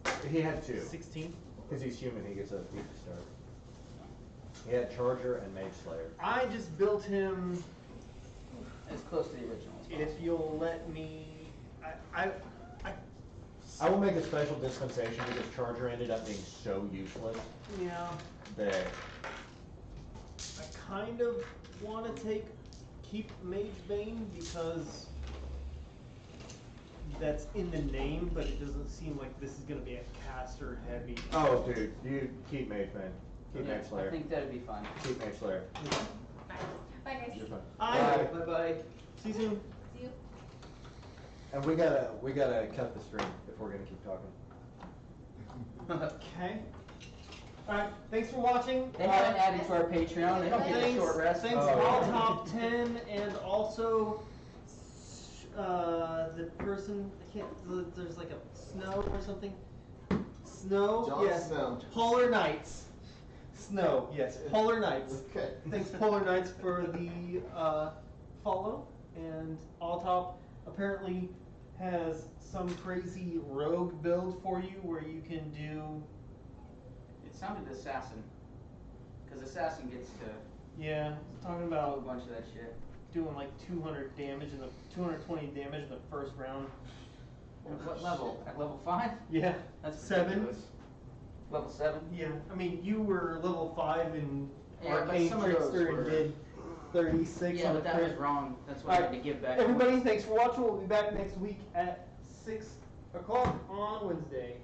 strength? He had 2. 16. Because he's human, he gets a feed to start. He had charger and mage slayer. I just built him. one. As close to the original as If possible. you'll let me, I will make a special dispensation because charger ended up being so useless yeah, that I kind of want to keep Mage Bane because that's in the name, but it doesn't seem like this is gonna be a caster heavy. oh dude, you keep mage man. Keep Yeah, mage slayer. I think that'd be fine. Keep mage slayer. Bye. Bye guys. You're fine. Bye. Bye bye. See you soon. See you. And we gotta cut the stream if we're gonna keep talking. Okay. All right. Thanks for watching. They haven't added to our Patreon. They don't get a Thanks, short rest. thanks Oh, all yeah. top 10 and also the person I can't. There's like a Snow or something. Snow. Jon yes. Snow. Polar Knights. Snow. Yes. Polar Knights. Okay. Thanks Polar Knights for the follow, and all top apparently has some crazy rogue build for you where you can do. It sounded assassin. Because assassin gets to Yeah, talking do a about bunch of that shit. doing like 200 damage in the 220 damage in the first round. At what level? At level 5? Yeah, That's 7. ridiculous. Level 7? Yeah, I mean you were level 5 in Yeah, but Arcane some of those Trickster and were- did 36 Yeah, on but the that was crit. wrong. That's why I Alright, had to give back. Everybody, thanks for watching. We'll be back next week at 6 o'clock on Wednesday.